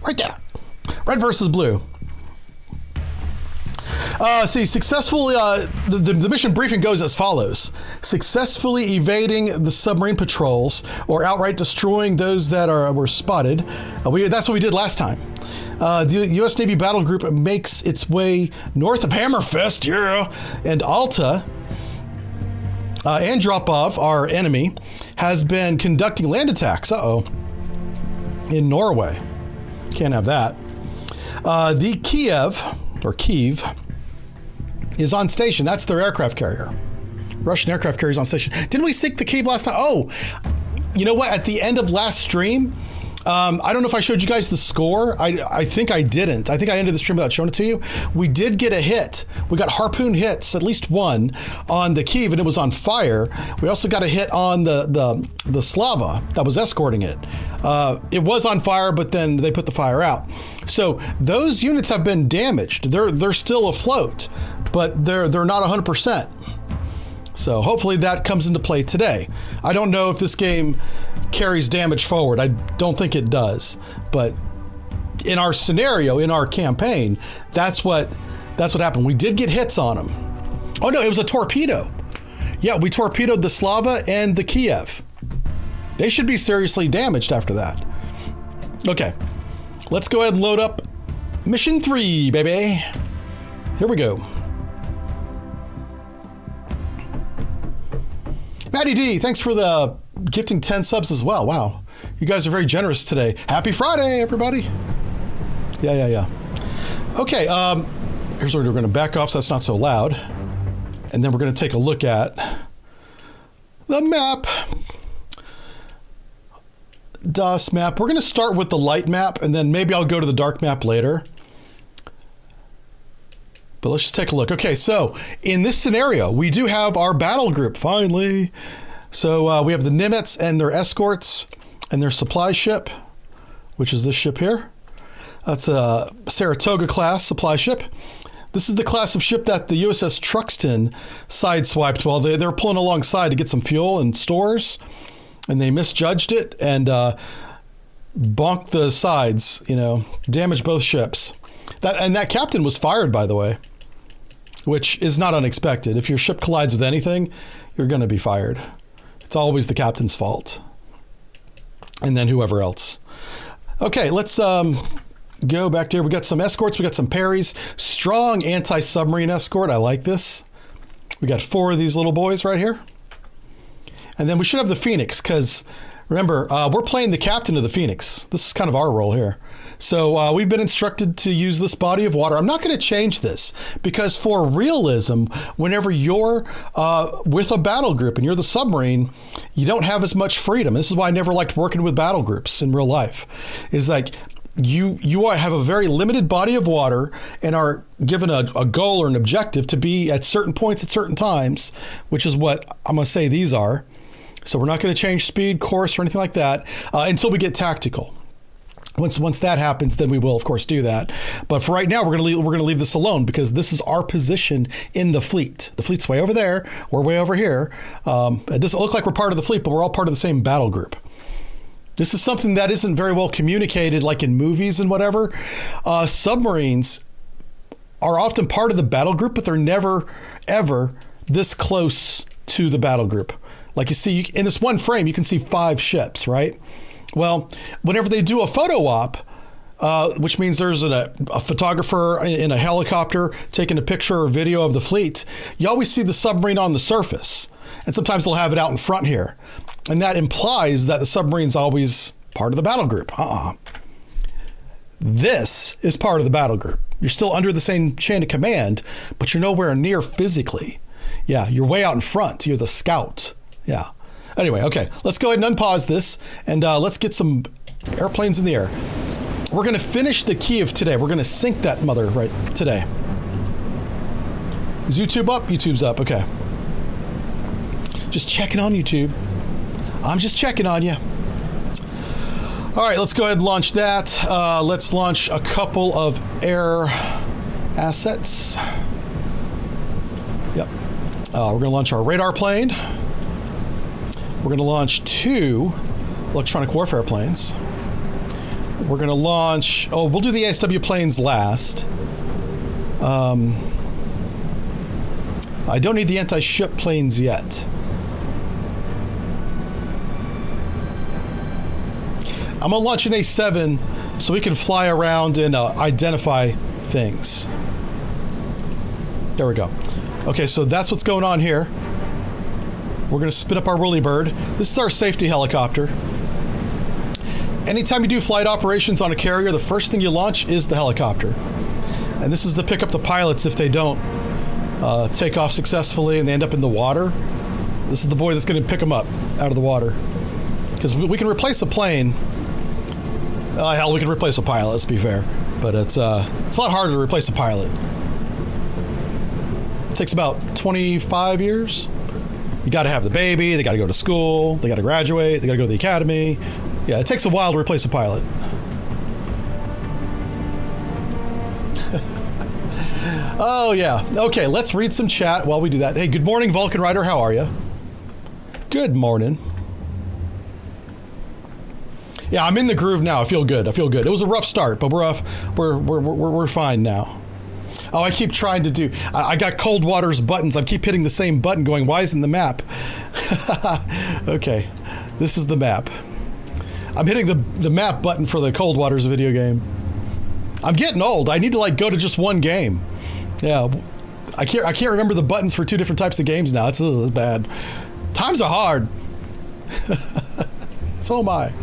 Right there. Red versus blue. See, successfully, the mission briefing goes as follows. Successfully evading the submarine patrols or outright destroying those that were spotted. That's what we did last time. The U.S. Navy battle group makes its way north of Hammerfest, and Alta. Andropov, our enemy, has been conducting land attacks. In Norway. Can't have that. The Kiev is on station. That's their aircraft carrier. Russian aircraft carrier is on station. Didn't we sink the Kiev last time? Oh, you know what? At the end of last stream, I don't know if I showed you guys the score. I think I didn't. I think I ended the stream without showing it to you. We did get a hit. We got harpoon hits, at least one, on the Kiev, and it was on fire. We also got a hit on the Slava that was escorting it. It was on fire, but then they put the fire out. So those units have been damaged. They're still afloat, but they're not 100%. So hopefully that comes into play today. I don't know if this game carries damage forward. I don't think it does, but in our scenario, in our campaign, that's what happened. We did get hits on them. Oh no, it was a torpedo. Yeah, we torpedoed the Slava and the Kiev. They should be seriously damaged after that. Okay, let's go ahead and load up mission 3, baby. Here we go. Maddie D, thanks for the gifting 10 subs as well. Wow, you guys are very generous today. Happy Friday, everybody. Yeah. Okay, here's where we're going to back off so that's not so loud. And then we're going to take a look at the map. DOS map. We're going to start with the light map, and then maybe I'll go to the dark map later. But let's just take a look. Okay, so in this scenario, we do have our battle group, finally. So we have the Nimitz and their escorts and their supply ship, which is this ship here. That's a Saratoga class supply ship. This is the class of ship that the USS Truxton sideswiped while they were pulling alongside to get some fuel and stores, and they misjudged it and bonked the sides, damaged both ships. That captain was fired, by the way, which is not unexpected. If your ship collides with anything, you're going to be fired. It's always the captain's fault. And then whoever else. Okay, let's go back there. We got some escorts. We got some Perrys. Strong anti-submarine escort. I like this. We got 4 of these little boys right here. And then we should have the Phoenix because, remember, we're playing the captain of the Phoenix. This is kind of our role here. So we've been instructed to use this body of water. I'm not going to change this because for realism, whenever you're with a battle group and you're the submarine, you don't have as much freedom. This is why I never liked working with battle groups in real life. Is like you have a very limited body of water and are given a goal or an objective to be at certain points at certain times, which is what I'm going to say these are. So we're not going to change speed, course, or anything like that until we get tactical. Once that happens, then we will, of course, do that. But for right now, we're going to leave this alone because this is our position in the fleet. The fleet's way over there. We're way over here. It doesn't look like we're part of the fleet, but we're all part of the same battle group. This is something that isn't very well communicated, like in movies and whatever. Submarines are often part of the battle group, but they're never, ever this close to the battle group. Like you see, in this one frame, you can see 5 ships, right? Well, whenever they do a photo op, which means there's a photographer in a helicopter taking a picture or video of the fleet, you always see the submarine on the surface. And sometimes they'll have it out in front here. And that implies that the submarine's always part of the battle group. This is part of the battle group. You're still under the same chain of command, but you're nowhere near physically. Yeah, you're way out in front. You're the scout. Yeah. Anyway, okay, let's go ahead and unpause this and let's get some airplanes in the air. We're going to finish the Kiev today. We're going to sink that mother right today. Is YouTube up? YouTube's up. Okay. Just checking on YouTube. I'm just checking on you. All right, let's go ahead and launch that. Let's launch a couple of air assets. Yep. We're going to launch our radar plane. We're going to launch 2 electronic warfare planes. We're going to launch... Oh, we'll do the ASW planes last. I don't need the anti-ship planes yet. I'm going to launch an A7 so we can fly around and identify things. There we go. Okay, so that's what's going on here. We're going to spin up our whirlybird. This is our safety helicopter. Anytime you do flight operations on a carrier, the first thing you launch is the helicopter. And this is to pick up the pilots if they don't take off successfully and they end up in the water. This is the boy that's going to pick them up out of the water. Because we can replace a plane. Hell, we can replace a pilot, let's be fair. But it's a lot harder to replace a pilot. It takes about 25 years. You got to have the baby, they got to go to school, they got to graduate, they got to go to the academy. Yeah, it takes a while to replace a pilot. Oh, yeah. Okay, let's read some chat while we do that. Hey, good morning, Vulcan Rider. How are you? Good morning. Yeah, I'm in the groove now. I feel good. I feel good. It was a rough start, but we're fine now. Oh, I keep trying to do... I got Cold Water's buttons. I keep hitting the same button going, why isn't the map? Okay, this is the map. I'm hitting the map button for the Cold Water's video game. I'm getting old. I need to like go to just one game. Yeah, I can't remember the buttons for two different types of games now. It's bad. Times are hard. So am I.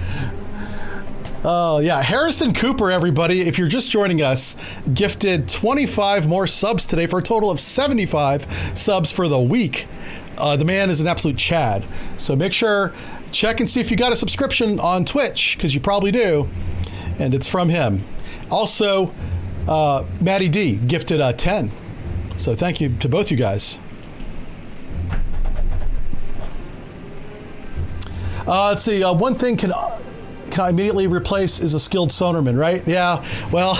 Oh, yeah. Harrison Cooper, everybody, if you're just joining us, gifted 25 more subs today for a total of 75 subs for the week. The man is an absolute Chad. So make sure, check and see if you got a subscription on Twitch, because you probably do. And it's from him. Also, Maddie D gifted 10. So thank you to both you guys. Let's see. One thing can I immediately replace is a skilled sonarman, right? Yeah. Well,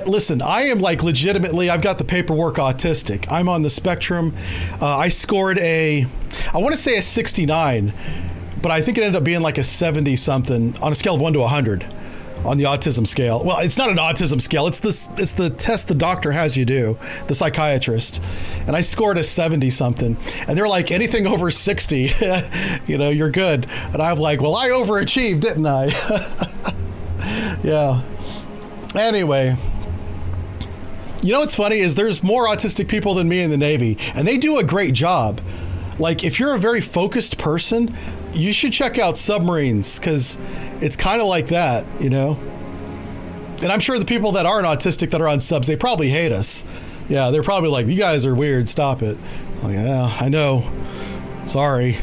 listen, I am like legitimately, I've got the paperwork autistic. I'm on the spectrum. I scored I want to say a 69, but I think it ended up being like a 70 something on a scale of 1 to 100 on the autism scale. Well, it's not an autism scale. It's the test the doctor has you do, the psychiatrist. And I scored a 70 something. And they're like, anything over 60, you know, you're good. And I'm like, well, I overachieved, didn't I? Yeah. Anyway, you know what's funny is there's more autistic people than me in the Navy, and they do a great job. Like, if you're a very focused person, you should check out Submarines, because it's kind of like that, you know? And I'm sure the people that aren't autistic that are on subs, they probably hate us. Yeah, they're probably like, you guys are weird, stop it. Oh, yeah, I know. Sorry.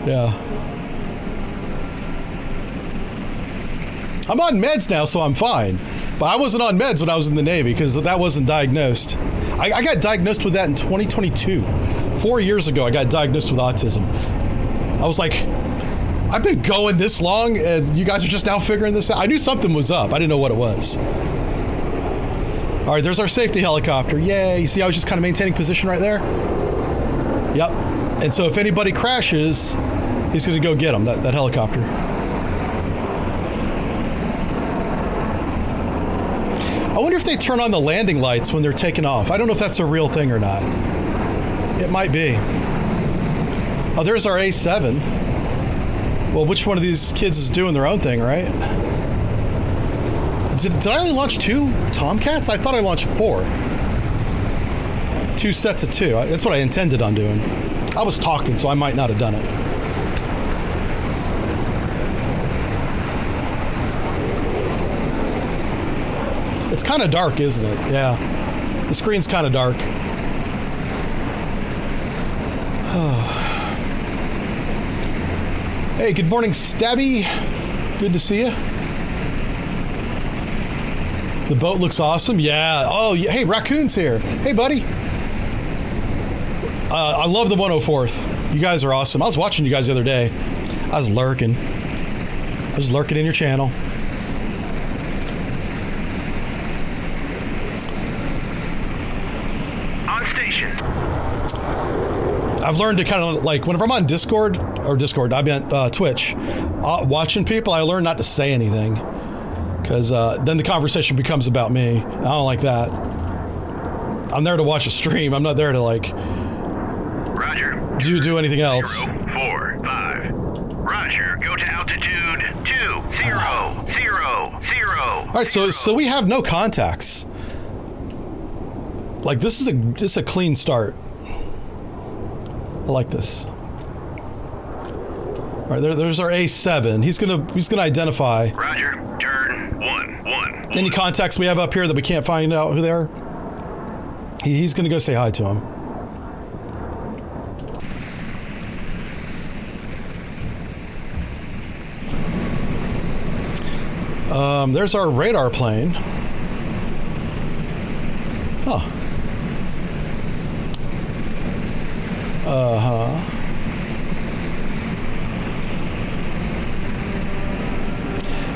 Yeah. I'm on meds now, so I'm fine. But I wasn't on meds when I was in the Navy, because that wasn't diagnosed. I got diagnosed with that in 2022. 4 years ago, I got diagnosed with autism. I was like, I've been going this long, and you guys are just now figuring this out? I knew something was up. I didn't know what it was. All right, there's our safety helicopter. Yay. You see I was just kind of maintaining position right there? Yep. And so if anybody crashes, he's going to go get them, that helicopter. I wonder if they turn on the landing lights when they're taking off. I don't know if that's a real thing or not. It might be. Oh, there's our A7. Well, which one of these kids is doing their own thing, right? Did I only launch 2 Tomcats? I thought I launched 4. 2 sets of 2. That's what I intended on doing. I was talking, so I might not have done it. It's kind of dark, isn't it? Yeah. The screen's kind of dark. Hey, good morning, Stabby. Good to see you. The boat looks awesome. Yeah. Oh, yeah. Hey, Raccoon's here. Hey, buddy. I love the 104th. You guys are awesome. I was watching you guys the other day. I was lurking. I was lurking in your channel. On station. I've learned to kind of like, whenever I'm on Discord, I meant Twitch, watching people, I learn not to say anything, because then the conversation becomes about me. I don't like that. I'm there to watch a stream. I'm not there to like do anything else. 0, 4, 5. Roger. Go to altitude 2, 0, 0, 0. All right, so we have no contacts. Like this is a clean start. I like this. All right, there's our A7. He's gonna identify. Roger. Turn 1. Any contacts we have up here that we can't find out who they are? He's gonna go say hi to him. There's our radar plane. Huh.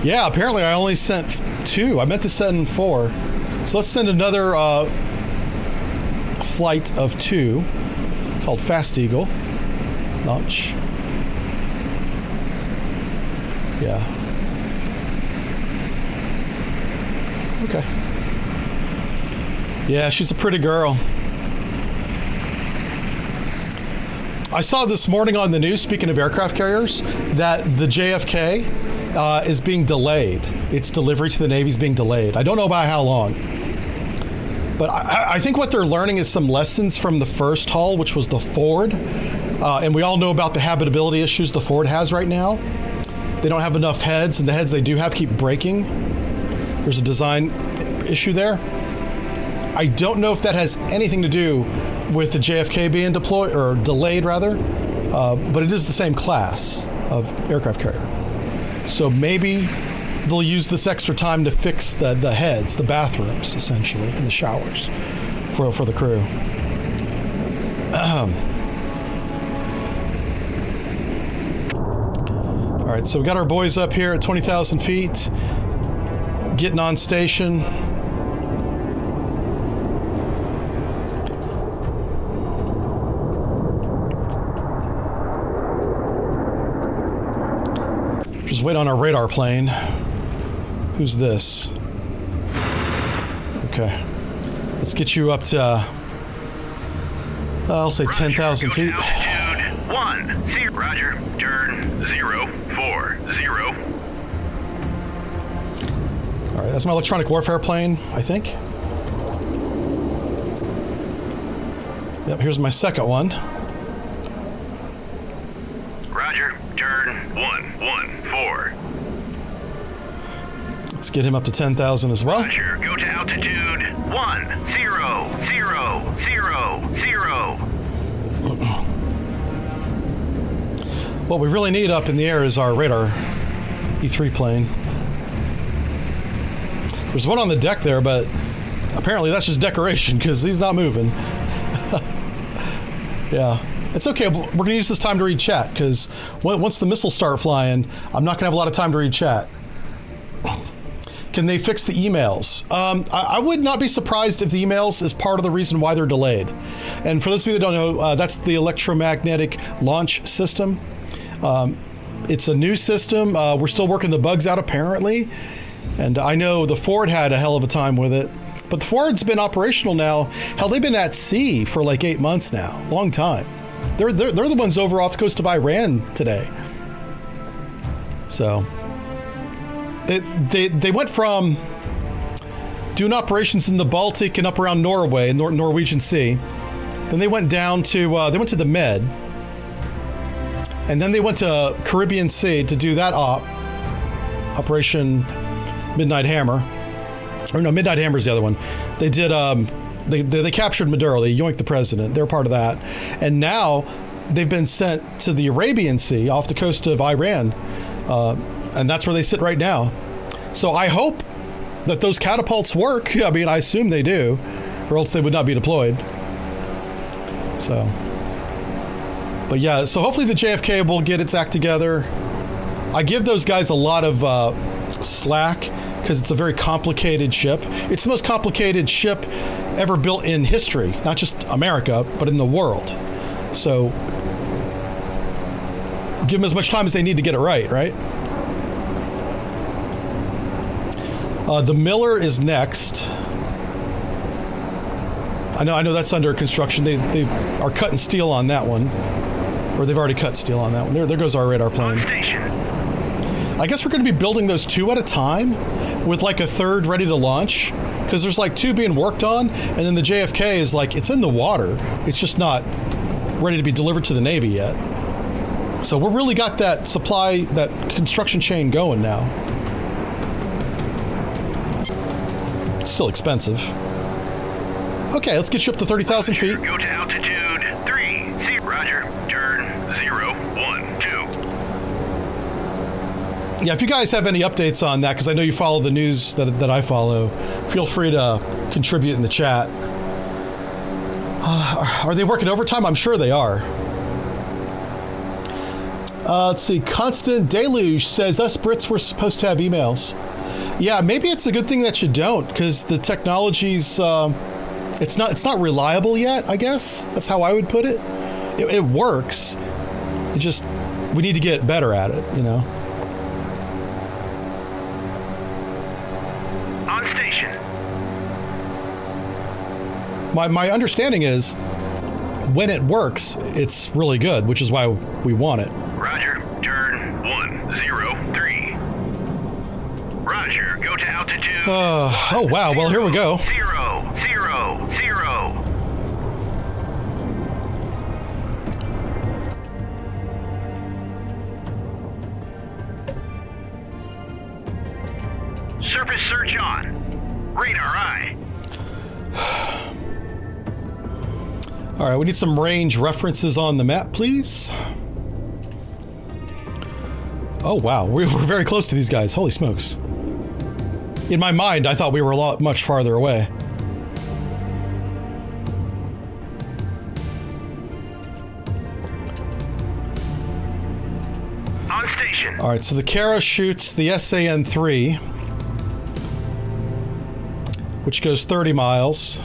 Yeah, apparently I only sent 2. I meant to send 4. So let's send another flight of 2 called Fast Eagle. Launch. Yeah. Okay. Yeah, she's a pretty girl. I saw this morning on the news, speaking of aircraft carriers, that the JFK is being delayed. Its delivery to the Navy is being delayed. I don't know by how long. But I think what they're learning is some lessons from the first hull, which was the Ford. And we all know about the habitability issues the Ford has right now. They don't have enough heads, and the heads they do have keep breaking. There's a design issue there. I don't know if that has anything to do with the JFK being deployed, or delayed rather, but it is the same class of aircraft carrier. So maybe they'll use this extra time to fix the heads, the bathrooms, essentially, and the showers for the crew. All right, so we got our boys up here at 20,000 feet, getting on station. Just wait on our radar plane. Who's this? Okay. Let's get you up to, I'll say 10,000 feet. Altitude 1, 0. Roger. Turn 0, 4, 0. All right, that's my electronic warfare plane, I think. Yep, here's my second one. Roger. Turn 1, 4. Let's get him up to 10,000 as well. Roger. Go to altitude 1, 0, 0, 0, 0. What we really need up in the air is our radar E3 plane. There's one on the deck there, but apparently that's just decoration because he's not moving. Yeah, it's okay. We're going to use this time to read chat because once the missiles start flying, I'm not going to have a lot of time to read chat. Can they fix the emails? I would not be surprised if the emails is part of the reason why they're delayed. And for those of you that don't know, that's the electromagnetic launch system. It's a new system. We're still working the bugs out apparently. And I know the Ford had a hell of a time with it. But the Ford's been operational now. Hell, they've been at sea for like 8 months now. Long time. They're the ones over off the coast of Iran today. So they went from doing operations in the Baltic and up around Norway, Norwegian Sea. Then they went down to the Med, and then they went to Caribbean Sea to do that Operation Midnight Hammer. Or no, Midnight Hammer's the other one. They did they captured Maduro. They yoinked the president. They're part of that, and now they've been sent to the Arabian Sea off the coast of Iran. And that's where they sit right now. So I hope that those catapults work. I mean, I assume they do, or else they would not be deployed. So, but yeah, so hopefully the JFK will get its act together. I give those guys a lot of slack because it's a very complicated ship. It's the most complicated ship ever built in history, not just America, but in the world. So give them as much time as they need to get it right, right? The Miller is next. I know that's under construction. They are cutting steel on that one. Or they've already cut steel on that one. There goes our radar plane. I guess we're going to be building those 2 at a time with like a third ready to launch. Because there's like 2 being worked on, and then the JFK is like, it's in the water. It's just not ready to be delivered to the Navy yet. So we're really got that supply, that construction chain going now. It's still expensive. Okay, let's get you up to 30,000 feet. Go to altitude 30. Roger. Turn 0, 1, 2. Yeah, if you guys have any updates on that, because I know you follow the news that I follow, feel free to contribute in the chat. Are they working overtime? I'm sure they are. Let's see. Constant Deluge says us Brits were supposed to have emails. Yeah, maybe it's a good thing that you don't, because the technology's it's not reliable yet. I guess that's how I would put it. It works. It just we need to get better at it. You know. On station. My understanding is when it works, it's really good, which is why we want it. Roger. Turn 103. Roger. Go to altitude. Oh wow. Well, here we go. 0, 0, 0. Surface search on. Radar eye. All right, we need some range references on the map, please. Oh, wow. We're very close to these guys. Holy smokes. In my mind, I thought we were much farther away. On station. All right, so the Kara shoots the SAN-3, which goes 30 miles.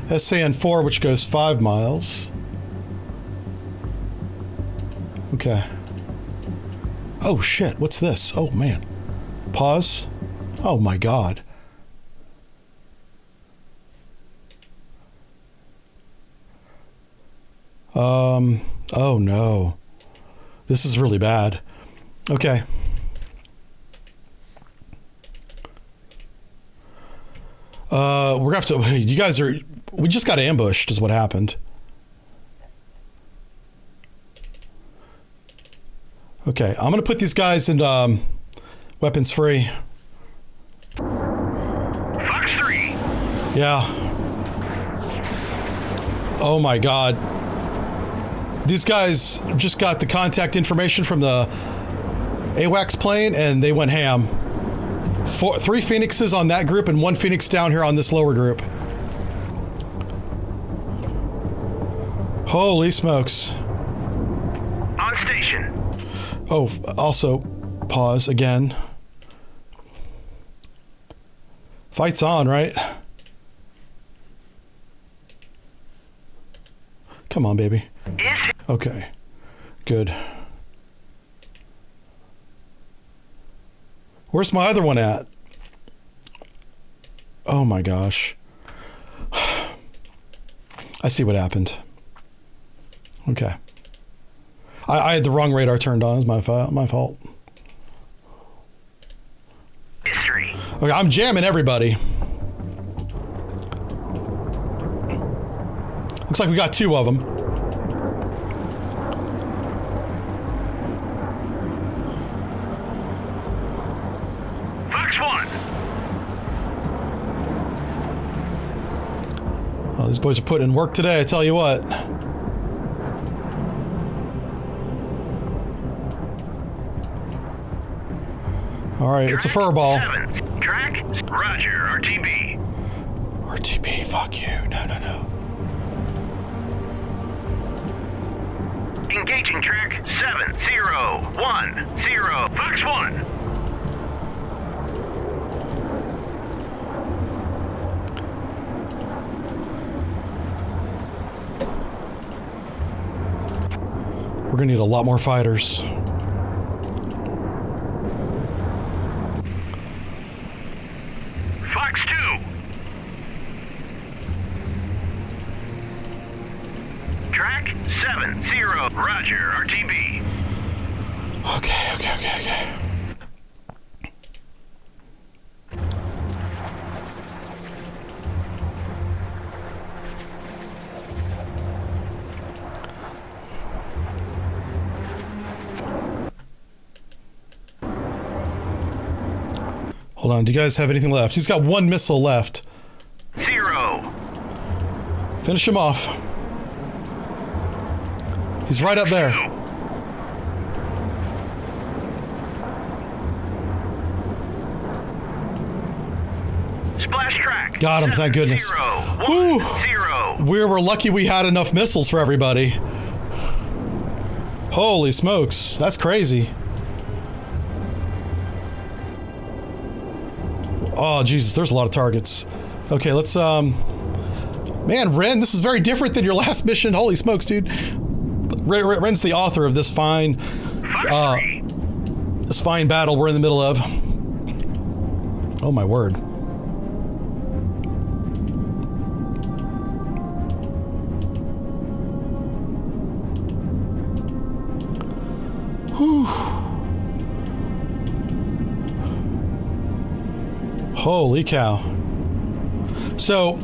SAN-4, which goes 5 miles. Okay. Oh, shit. What's this? Oh, man. Pause. Oh, my God. Oh, no. This is really bad. Okay. We're gonna have to, you guys are, we just got ambushed is what happened. Okay, I'm gonna put these guys in weapons free. Fox 3. Yeah. Oh my God. These guys just got the contact information from the AWACS plane and they went ham. 3 Phoenixes on that group and 1 Phoenix down here on this lower group. Holy smokes. On station. Oh, also, pause again. Fight's on, right? Come on, baby. Okay, good. Where's my other one at? Oh my gosh. I see what happened. Okay. I had the wrong radar turned on. It's my fault. History. Okay, I'm jamming everybody. Looks like we got 2 of them. Fox 1. Oh, these boys are putting in work today, I tell you what. All right, it's a furball. 7. Track. Roger. RTB. RTB, fuck you. No. Engaging track 7, 0, 1, 0. Fox 1. We're gonna need a lot more fighters. Fox 2. Track 70. Roger, RTB. Okay. Hold on, do you guys have anything left? He's got one missile left. 0. Finish him off. He's right up there. 2. Splash track. Got him, thank goodness. 0. 1. Whew. 0. We were lucky we had enough missiles for everybody. Holy smokes, that's crazy. Oh, Jesus, there's a lot of targets. Okay, let's, man, Ren, this is very different than your last mission. Holy smokes, dude. Ren's the author of this fine battle we're in the middle of. Oh, my word. Whew. Holy cow. So,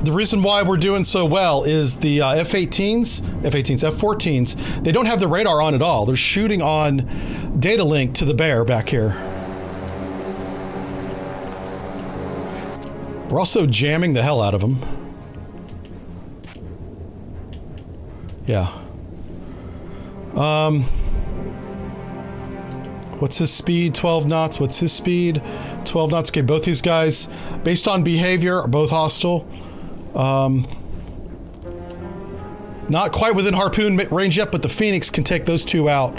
the reason why we're doing so well is the F-14s, they don't have the radar on at all. They're shooting on data link to the bear back here. We're also jamming the hell out of them. Yeah. What's his speed? 12 knots. What's his speed? 12 knots. Okay, both these guys, based on behavior, are both hostile. Not quite within harpoon range yet, but the Phoenix can take those two out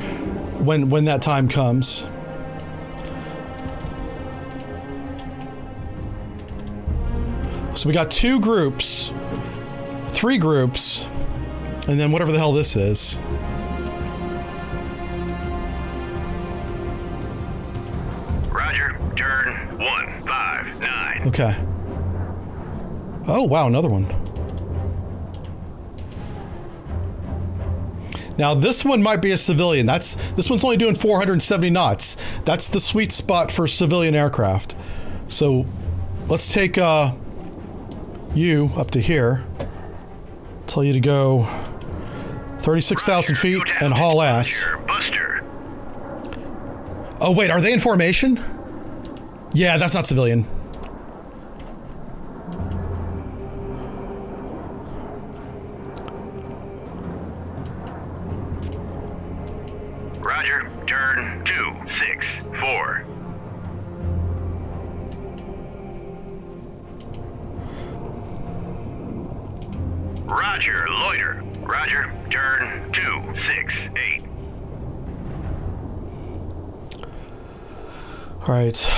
when that time comes. So we got 2 groups, 3 groups, and then whatever the hell this is. Roger, turn 159. Okay. Oh, wow, another one. Now, this one might be a civilian. This one's only doing 470 knots. That's the sweet spot for civilian aircraft. So, let's take you up to here. Tell you to go 36,000 feet and haul ass. Buster. Oh, wait, are they in formation? Yeah, that's not civilian. Roger, turn 264. Roger, loiter. Roger, turn 268. All right.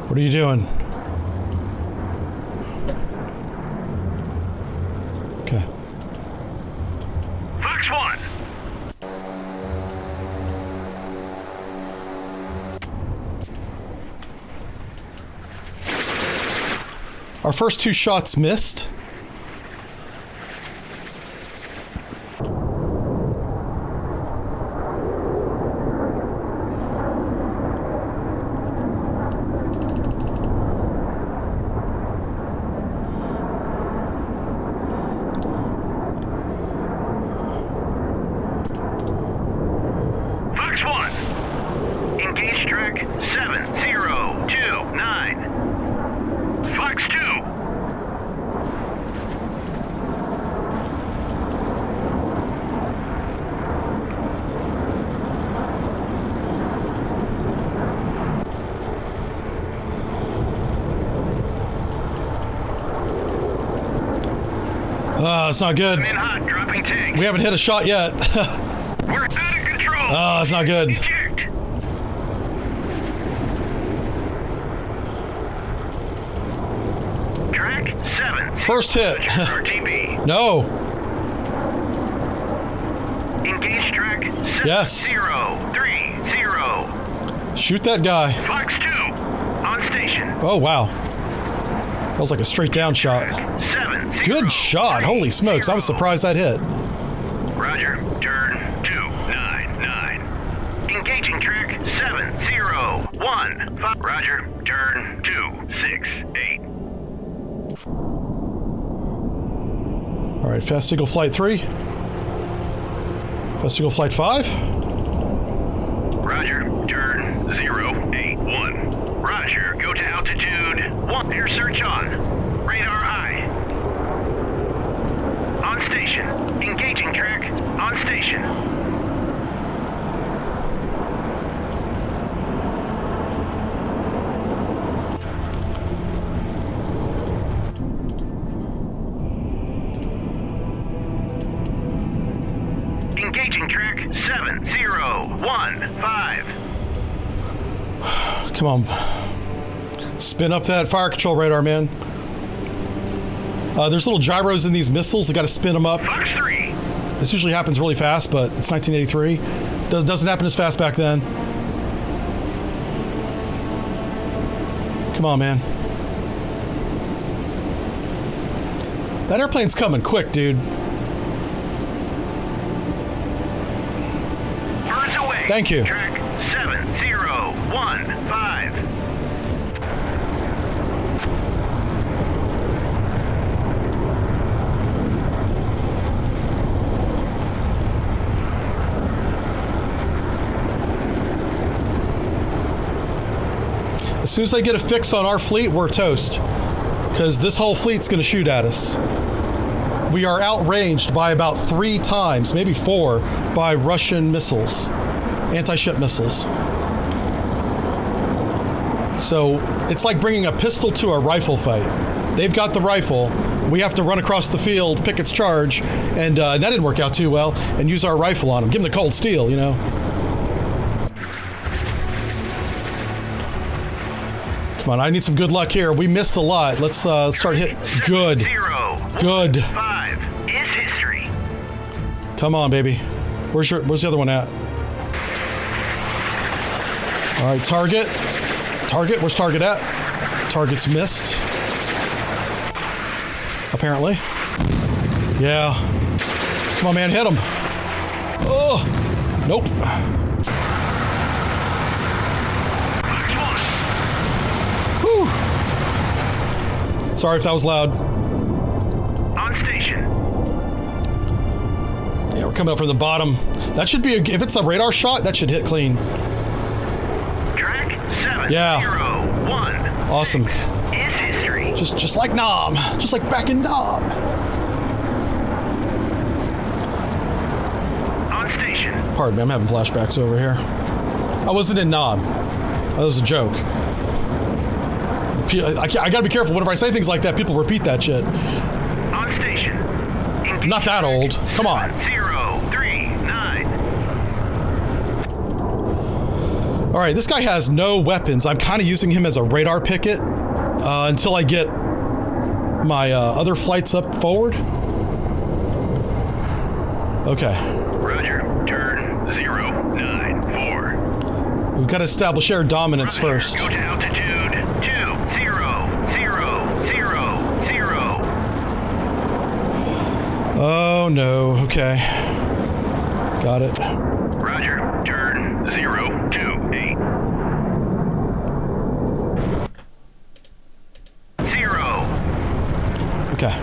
What are you doing? Okay. Fox 1. Our first 2 shots missed. Fox 1. Engage track 7029. Fox 2. It's not good. Come in hot, drop Incoming tanks. We haven't hit a shot yet. We're out of control. Oh, that's not good. Eject. Track 7. First hit. RTB. No. Engage track 7. Yes. 0 3 0. Shoot that guy. Fox 2 on station. Oh, wow. That was like a straight down shot. 7 0. Good shot. Holy smokes. I was surprised that hit. Roger. Turn 299. Engaging track 7 0 1 5. Roger. Turn 268. All right, Fast Eagle Flight 3. Fast Eagle Flight 5. Roger. Turn 081. Roger. Go to altitude 1. Air search on. Radar high. On station. Engaging track. On station. Engaging track 7 0 1 5. Come on. Spin up that fire control radar, man. There's little gyros in these missiles. They got to spin them up. Fox 3. This usually happens really fast, but it's 1983. Doesn't happen as fast back then. Come on, man. That airplane's coming quick, dude. Birds away. Thank you. Track 7 0 1 5. As soon as they get a fix on our fleet, we're toast. Because this whole fleet's going to shoot at us. We are outranged by about 3 times, maybe 4, by Russian missiles, anti-ship missiles. So it's like bringing a pistol to a rifle fight. They've got the rifle. We have to run across the field, pick its charge, and that didn't work out too well, and use our rifle on them. Give them the cold steel, you know. Come on, I need some good luck here. We missed a lot. Let's start hitting. Good. 0 Good. 5 is history. Come on, baby. Where's the other one at? All right, target. Target. Where's target at? Target's missed. Apparently. Yeah. Come on, man. Hit him. Oh. Nope. Whew. Sorry if that was loud. On station. Yeah, we're coming up from the bottom. That should be if it's a radar shot, that should hit clean. Track 7 Yeah. 0 1 Awesome. is history. Just like Nam. Just like back in Nam. On station. Pardon me, I'm having flashbacks over here. I wasn't in Nam. That was a joke. I gotta be careful. Whenever I say things like that, people repeat that shit. On station. I'm not that old. Come on. 0 3 9. All right, this guy has no weapons. I'm kind of using him as a radar picket until I get my other flights up forward. Okay. Roger. Turn 094. We've got to establish air dominance first. Go to altitude 2 0 0 0 0. Oh no. Okay. Got it. Roger. Turn 028. 0. Okay.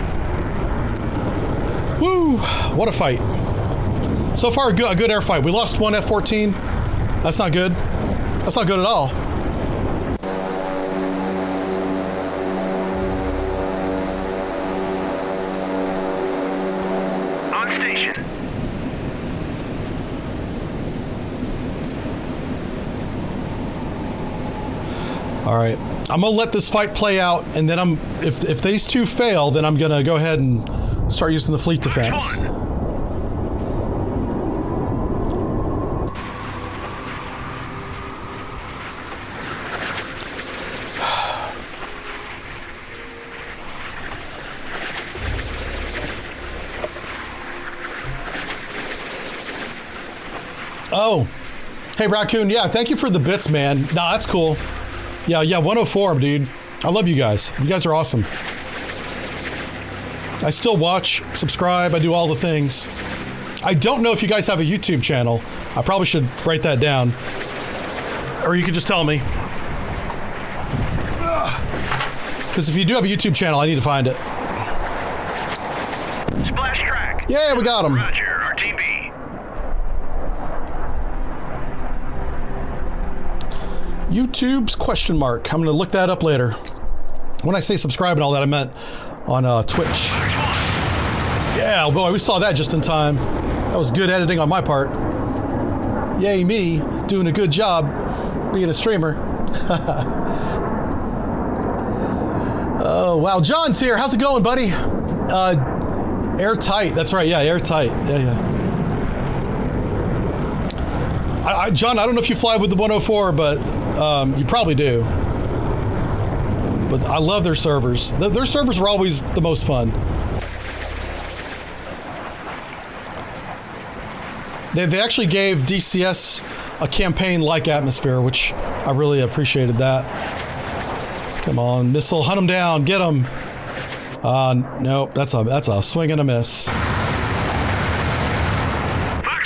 Woo! What a fight. So far, a good air fight. We lost one F-14. That's not good. That's not good at all. On station. All right. I'm gonna let this fight play out, and then if these two fail, then I'm gonna go ahead and start using the fleet defense. Oh, hey, Raccoon. Yeah, thank you for the bits, man. Nah, that's cool. Yeah, 104, dude. I love you guys. You guys are awesome. I still watch, subscribe, I do all the things. I don't know if you guys have a YouTube channel. I probably should write that down. Or you could just tell me. Because if you do have a YouTube channel, I need to find it. Splash track. Yeah, we got him. Roger, RTB. YouTube's question mark. I'm going to look that up later. When I say subscribe and all that, I meant on Twitch. Yeah, boy, we saw that just in time. That was good editing on my part. Yay, me, doing a good job being a streamer. Oh, wow. John's here. How's it going, buddy? Airtight. That's right. Yeah, airtight. Yeah. John, I don't know if you fly with the 104, but you probably do. But I love their servers. Their servers are always the most fun. They actually gave DCS a campaign-like atmosphere, which I really appreciated that. Come on, missile, hunt them down, get them. Nope, that's a swing and a miss. Fox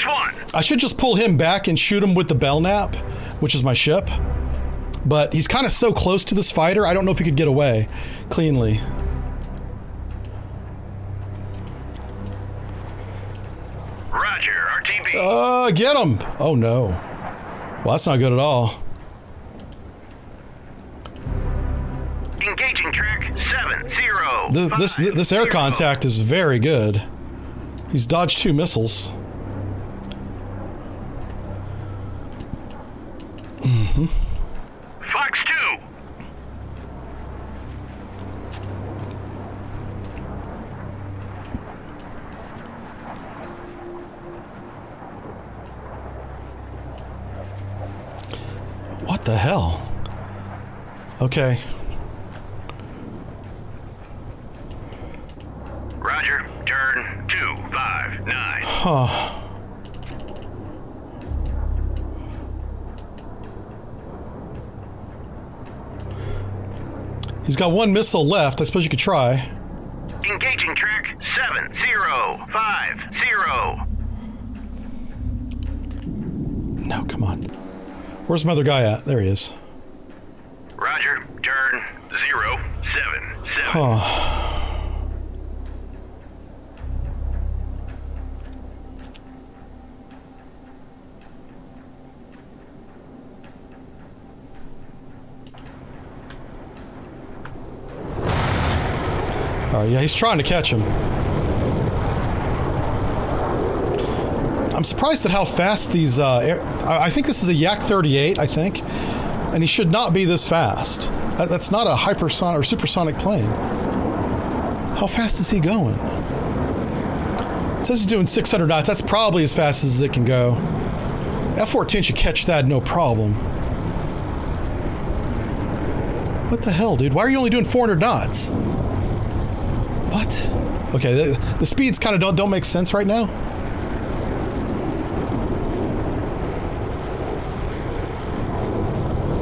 1. I should just pull him back and shoot him with the Belknap, which is my ship. But he's kind of so close to this fighter, I don't know if he could get away cleanly. Roger, RTB. Get him! Oh no. Well, that's not good at all. Engaging track 70. This air contact is very good. He's dodged 2 missiles. Fox 2. What the hell? Okay. Roger, turn 259. Huh. He's got 1 missile left. I suppose you could try. Engaging track 7050. No, come on. Where's my other guy at? There he is. Roger, turn 077. Huh. Yeah, he's trying to catch him. I'm surprised at how fast these, I think this is a Yak 38, I think, and he should not be this fast. That's not a hypersonic or supersonic plane. How fast is he going? It says he's doing 600 knots. That's probably as fast as it can go. F-14 should catch that no problem. What the hell, dude? Why are you only doing 400 knots? What? Okay, the speeds kind of don't make sense right now.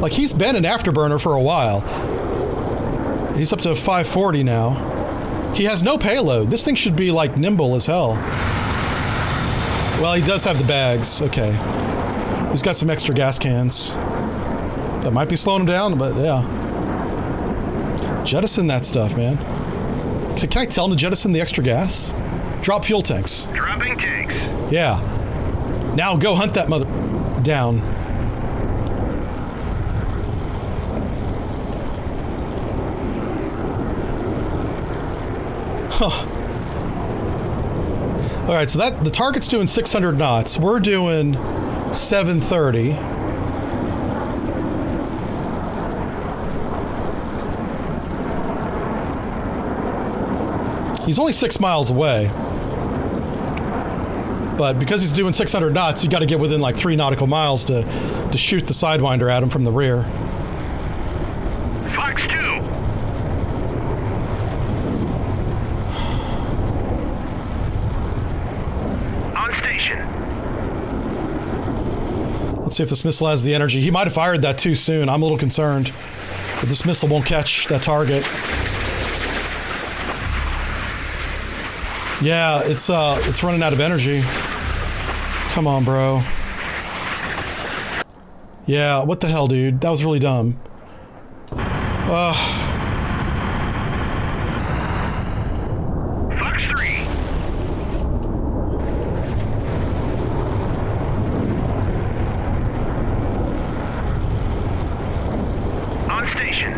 Like, he's been an afterburner for a while. He's up to 540 now. He has no payload. This thing should be, like, nimble as hell. Well, he does have the bags. Okay. He's got some extra gas cans. That might be slowing him down, but yeah. Jettison that stuff, man. Can I tell him to jettison the extra gas? Drop fuel tanks. Dropping tanks. Yeah. Now go hunt that mother down. Huh. All right, so the target's doing 600 knots. We're doing 730. He's only 6 miles away. But because he's doing 600 knots, you got to get within like 3 nautical miles to shoot the Sidewinder at him from the rear. Fox 2. On station. Let's see if this missile has the energy. He might have fired that too soon. I'm a little concerned that this missile won't catch that target. Yeah, it's running out of energy. Come on, bro. Yeah, what the hell, dude? That was really dumb. Fox 3. On station.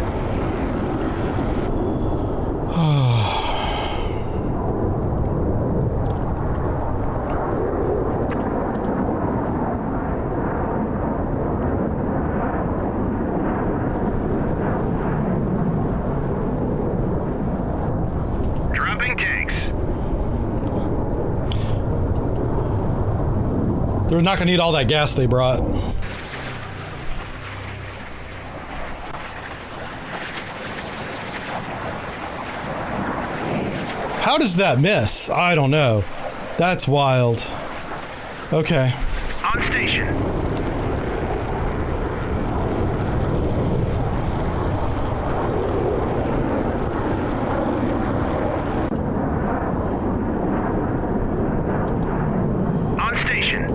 Dropping tanks. They're not gonna need all that gas they brought. How does that miss? I don't know. That's wild. Okay. On station. On station.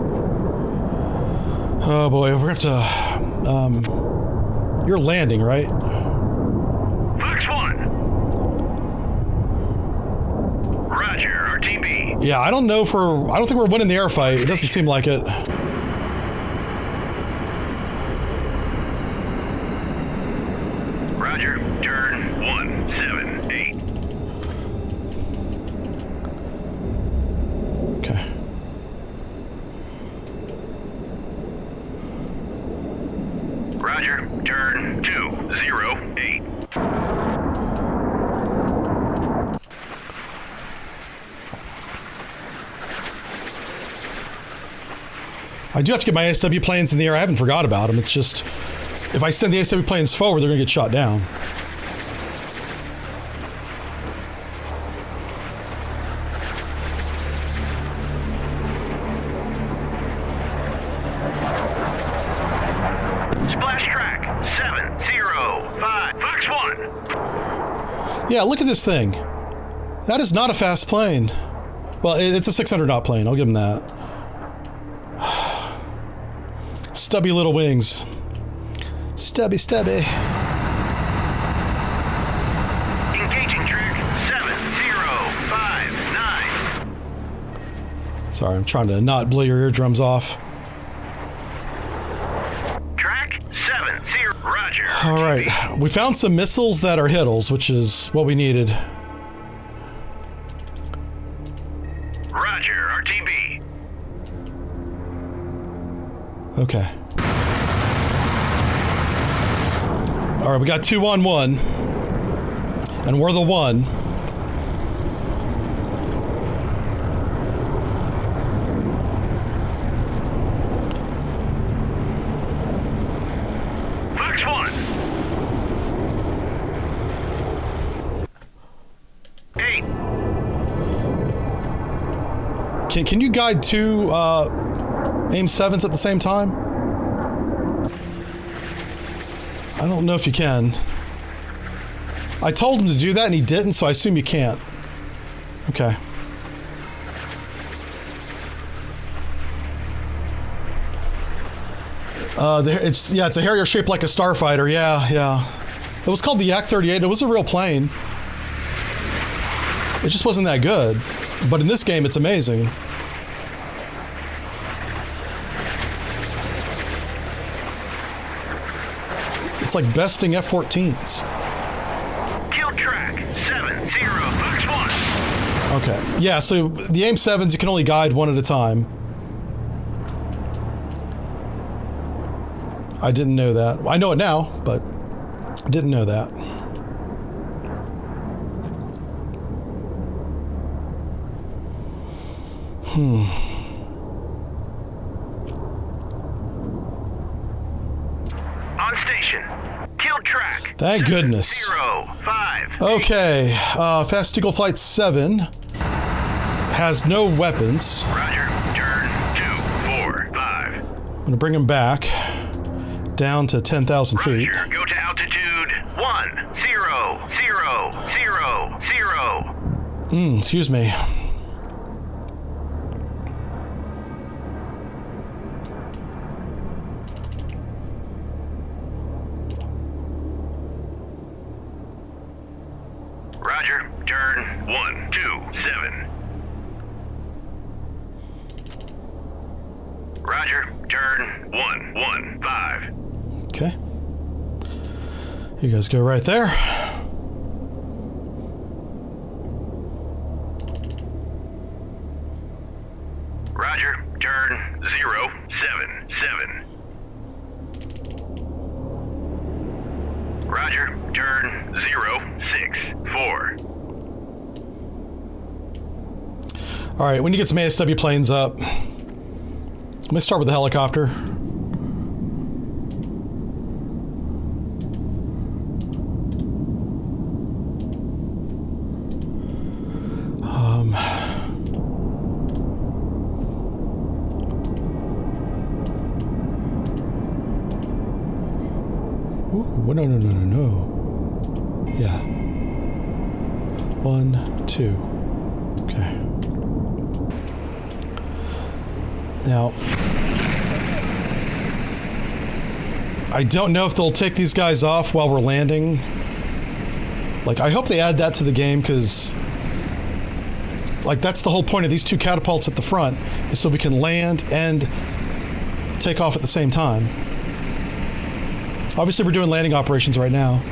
Oh boy, we're gonna have to. You're landing, right? Fox 1. Roger, RTB. Yeah, I don't know if we're. I don't think we're winning the air fight. It doesn't seem like it. Roger, turn 178. Okay. Roger, turn 208. I do have to get my ASW planes in the air. I haven't forgot about them. It's just, if I send the ASW planes forward, they're gonna get shot down. Splash track 705. Fox 1. Yeah, look at this thing. That is not a fast plane. Well, it's a 600 knot plane. I'll give them that. Stubby little wings. Stubby, stubby. Engaging track 7059. Sorry, I'm trying to not blow your eardrums off. Track 70. Roger. All right, we found some missiles that are hittles, which is what we needed. Roger, RTB. Okay. All right, we got 2 on 1. And we're the 1. Fox 1. 8. Can you guide 2 aim 7s at the same time? I don't know if you can. I told him to do that and he didn't, so I assume you can't. Okay. It's a Harrier shaped like a starfighter. Yeah. It was called the Yak-38. It was a real plane. It just wasn't that good. But in this game, it's amazing. It's like besting F-14s. Kill track 70. Fox 1. Okay. Yeah, so the AIM 7s, you can only guide 1 at a time. I didn't know that. I know it now, but didn't know that. On station. Kill track. Thank goodness. 705. Okay, Fast Eagle Flight 7 has no weapons. Roger. Turn 245. I'm gonna bring him back down to 10,000 feet. Roger, go to altitude 100,000. Excuse me. Roger, turn 127. Roger, turn 115. Okay. You guys go right there. Roger, turn 077. Roger, turn 064. All right, we need to get some ASW planes up. Let me start with the helicopter. Ooh, no. Yeah. 1, 2. Okay. Now, I don't know if they'll take these guys off while we're landing. Like, I hope they add that to the game, because, like, that's the whole point of these two catapults at the front, is so we can land and take off at the same time. Obviously, we're doing landing operations right now.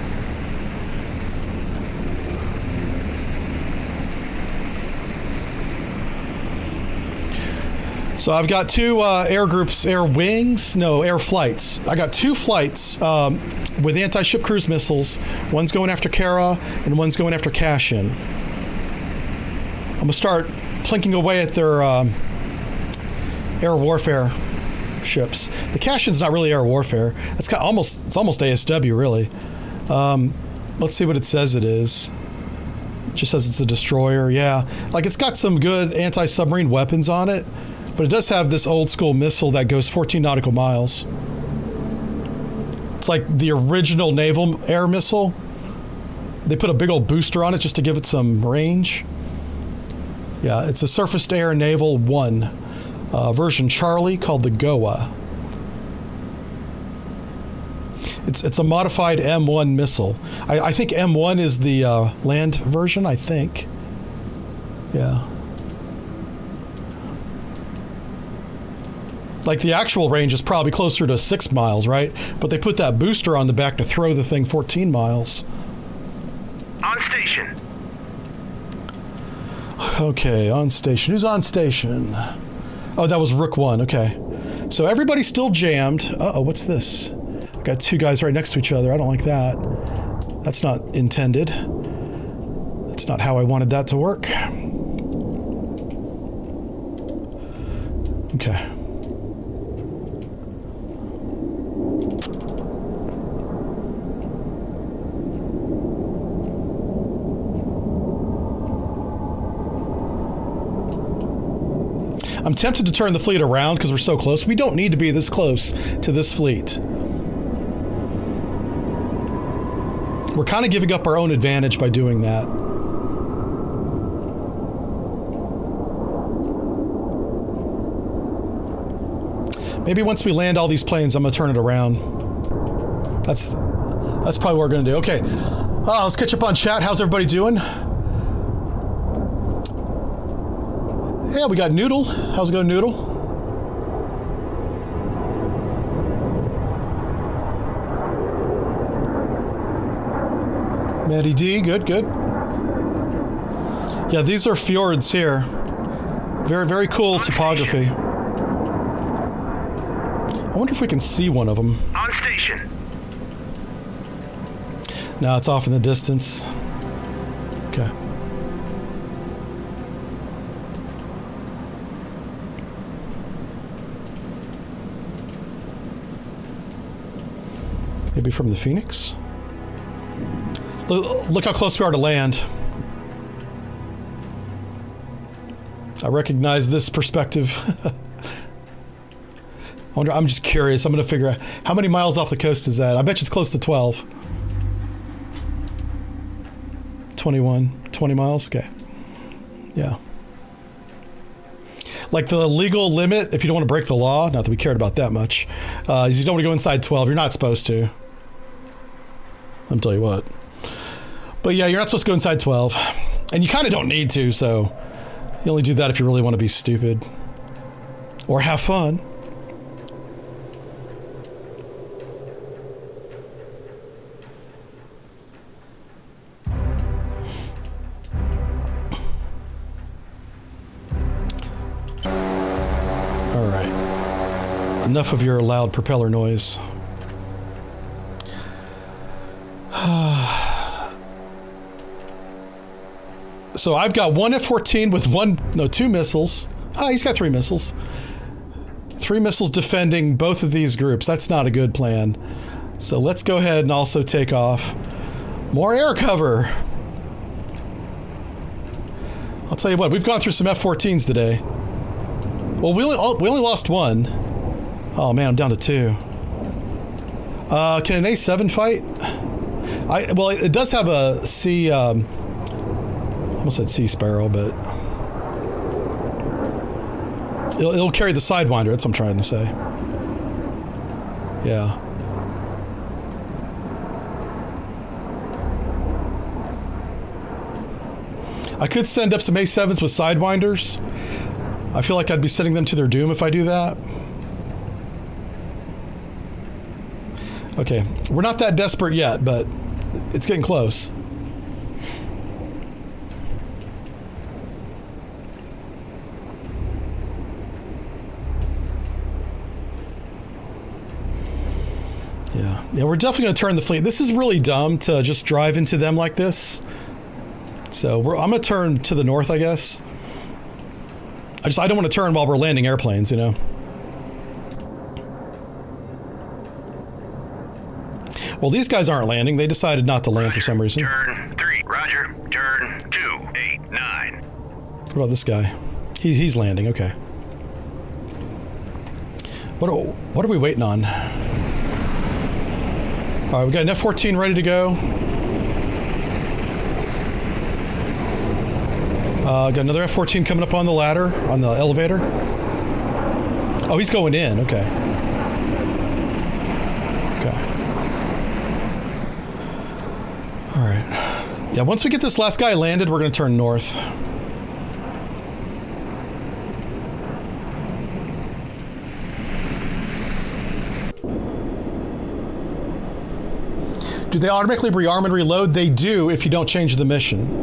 So I've got two air groups, air flights. I got two flights with anti-ship cruise missiles. One's going after Kara, and one's going after Cashin. I'm gonna start plinking away at their air warfare ships. The Cashin's not really air warfare. It's almost ASW, really. Let's see what it says it is. It just says it's a destroyer. Yeah, like, it's got some good anti-submarine weapons on it. But it does have this old school missile that goes 14 nautical miles. It's like the original naval air missile. They put a big old booster on it just to give it some range. Yeah, it's a surface air naval 1, version Charlie, called the Goa. It's a modified M1 missile. I think M1 is the land version, I think. Yeah. Like, the actual range is probably closer to 6 miles, right? But they put that booster on the back to throw the thing 14 miles. On station. Okay, on station. Who's on station? Oh, that was Rook 1, okay. So everybody's still jammed. Uh-oh, what's this? I got two guys right next to each other. I don't like that. That's not intended. That's not how I wanted that to work. Okay. I'm tempted to turn the fleet around because we're so close. We don't need to be this close to this fleet. We're kind of giving up our own advantage by doing that. Maybe once we land all these planes, I'm going to turn it around. That's probably what we're going to do. Okay, let's catch up on chat. How's everybody doing? Yeah, we got Noodle. How's it going, Noodle? Maddie D, good. Yeah, these are fjords here. Very, very cool topography. I wonder if we can see one of them. On station. No, it's off in the distance. Okay. Maybe from the Phoenix? Look how close we are to land. I recognize this perspective. I'm just curious. I'm going to figure out how many miles off the coast is that. I bet you it's close to 12. 21, 20 miles. Okay. Yeah. Like the legal limit, if you don't want to break the law, not that we cared about that much, is you don't want to go inside 12. You're not supposed to. I'll tell you what. But yeah, you're not supposed to go inside 12. And you kind of don't need to, so you only do that if you really want to be stupid. Or have fun. All right. Enough of your loud propeller noise. So I've got one F-14 with two missiles. He's got 3 missiles. 3 missiles defending both of these groups. That's not a good plan. So let's go ahead and also take off. More air cover. I'll tell you what, we've gone through some F-14s today. Well, we only lost 1. Oh man, I'm down to 2. Can an A-7 fight? Well, it does have a C... I almost said Sea Sparrow, but it'll carry the Sidewinder. That's what I'm trying to say. Yeah. I could send up some A7s with Sidewinders. I feel like I'd be sending them to their doom if I do that. Okay, we're not that desperate yet, but it's getting close. Yeah, we're definitely going to turn the fleet. This is really dumb to just drive into them like this. So I'm going to turn to the north, I guess. I don't want to turn while we're landing airplanes, you know. Well, these guys aren't landing. They decided not to land Roger, for some reason. Turn 3. Roger. Turn 2. 8. 9. What about this guy? He's landing. Okay. What are we waiting on? All right, we got an F-14 ready to go. Got another F-14 coming up on the ladder, on the elevator. Oh, he's going in. Okay. Okay. All right. Yeah, once we get this last guy landed, we're going to turn north. Do they automatically rearm and reload? They do if you don't change the mission.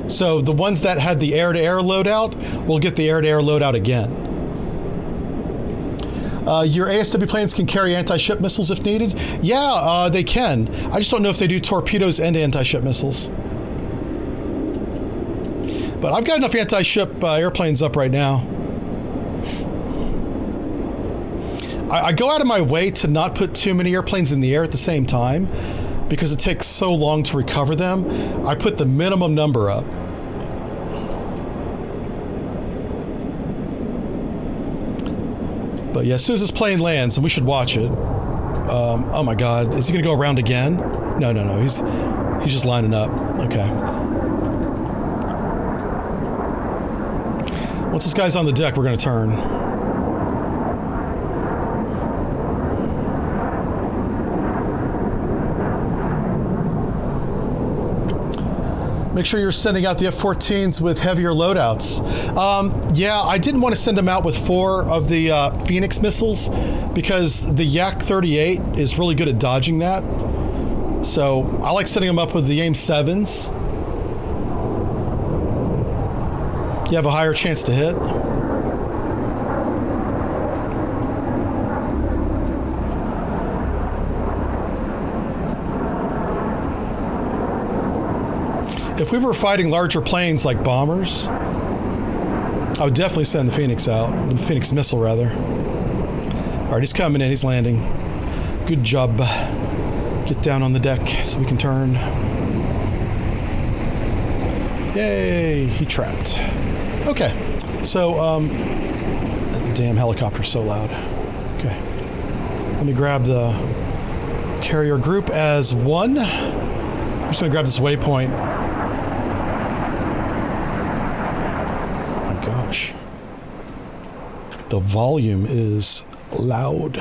So the ones that had the air-to-air loadout will get the air-to-air loadout again. Your ASW planes can carry anti-ship missiles if needed? Yeah, they can. I just don't know if they do torpedoes and anti-ship missiles. But I've got enough anti-ship airplanes up right now. I go out of my way to not put too many airplanes in the air at the same time, because it takes so long to recover them. I put the minimum number up. But yeah, as soon as this plane lands, and we should watch it. Oh my God, is he gonna go around again? No, he's just lining up. Okay. Once this guy's on the deck, we're gonna turn. Make sure you're sending out the F-14s with heavier loadouts. Yeah, I didn't want to send them out with 4 of the Phoenix missiles because the Yak-38 is really good at dodging that. So I like setting them up with the AIM-7s. You have a higher chance to hit. If we were fighting larger planes like bombers, I would definitely send the Phoenix out. The Phoenix missile, rather. All right, he's coming in. He's landing. Good job. Get down on the deck so we can turn. Yay, he trapped. Okay, so, that damn helicopter's so loud. Okay. Let me grab the carrier group as one. I'm just going to grab this waypoint. Oh my gosh. The volume is loud.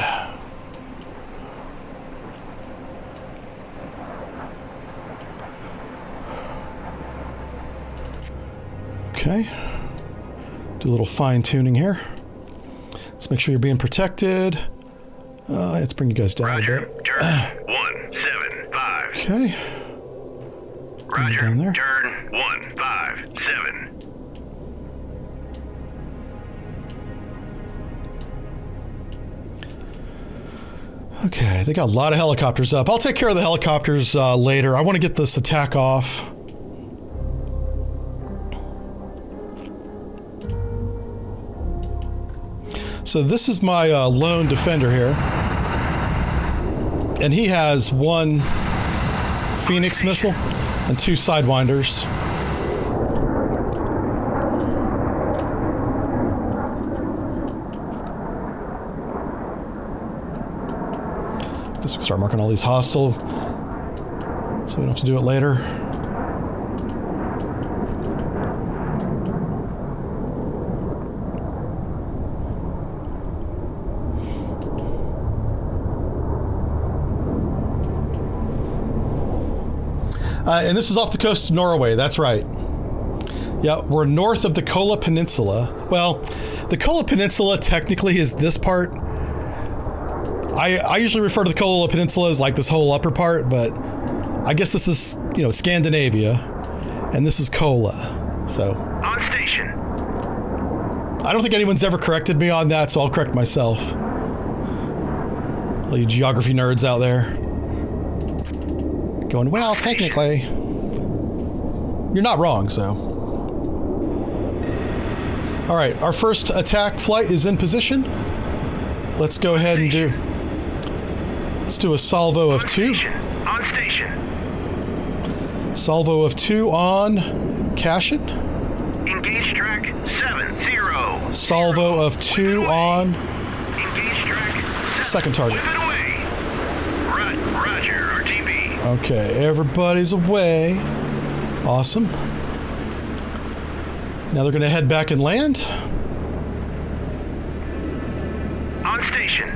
Okay. Do a little fine tuning here. Let's make sure you're being protected. Let's bring you guys down Roger. a bit. Turn 175. Okay. Roger. Down there. Turn 157. Okay, they got a lot of helicopters up. I'll take care of the helicopters later. I want to get this attack off. So this is my lone defender here. And he has one Phoenix missile and two Sidewinders. Guess we can start marking all these hostile so we don't have to do it later. And this is off the coast of Norway, that's right. Yeah, we're north of the Kola Peninsula. Well, the Kola Peninsula technically is this part. I usually refer to the Kola Peninsula as like this whole upper part, but I guess this is, you know, Scandinavia, and this is Kola, so. On station. I don't think anyone's ever corrected me on that, so I'll correct myself. All you geography nerds out there. Going, well, technically, you're not wrong, so. All right, our first attack flight is in position. Let's go ahead and let's do a salvo of two. On station. Salvo of two on Cashin. Engage track 70. Salvo of two on Engage track second target. Whip it away. Roger, RTB. Okay, everybody's away. Awesome. Now they're going to head back and land. On station.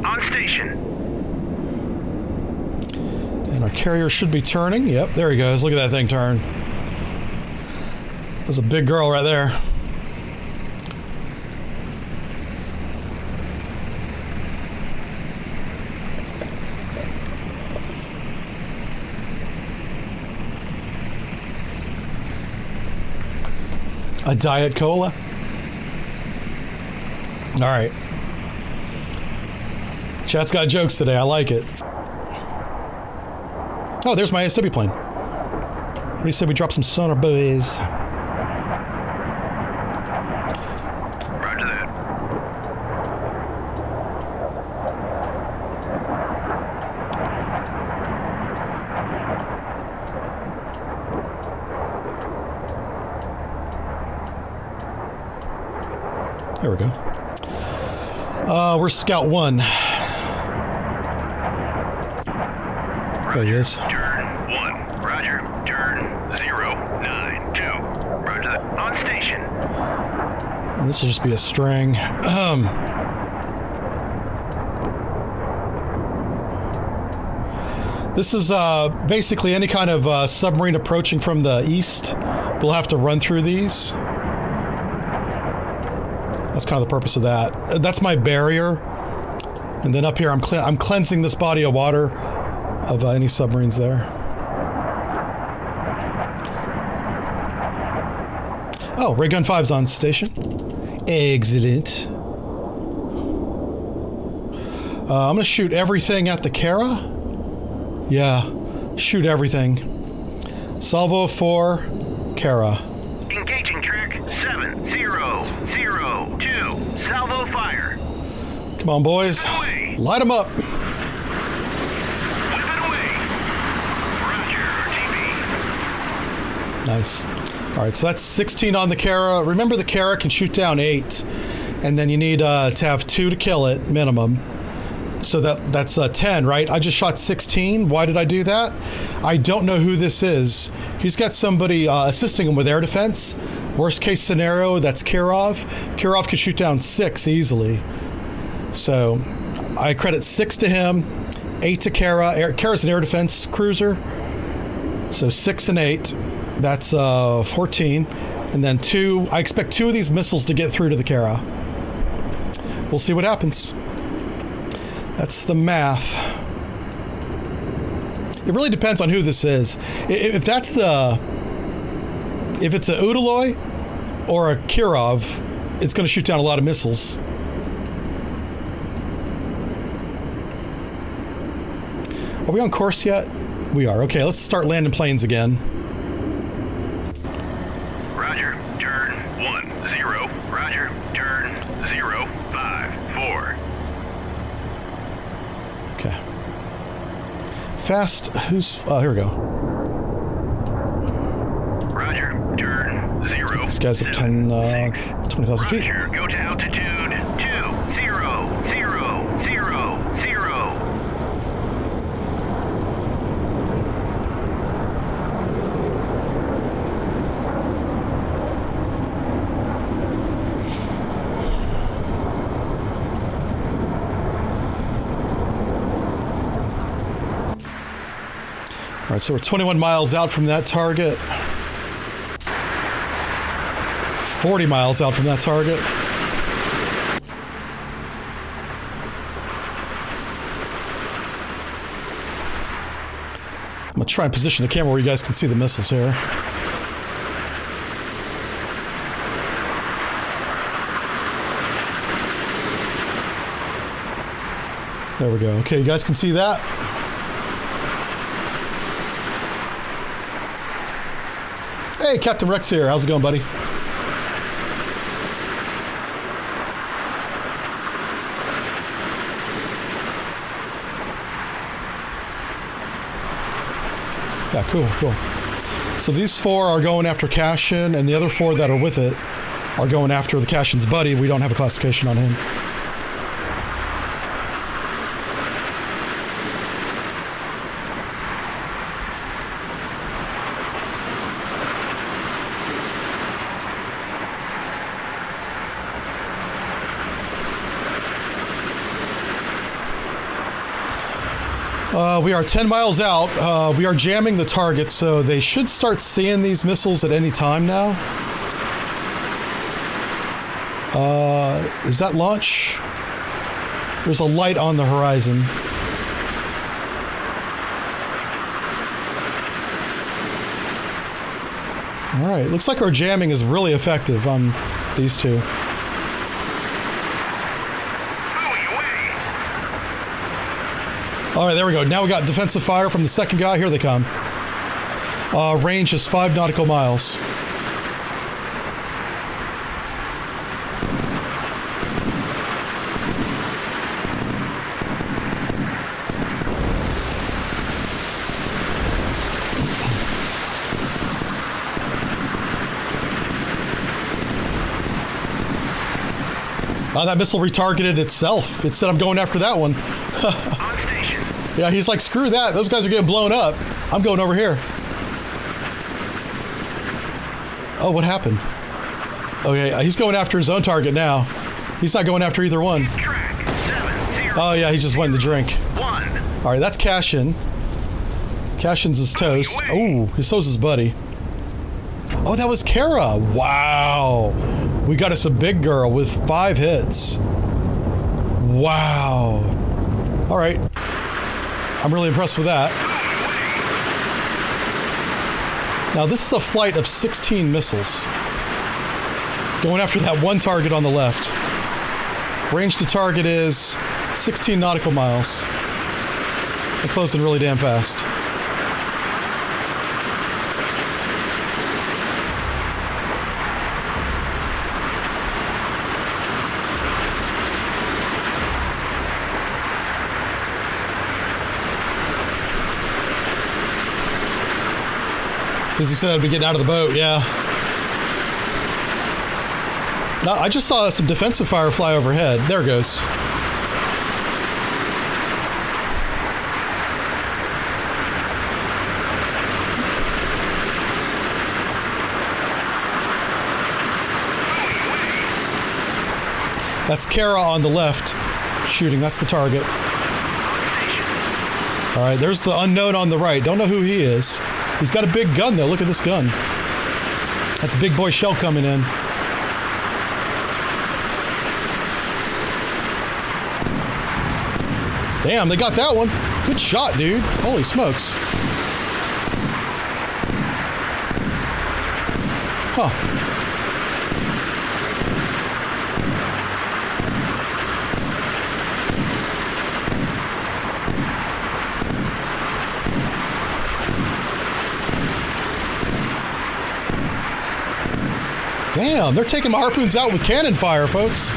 On station. And our carrier should be turning. Yep, there he goes. Look at that thing turn. That's a big girl right there. A Diet Cola. All right. Chat's got jokes today. I like it. Oh, there's my ASW plane. What do you say we drop some sonar buoys? Roger that. There we go. Where's Scout 1? There he is. Turn 1. Roger. Turn 092. Roger that. On station. And this will just be a string. This is basically any kind of submarine approaching from the east. We'll have to run through these. That's kind of the purpose of that. That's my barrier. And then up here, I'm cleansing this body of water of any submarines there. Oh, Ray Gun 5's on station. Excellent. I'm gonna shoot everything at the Kara. Yeah, shoot everything. Salvo 4, Kara. Engaging track 7002. Salvo fire. Come on, boys. Light them up. Whip it away. Roger, RTB. Nice. All right, so that's 16 on the Kara. Remember, the Kara can shoot down 8, and then you need to have 2 to kill it minimum. So that's 10, right? I just shot 16. Why did I do that? I don't know who this is. He's got somebody assisting him with air defense. Worst case scenario, that's Kirov. Kirov could shoot down 6 easily. So I credit 6 to him, 8 to Kara. Kara's an air defense cruiser. So 6 and 8, that's 14. And then 2, I expect 2 of these missiles to get through to the Kara. We'll see what happens. That's the math. It really depends on who this is. If it's a Udaloy or a Kirov, it's going to shoot down a lot of missiles. Are we on course yet? We are. Okay, let's start landing planes again. Roger, turn 10. Roger, turn 054. Okay. Fast, here we go. Roger, turn 0. This guy's up 20,000 feet. Roger, go to altitude 2000. All right, so we're 21 miles out from that target. 40 miles out from that target. I'm gonna try and position the camera where you guys can see the missiles here. There we go. Okay, you guys can see that? Hey, Captain Rex here. How's it going, buddy? Yeah, cool. So these 4 are going after Cashin, and the other 4 that are with it are going after the Cashin's buddy. We don't have a classification on him. We are 10 miles out. We are jamming the target, so they should start seeing these missiles at any time now. Is that launch? There's a light on the horizon. All right, looks like our jamming is really effective on these 2. All right, there we go. Now we got defensive fire from the second guy. Here they come. Range is 5 nautical miles. That missile retargeted itself. It said, I'm going after that one. Yeah, he's like, screw that. Those guys are getting blown up. I'm going over here. Oh, what happened? Okay, he's going after his own target now. He's not going after either one. Oh, yeah, he just went in the drink. All right, that's Cashin. Cashin's his toast. Oh, so's his buddy. Oh, that was Kara. Wow. We got us a big girl with 5 hits. Wow. All right. I'm really impressed with that. Now, this is a flight of 16 missiles. Going after that one target on the left. Range to target is 16 nautical miles. They're closing really damn fast. Because he said I'd be getting out of the boat, yeah. I just saw some defensive fire fly overhead. There it goes. That's Kara on the left shooting. That's the target. All right, there's the unknown on the right. Don't know who he is. He's got a big gun, though. Look at this gun. That's a big boy shell coming in. Damn, they got that one. Good shot, dude. Holy smokes. Huh. Damn, they're taking my harpoons out with cannon fire, folks.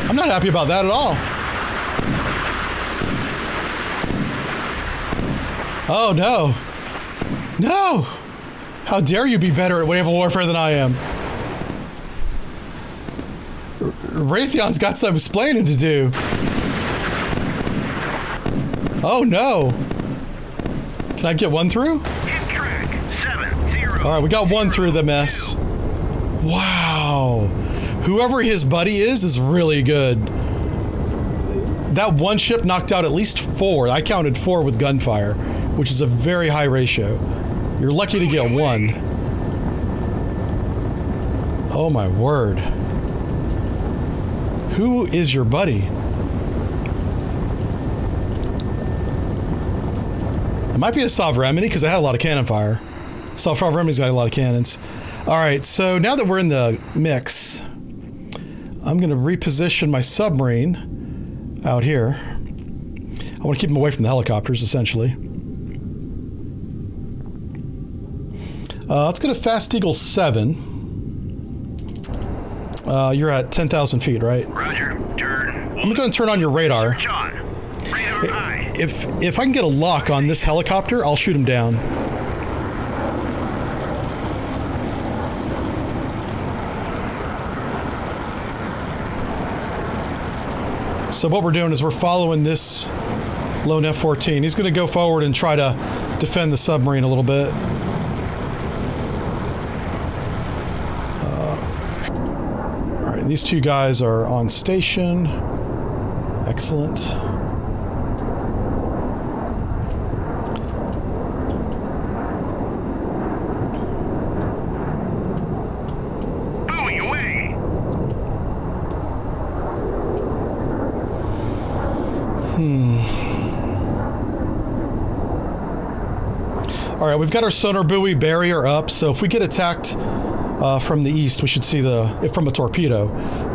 I'm not happy about that at all. Oh, no. No! How dare you be better at naval warfare than I am? Raytheon's got some explaining to do. Oh, no. Can I get one through? All right, we got one through the mess. Wow. Whoever his buddy is really good. That one ship knocked out at least 4. I counted 4 with gunfire, which is a very high ratio. You're lucky to get 1. Oh my word. Who is your buddy? It might be a Submarine because I had a lot of cannon fire. Submarine's got a lot of cannons. All right, so now that we're in the mix, I'm going to reposition my submarine out here. I want to keep them away from the helicopters, essentially. Let's go to Fast Eagle 7. You're at 10,000 feet, right? Roger, turn. I'm going to go and turn on your radar. If I can get a lock on this helicopter, I'll shoot him down. So what we're doing is we're following this lone F-14. He's going to go forward and try to defend the submarine a little bit. All right, these two guys are on station. Excellent. All right, we've got our sonar buoy barrier up, so if we get attacked from the east, we should see from a torpedo,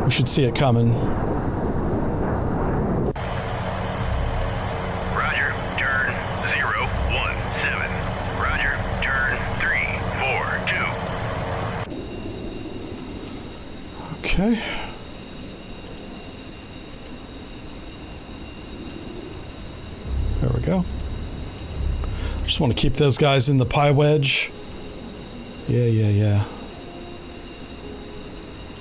we should see it coming. Roger, turn 017. Roger, turn 342. Okay. There we go. Just want to keep those guys in the pie wedge. Yeah.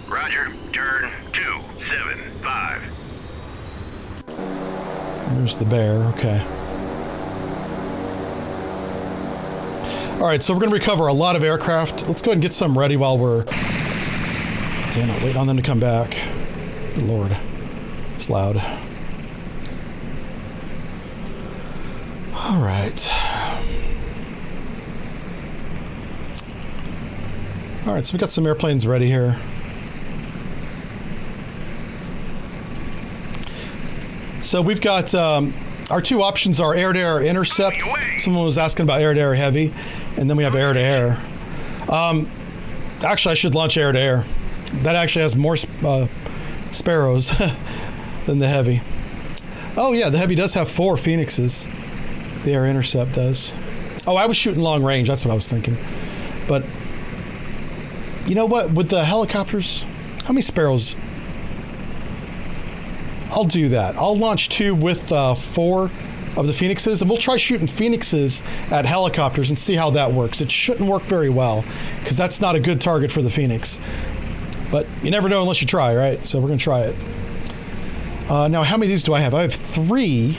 Roger, turn 275. There's the bear, okay. All right, so we're going to recover a lot of aircraft. Let's go ahead and get some ready while we're... Damn it, wait on them to come back. Good Lord, it's loud. All right. All right, so we got some airplanes ready here. So we've got our two options are air-to-air intercept. Someone was asking about air-to-air heavy, and then we have air-to-air. Actually, I should launch air-to-air. That actually has more sparrows than the heavy. Oh yeah, the heavy does have 4 Phoenixes. The air intercept does. Oh, I was shooting long range. That's what I was thinking. But you know what? With the helicopters, how many sparrows? I'll do that. I'll launch 2 with 4 of the Phoenixes, and we'll try shooting Phoenixes at helicopters and see how that works. It shouldn't work very well, because that's not a good target for the Phoenix. But you never know unless you try, right? So we're going to try it. Now, how many of these do I have? I have 3.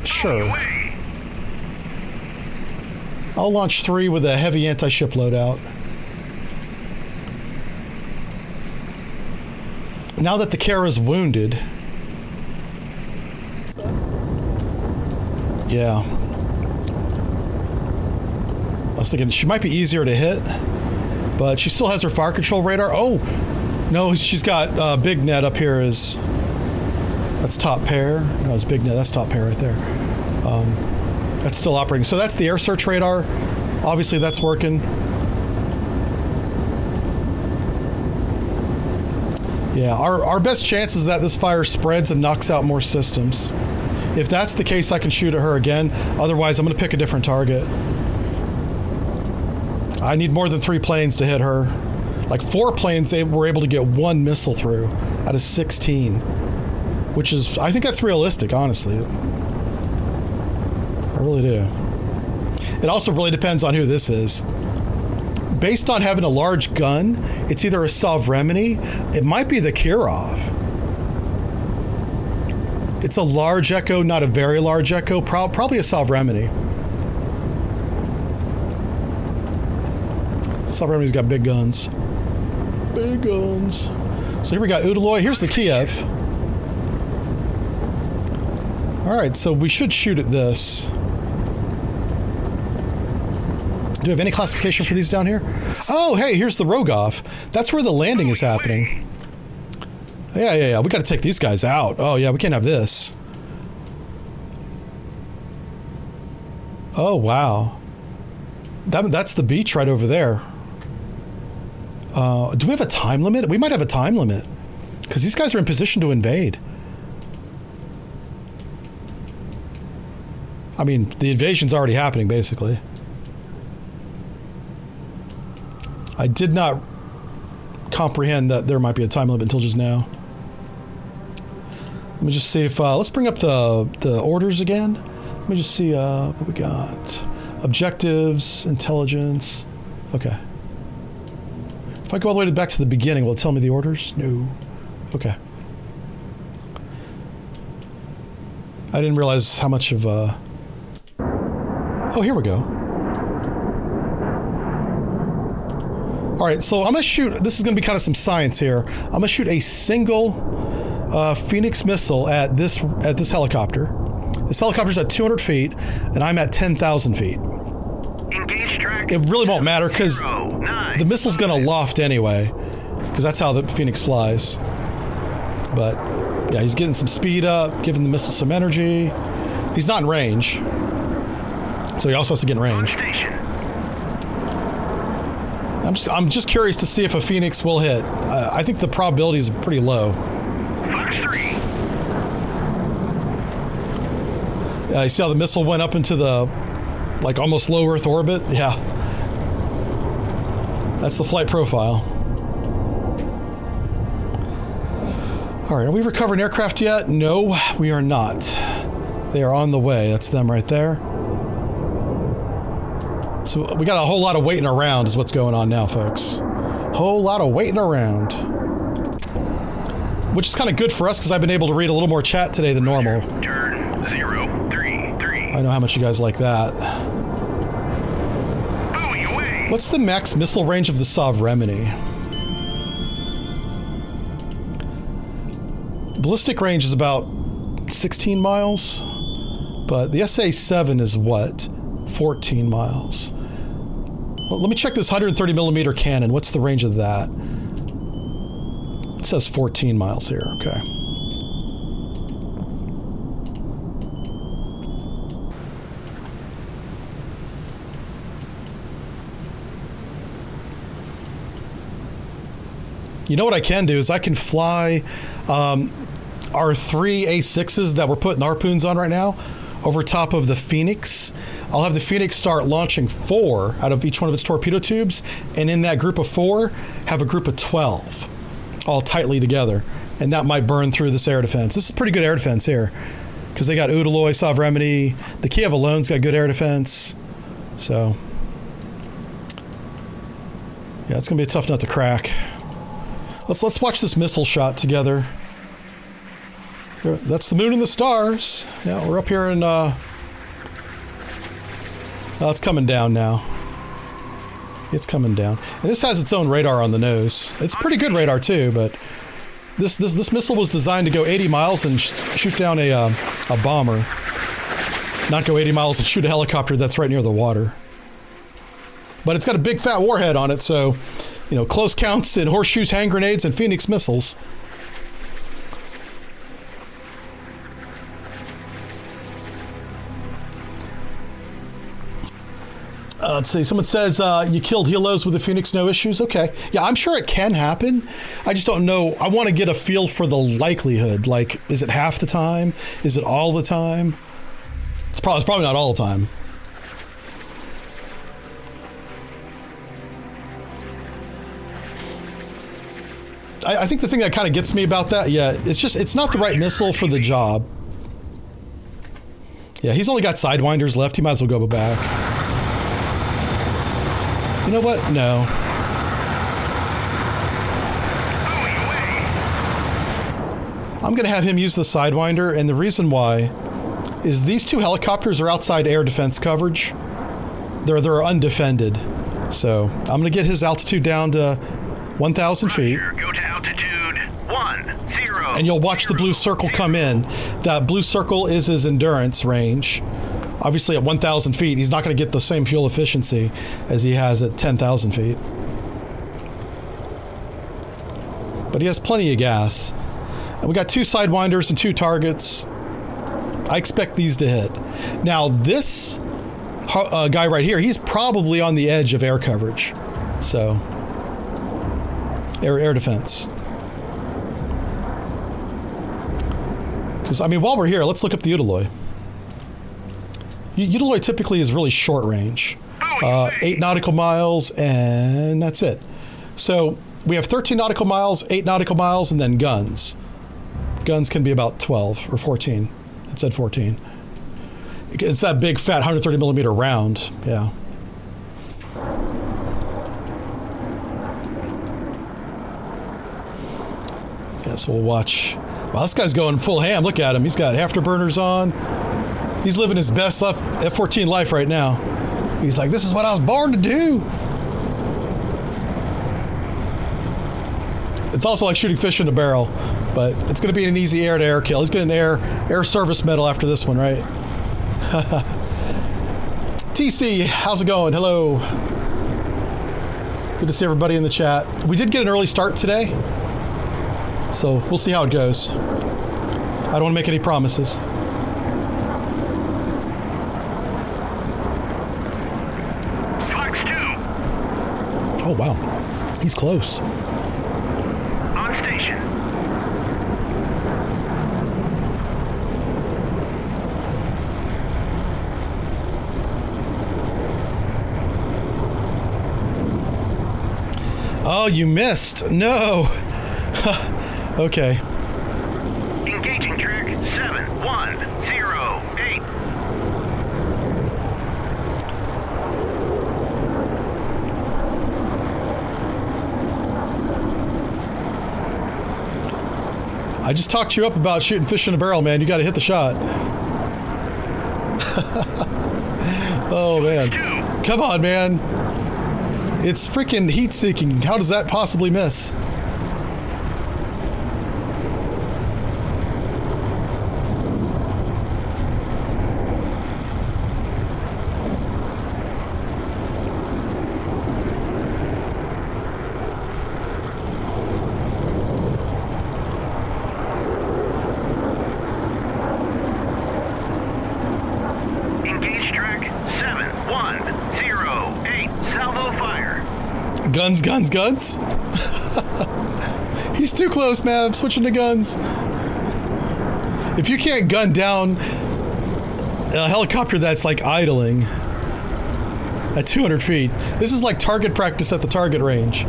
Sure. I'll launch 3 with a heavy anti-ship loadout. Now that the Kara's wounded... Yeah. I was thinking she might be easier to hit, but she still has her fire control radar. Oh! No, she's got big net up here is... That's top pair. No, it's big net. That's top pair right there. That's still operating. So that's the air search radar. Obviously, that's working. Yeah, our best chance is that this fire spreads and knocks out more systems. If that's the case, I can shoot at her again. Otherwise, I'm going to pick a different target. I need more than 3 planes to hit her. Like 4 planes, they were able to get 1 missile through out of 16. Which is, I think that's realistic, honestly. I really do. It also really depends on who this is. Based on having a large gun, it's either a Submarine, it might be the Kirov. It's a large Echo, not a very large Echo, probably a Submarine. Submarine's got big guns. Big guns. So here we got Udaloy, here's the Kiev. Alright, so we should shoot at this. Do we have any classification for these down here? Oh, hey, here's the Rogov. That's where the landing is happening. Yeah. We gotta take these guys out. Oh, yeah, we can't have this. Oh, wow. That's the beach right over there. Do we have a time limit? We might have a time limit. Because these guys are in position to invade. I mean, the invasion's already happening, basically. I did not comprehend that there might be a time limit until just now. Let me just see if... let's bring up the orders again. Let me just see what we got. Objectives, intelligence. Okay. If I go all the way back to the beginning, will it tell me the orders? No. Okay. I didn't realize how much of... Oh, here we go. All right, so I'm gonna shoot, this is gonna be kind of some science here. I'm gonna shoot a single Phoenix missile at this helicopter. This helicopter's at 200 feet, and I'm at 10,000 feet. Engage track. It really won't matter, because the missile's gonna loft anyway, because that's how the Phoenix flies. But, yeah, he's getting some speed up, giving the missile some energy. He's not in range, so he also has to get in range. I'm just curious to see if a Phoenix will hit. I think the probability is pretty low. Fox 3. You see how the missile went up into the, like, almost low Earth orbit? Yeah. That's the flight profile. All right, are we recovering aircraft yet? No, we are not. They are on the way. That's them right there. So we got a whole lot of waiting around is what's going on now, folks. Whole lot of waiting around. Which is kind of good for us because I've been able to read a little more chat today than normal. Turn 033. I know how much you guys like that. Bowie away. What's the max missile range of the Submarine? Ballistic range is about 16 miles, but the SA-7 is what? 14 miles. Well, let me check this 130 millimeter cannon. What's the range of that? It says 14 miles here. Okay. You know what I can do is I can fly our 3 A6s that we're putting harpoons on right now over top of the Phoenix. I'll have the Phoenix start launching 4 out of each one of its torpedo tubes, and in that group of 4, have a group of 12, all tightly together, and that might burn through this air defense. This is pretty good air defense here, because they got Udaloy, Submarine, the Kiev alone's got good air defense, so... Yeah, it's gonna be a tough nut to crack. Let's watch this missile shot together. That's the moon and the stars. Yeah, we're up here in it's coming down now. It's coming down. And this has its own radar on the nose. It's pretty good radar too, but this missile was designed to go 80 miles and shoot down a bomber. Not go 80 miles and shoot a helicopter that's right near the water. But it's got a big fat warhead on it, so, you know, close counts in horseshoes, hand grenades, and Phoenix missiles. Let's see. Someone says you killed helos with the Phoenix, no issues. Okay. Yeah, I'm sure it can happen. I just don't know. I want to get a feel for the likelihood. Like, is it half the time? Is it all the time? It's probably not all the time. I think the thing that kind of gets me about that, yeah, it's not the right missile for the job. Yeah, he's only got Sidewinders left. He might as well go back. You know what? No. I'm going to have him use the Sidewinder, and the reason why is these two helicopters are outside air defense coverage. They're undefended. So I'm going to get his altitude down to 1,000 feet. Go to altitude 10. And you'll watch the blue circle come in. That blue circle is his endurance range. Obviously, at 1,000 feet, he's not going to get the same fuel efficiency as he has at 10,000 feet. But he has plenty of gas. And we got 2 Sidewinders and 2 targets. I expect these to hit. Now, this guy right here, he's probably on the edge of air coverage. So, air defense. Because, I mean, while we're here, let's look up the Utiloy. Utiloy typically is really short range, 8 nautical miles, and that's it. So we have 13 nautical miles, 8 nautical miles, and then guns. Guns can be about 12 or 14. It said 14. It's that big, fat 130 millimeter round. Yeah. Yeah, so we'll watch. Wow, this guy's going full ham. Look at him. He's got afterburners on. He's living his best F-14 life right now. He's like, this is what I was born to do. It's also like shooting fish in a barrel, but it's going to be an easy air-to-air kill. He's getting an air service medal after this one, right? TC, how's it going? Hello. Good to see everybody in the chat. We did get an early start today, so we'll see how it goes. I don't want to make any promises. Oh, wow. He's close. On station. Oh, you missed. No. Okay. Engaging track 7108. I just talked you up about shooting fish in a barrel, man. You got to hit the shot. Oh, man. Come on, man. It's freaking heat-seeking. How does that possibly miss? Guns, guns, guns. He's too close, man. I'm switching to guns. If you can't gun down a helicopter that's like idling at 200 feet, this is like target practice at the target range.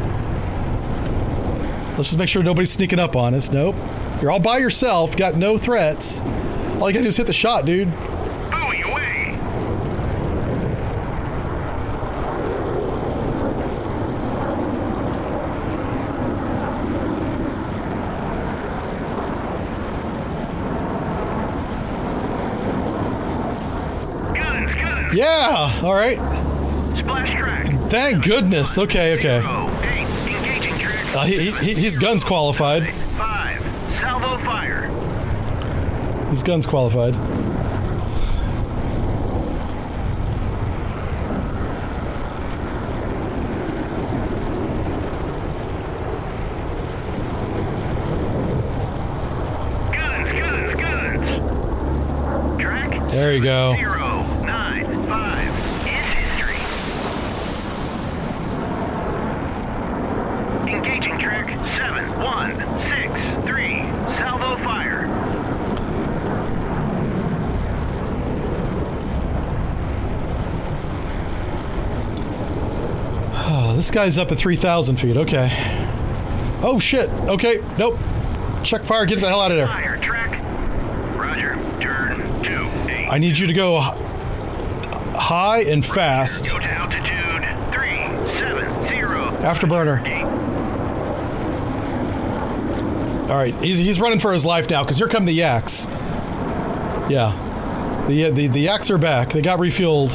Let's just make sure nobody's sneaking up on us. Nope. You're all by yourself, got no threats. All you gotta do is hit the shot, dude. Yeah, all right. Splash track. Thank goodness. Okay, okay. 8, engaging track. He's guns qualified. 5, salvo fire. He's guns qualified. Guns. Track. There you go. 0, 9, 5. Is history. Engaging track. 7, 1, 6, 3. Salvo fire. Oh, this guy's up at 3,000 feet. Okay. Oh, shit. Okay. Nope. Check fire. Get the hell out of there. Fire track. Roger. Turn 2, 8. I need you to go high and fast. Go to altitude 370. Afterburner. All right. He's running for his life now because here come the yaks. Yeah. The yaks are back. They got refueled.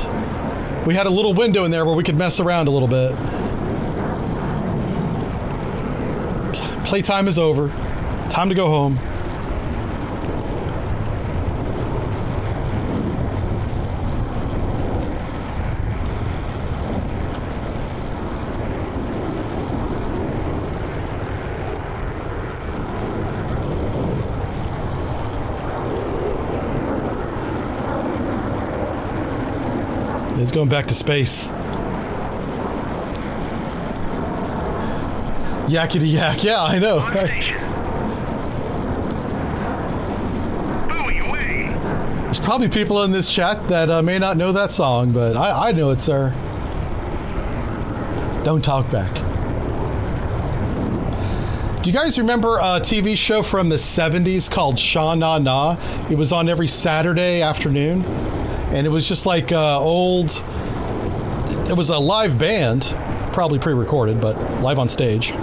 We had a little window in there where we could mess around a little bit. Playtime is over. Time to go home. He's going back to space. Yakety yak. Yeah, I know. On station. Buoy away. There's probably people in this chat that may not know that song, but I know it, sir. Don't talk back. Do you guys remember a TV show from the 70s called Sha Na Na? It was on every Saturday afternoon. And it was just like old... It was a live band, probably pre-recorded, but live on stage.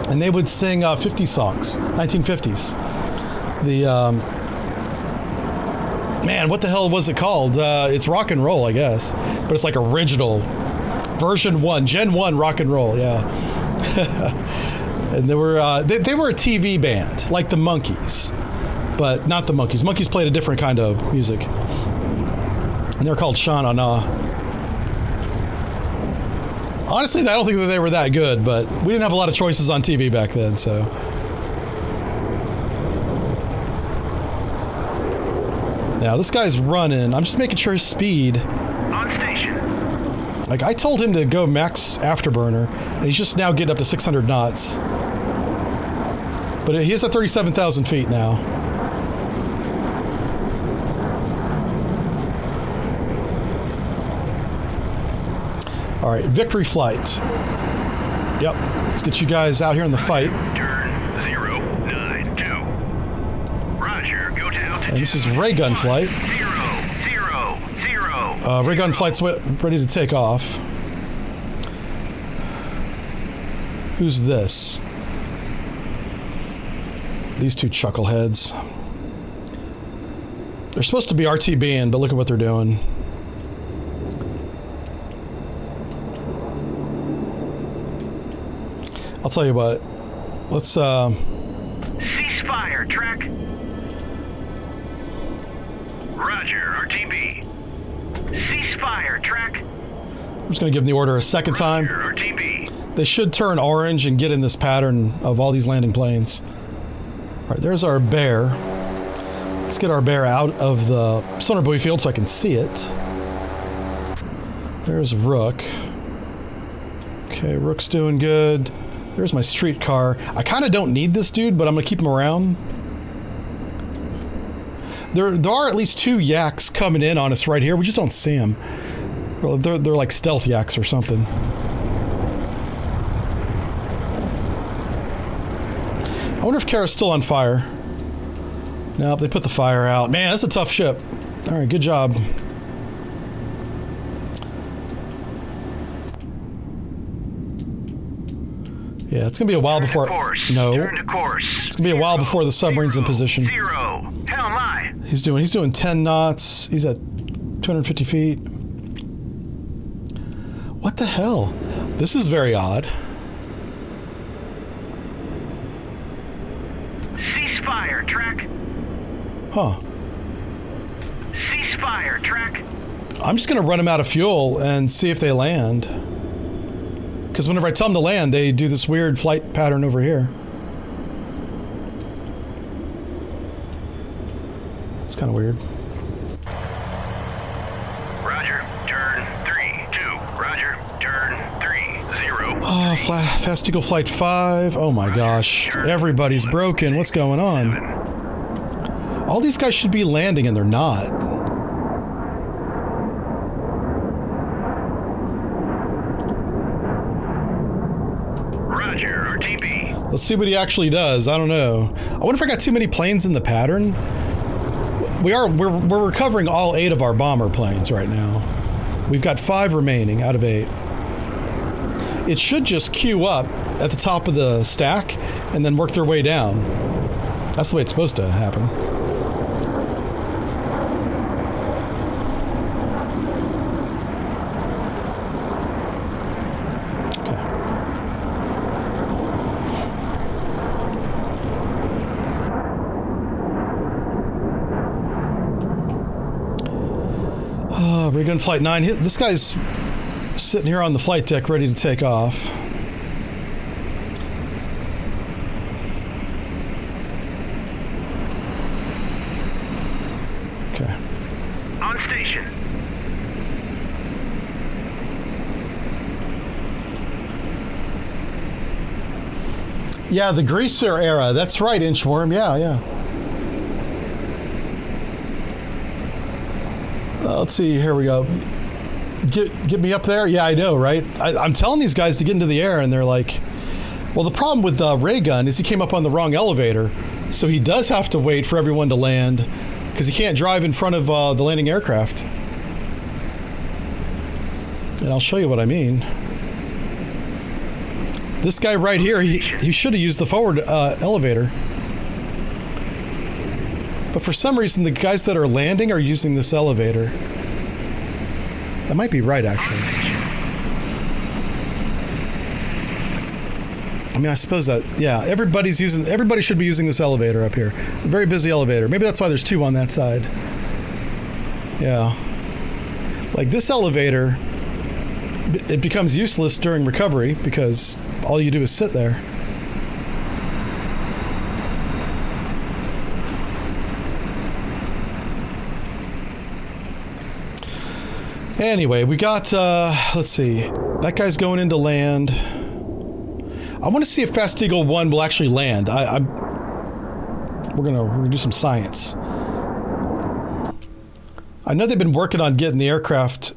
And they would sing 50 songs, 1950s. The... man, what the hell was it called? It's rock and roll, I guess. But it's like original. Version 1, Gen 1 rock and roll, yeah. And they were a TV band, like the Monkees. But not the Monkees. Monkees played a different kind of music. And they're called Sha Na Na. Honestly, I don't think that they were that good, but we didn't have a lot of choices on TV back then, so. Now, this guy's running. I'm just making sure his speed. On station. Like, I told him to go max afterburner, and he's just now getting up to 600 knots. But he is at 37,000 feet now. All right, victory flight. Yep, let's get you guys out here in the fight. Turn 092. Roger, go to altitude. And this is ray gun flight. 000. Ray gun flight's ready to take off. Who's this? These two chuckleheads. They're supposed to be RTBing, but look at what they're doing. I'll tell you what. Let's Ceasefire track. Roger, RTB. Ceasefire track. I'm just going to give them the order a second time. Roger, RTB. They should turn orange and get in this pattern of all these landing planes. All right, there's our bear. Let's get our bear out of the sonar buoy field so I can see it. There's Rook. Okay, Rook's doing good. There's my streetcar. I kind of don't need this dude, but I'm going to keep him around. There are at least 2 yaks coming in on us right here. We just don't see them. Well, they're like stealth yaks or something. I wonder if Kara's still on fire. Nope, they put the fire out. Man, that's a tough ship. All right, good job. Yeah, it's gonna be a while before. No, Turn to course. It's gonna be a while before the submarine's in position. 0. Hell my. He's doing 10 knots. He's at 250 feet. What the hell? This is very odd. Ceasefire, track. Huh. Ceasefire, track. I'm just going to run them out of fuel and see if they land. Because whenever I tell them to land, they do this weird flight pattern over here. It's kind of weird. Roger, turn 3-2. Roger, turn 3-0. Oh, Fast Eagle Flight 5. Oh my gosh. Everybody's broken. What's going on? All these guys should be landing and they're not. Roger, RTB. Let's see what he actually does. I don't know. I wonder if I got too many planes in the pattern. We're recovering all 8 of our bomber planes right now. We've got 5 remaining out of 8. It should just queue up at the top of the stack and then work their way down. That's the way it's supposed to happen. Gun Flight 9. This guy's sitting here on the flight deck ready to take off. Okay. On station. Yeah, the greaser era. That's right, Inchworm. Yeah. Let's see, here we go. Get me up there? Yeah, I know, right? I'm telling these guys to get into the air, and they're like... Well, the problem with Ray Gun is he came up on the wrong elevator, so he does have to wait for everyone to land, because he can't drive in front of the landing aircraft. And I'll show you what I mean. This guy right here, he should have used the forward elevator. But for some reason, the guys that are landing are using this elevator. That might be right, actually. I mean, I suppose that, yeah, everybody should be using this elevator up here. A very busy elevator. Maybe that's why there's 2 on that side. Yeah. Like this elevator, it becomes useless during recovery because all you do is sit there. Anyway, we got, let's see, that guy's going into land. I want to see if Fast Eagle 1 will actually land. We're gonna do some science. I know they've been working on getting the aircraft,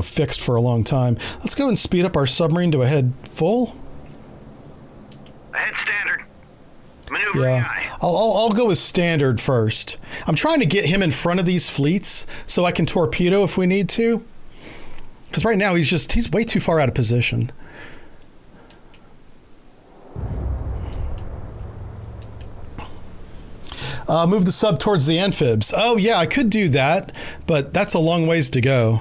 fixed for a long time. Let's go and speed up our submarine to a head full. Ahead standard. Maneuvering high. I'll go with standard first. I'm trying to get him in front of these fleets so I can torpedo if we need to. Because right now he's way too far out of position. Move the sub towards the amphibs. Oh yeah, I could do that, but that's a long ways to go.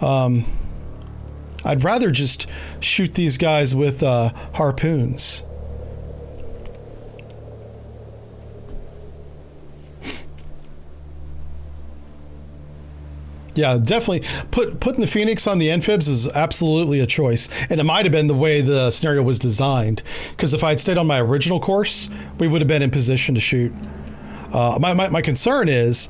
I'd rather just shoot these guys with harpoons. Yeah, definitely. Putting the Phoenix on the amphibs is absolutely a choice. And it might have been the way the scenario was designed. Because if I had stayed on my original course, we would have been in position to shoot. My concern is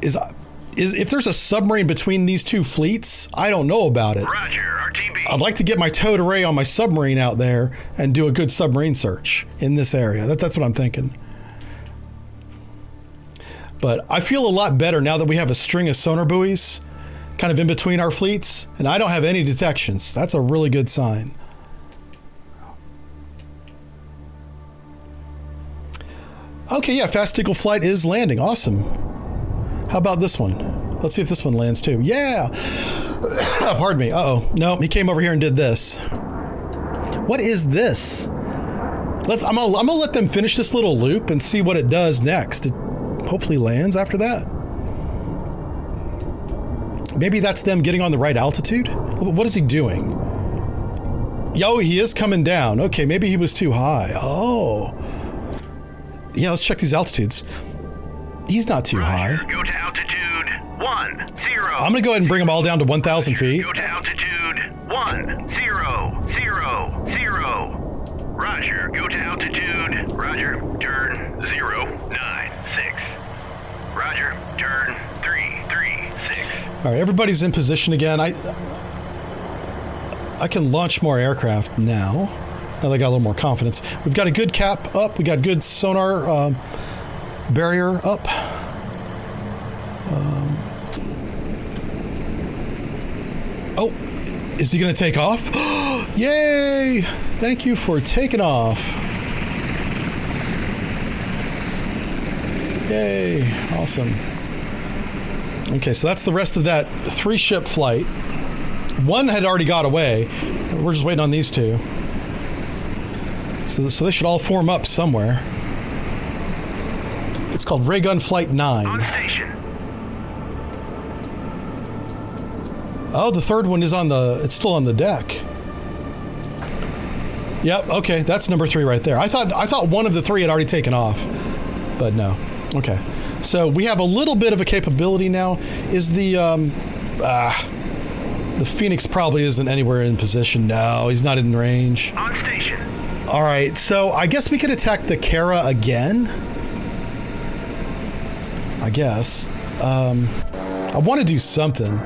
if there's a submarine between these 2 fleets, I don't know about it. Roger, RTB. I'd like to get my towed array on my submarine out there and do a good submarine search in this area. That's what I'm thinking. But I feel a lot better now that we have a string of sonar buoys kind of in between our fleets, and I don't have any detections. That's a really good sign. Okay, yeah, Fast Eagle Flight is landing. Awesome. How about this one? Let's see if this one lands too. Yeah! Pardon me. Uh-oh. No, he came over here and did this. What is this? I'm gonna let them finish this little loop and see what it does next. It hopefully lands after that. Maybe that's them getting on the right altitude? What is he doing? Yo, he is coming down. Okay, maybe he was too high. Oh. Yeah, let's check these altitudes. He's not too high. Go to altitude 10. I'm gonna go ahead and bring them all down to 1,000 feet. Go to altitude 10. Roger, go to altitude. Roger, turn 096. Roger, turn 336. All right, everybody's in position again. I can launch more aircraft now. Now they got a little more confidence. We've got a good cap up. We got good sonar barrier up. Oh, is he going to take off? Yay! Thank you for taking off. Yay, awesome. Okay, so that's the rest of that 3-ship flight. One had already got away. We're just waiting on these two. So they should all form up somewhere. It's called Ray Gun Flight 9. On station. Oh, the third one is it's still on the deck. Yep, okay, that's number 3 right there. I thought one of the 3 had already taken off, but no. Okay, so we have a little bit of a capability now. Is the Phoenix probably isn't anywhere in position. No, he's not in range. On station. All right, so I guess we could attack the Kara again. I guess. I want to do something.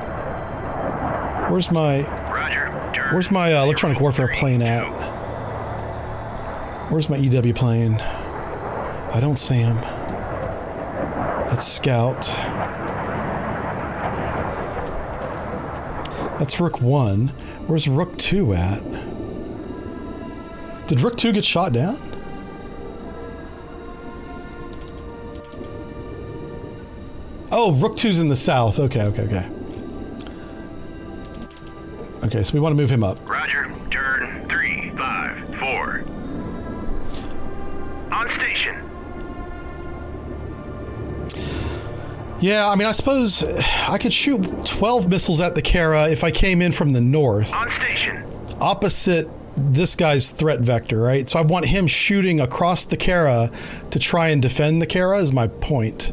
Where's my electronic warfare plane at? Where's my EW plane? I don't see him. That's Scout. That's Rook 1. Where's Rook 2 at? Did Rook 2 get shot down? Oh, Rook 2's in the south. Okay. Okay, so we want to move him up. Roger, turn 354. On station. Yeah, I mean, I suppose I could shoot 12 missiles at the Kara if I came in from the north. On station. Opposite this guy's threat vector, right? So I want him shooting across the Kara to try and defend the Kara is my point.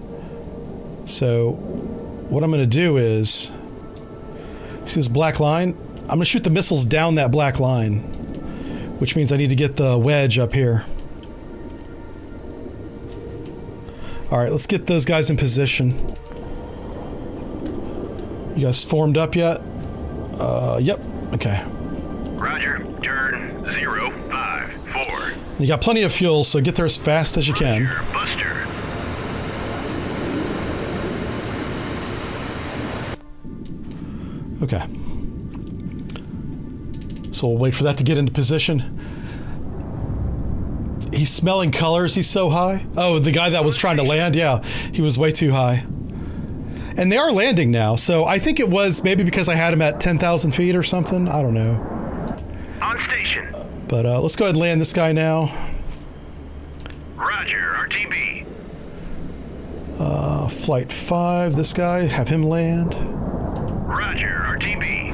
So what I'm going to do is, see this black line? I'm going to shoot the missiles down that black line, which means I need to get the wedge up here. All right, let's get those guys in position. You guys formed up yet? Yep. Okay. Roger, turn 054. You got plenty of fuel, so get there as fast as you can. Roger, Buster. Okay. So we'll wait for that to get into position. He's smelling colors, he's so high. Oh, the guy that was trying to land, yeah, he was way too high. And they are landing now, so I think it was maybe because I had him at 10,000 feet or something. I don't know. On station. But let's go ahead and land this guy now. Roger, RTB. Flight 5, this guy, have him land. Roger, RTB.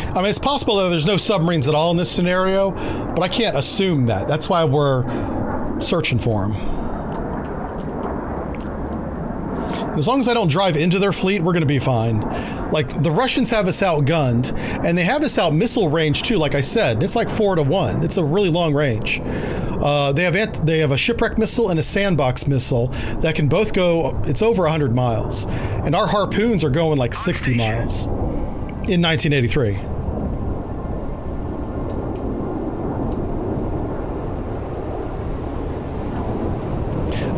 I mean, it's possible that there's no submarines at all in this scenario, but I can't assume that. That's why we're searching for them. As long as I don't drive into their fleet, we're going to be fine. Like, the Russians have us outgunned, and they have us out missile range too, like I said. It's like 4-to-1. It's a really long range. They have a shipwreck missile and a sandbox missile that can both go, it's over 100 miles. And our harpoons are going like 60 miles in 1983.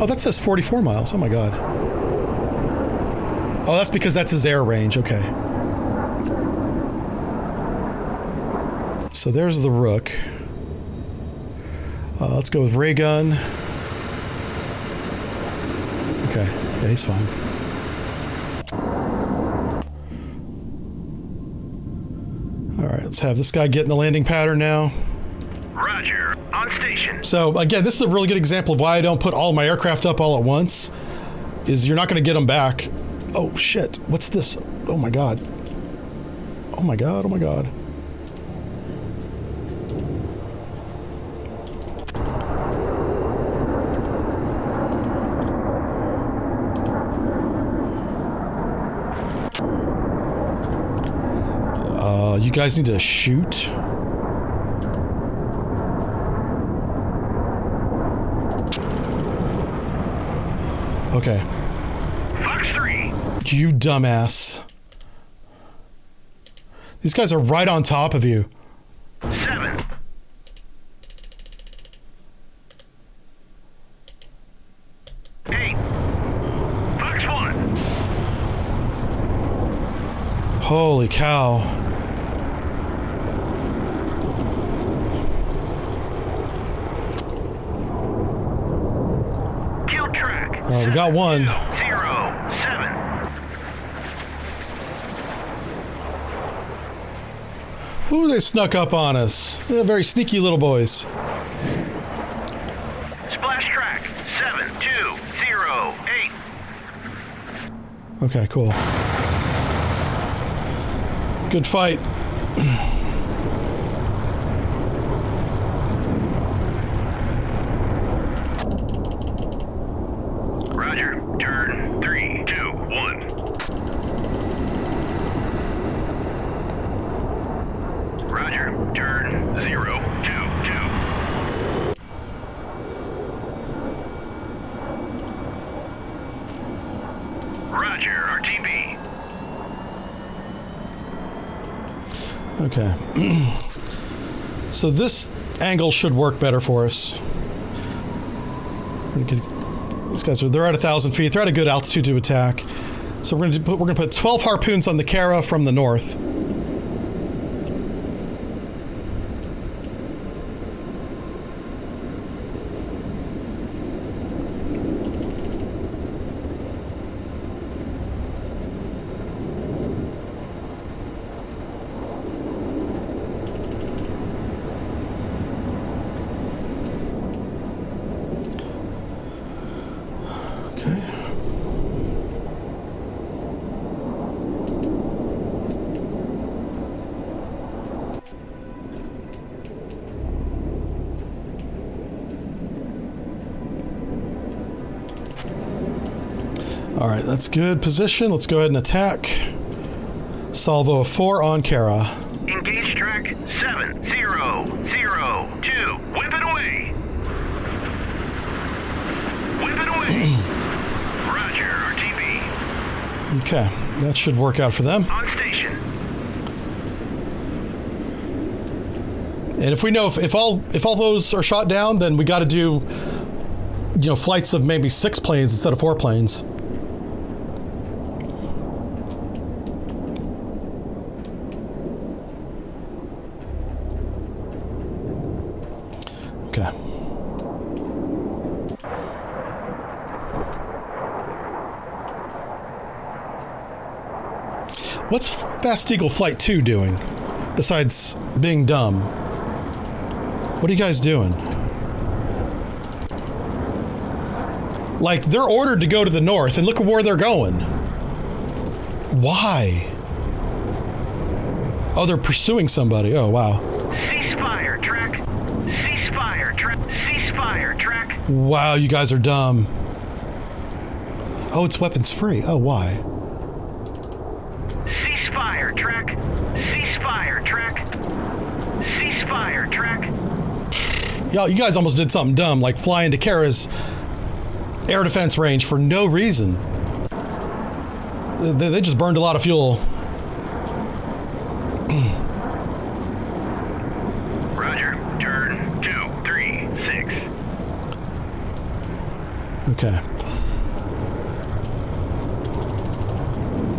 Oh, that says 44 miles. Oh my God. Oh, that's because that's his air range. Okay. So there's the Rook. Let's go with ray gun. Okay. Yeah, he's fine. Let's have this guy get in the landing pattern now. Roger. On station. So again, this is a really good example of why I don't put all my aircraft up all at once, is you're not going to get them back. Oh shit, what's this? Oh my god. Oh my god, oh my god. You guys need to shoot. Okay. Fox 3. You dumbass. These guys are right on top of you. 7. Eight. Fox 1. Holy cow. We got one. 0, 7. Ooh, they snuck up on us. They're very sneaky little boys. Splash track 7, 2, 0, 8. Okay, cool. Good fight. Roger. Turn 3, 2, 1. Roger. Turn 0, 2, 2. Roger. RTB. Okay. So this angle should work better for us. These guys they're at 1,000 feet. They're at a good altitude to attack. So we're gonna put 12 harpoons on the Kara from the north. Alright, that's good position. Let's go ahead and attack. Salvo of 4 on Kara. Engage track 7, 0, 0, 2. Whip it away. Whip it away. Roger. RTB. Okay, that should work out for them. On station. And if we know if all those are shot down, then we got to do, flights of maybe 6 planes instead of 4 planes. Okay. What's Fast Eagle Flight 2 doing, besides being dumb? What are you guys doing? Like, they're ordered to go to the north, and look at where they're going. Why? Oh, they're pursuing somebody. Oh, wow. Ceasefire track. Ceasefire track. Ceasefire track. Wow, you guys are dumb. Oh, it's weapons free. Oh, why? Ceasefire track. Ceasefire track. Ceasefire track. Y'all, you guys almost did something dumb, like fly into Kara's air defense range for no reason. They just burned a lot of fuel. Roger. Turn 2, 3, 6. Okay.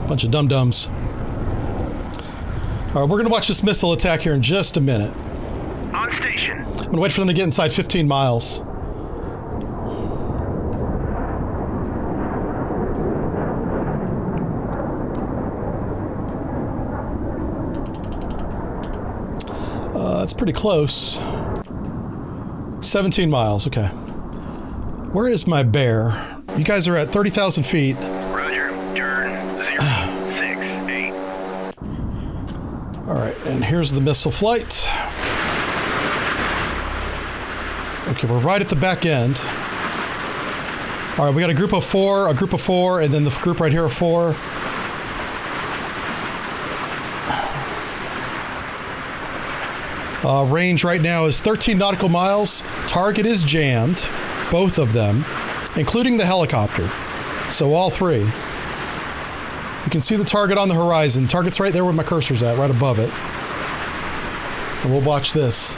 Bunch of dum-dums. All right, we're gonna watch this missile attack here in just a minute. On station. I'm gonna wait for them to get inside 15 miles. That's pretty close. 17 miles, okay. Where is my bear? You guys are at 30,000 feet. Roger. Turn 068. All right, and here's the missile flight. Okay, we're right at the back end. All right, we got a group of four, and then the group right here of 4. Range right now is 13 nautical miles. Target is jammed, both of them, including the helicopter. So all 3. You can see the target on the horizon. Target's right there where my cursor's at, right above it. And we'll watch this.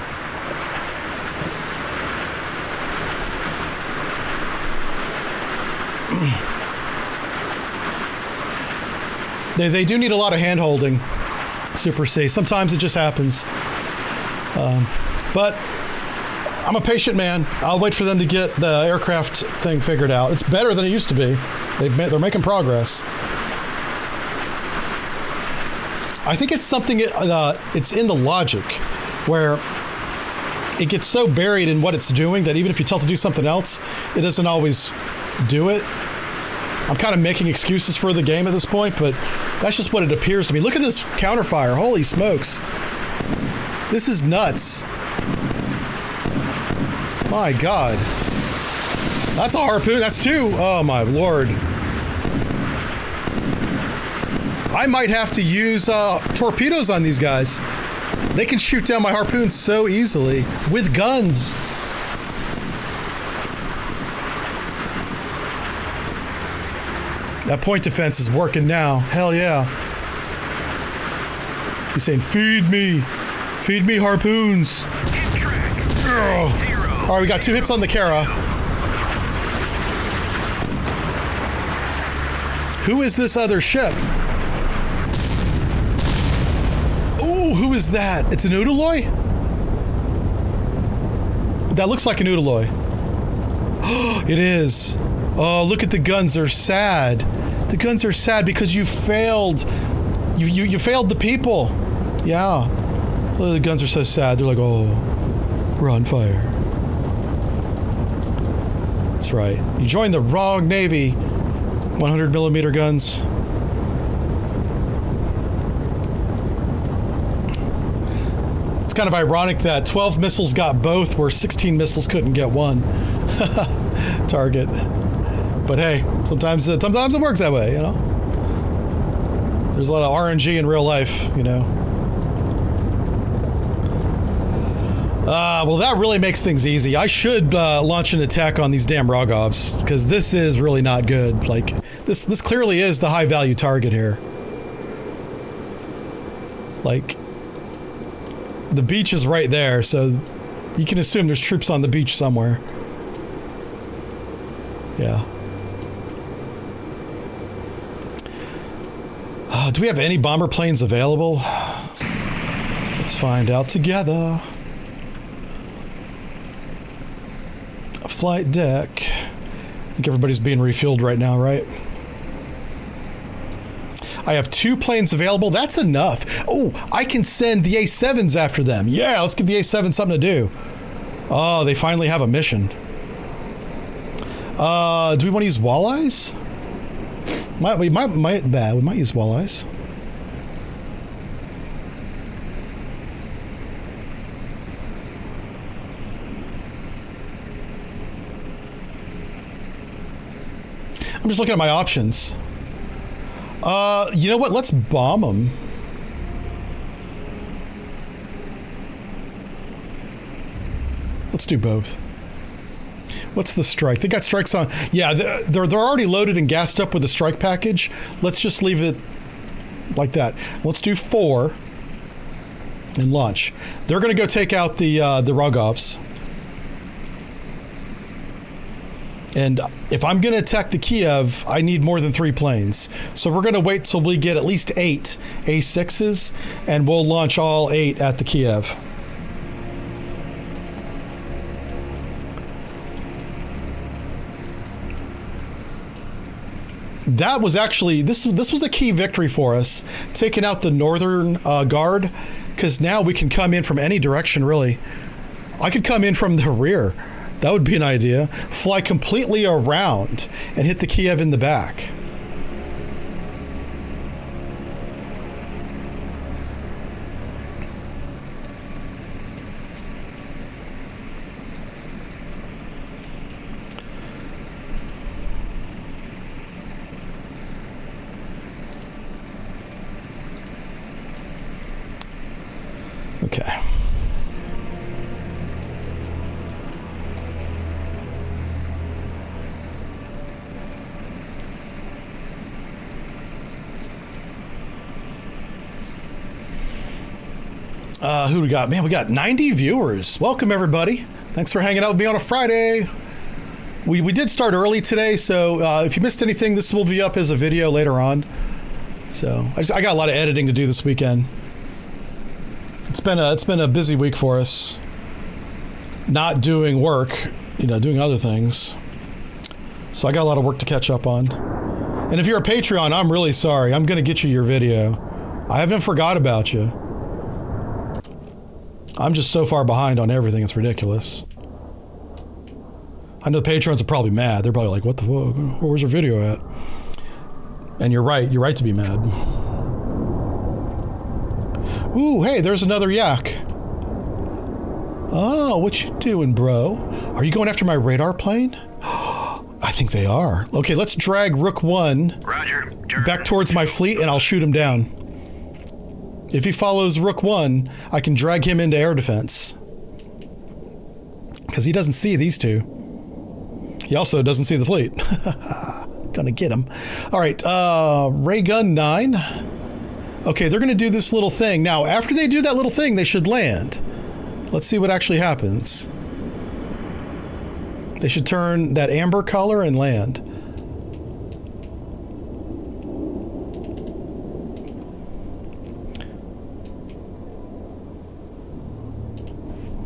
They do need a lot of hand-holding, Super C. Sometimes it just happens. But I'm a patient man. I'll wait for them to get the aircraft thing figured out. It's better than it used to be. They're making progress. I think it's something, it's in the logic where it gets so buried in what it's doing that even if you tell it to do something else, it doesn't always do it. I'm kind of making excuses for the game at this point, but that's just what it appears to me. Look at this counterfire. Holy smokes. This is nuts. My God. That's a harpoon. That's 2. Oh, my Lord. I might have to use torpedoes on these guys. They can shoot down my harpoons so easily with guns. That point defense is working now. Hell yeah. He's saying, feed me. Feed me harpoons. All right, we got 2 hits on the Kara. Who is this other ship? Oh, who is that? It's an Udaloy? That looks like an Udaloy. It is. Oh, look at the guns. They're sad. The guns are sad because you failed. You failed the people. Yeah. Oh, the guns are so sad. They're like, oh, we're on fire. That's right. You joined the wrong Navy. 100mm guns. It's kind of ironic that 12 missiles got both where 16 missiles couldn't get one target. But hey, sometimes it works that way, you know? There's a lot of RNG in real life, you know? Well, that really makes things easy. I should launch an attack on these damn Rogovs, because this is really not good. Like, this clearly is the high-value target here. Like, the beach is right there, so you can assume there's troops on the beach somewhere. Yeah. Do we have any bomber planes available? Let's find out together. A flight deck. I think everybody's being refueled right now, right? I have 2 planes available. That's enough. Oh, I can send the A7s after them. Yeah, let's give the A7 something to do. Oh, they finally have a mission. Do we want to use walleyes? We might use walleyes. I'm just looking at my options. You know what? Let's bomb them. Let's do both. What's the strike? They got strikes on. Yeah, they're already loaded and gassed up with the strike package. Let's just leave it like that. Let's do 4 and launch. They're going to go take out the Rogovs. And if I'm going to attack the Kiev, I need more than 3 planes. So we're going to wait till we get at least 8 A6s, and we'll launch all 8 at the Kiev. That was actually, this was a key victory for us, taking out the Northern Guard, because now we can come in from any direction, really. I could come in from the rear. That would be an idea. Fly completely around and hit the Kiev in the back. Okay. Who we got? Man, we got 90 viewers. Welcome, everybody. Thanks for hanging out with me on a Friday. We did start early today, so if you missed anything, this will be up as a video later on. So I got a lot of editing to do this weekend. It's been a busy week for us. Not doing work, doing other things. So I got a lot of work to catch up on. And if you're a Patreon, I'm really sorry. I'm going to get you your video. I haven't forgot about you. I'm just so far behind on everything, it's ridiculous. I know the patrons are probably mad. They're probably like, what the fuck? Where's your video at? And you're right to be mad. Ooh, hey, there's another yak. Oh, what you doing, bro? Are you going after my radar plane? I think they are. Okay, let's drag Rook 1 back towards my fleet and I'll shoot him down. If he follows Rook 1, I can drag him into air defense. Because he doesn't see these two. He also doesn't see the fleet. Gonna get him. All right, Ray Gun 9. Okay, they're gonna do this little thing. Now, after they do that little thing, they should land. Let's see what actually happens. They should turn that amber color and land.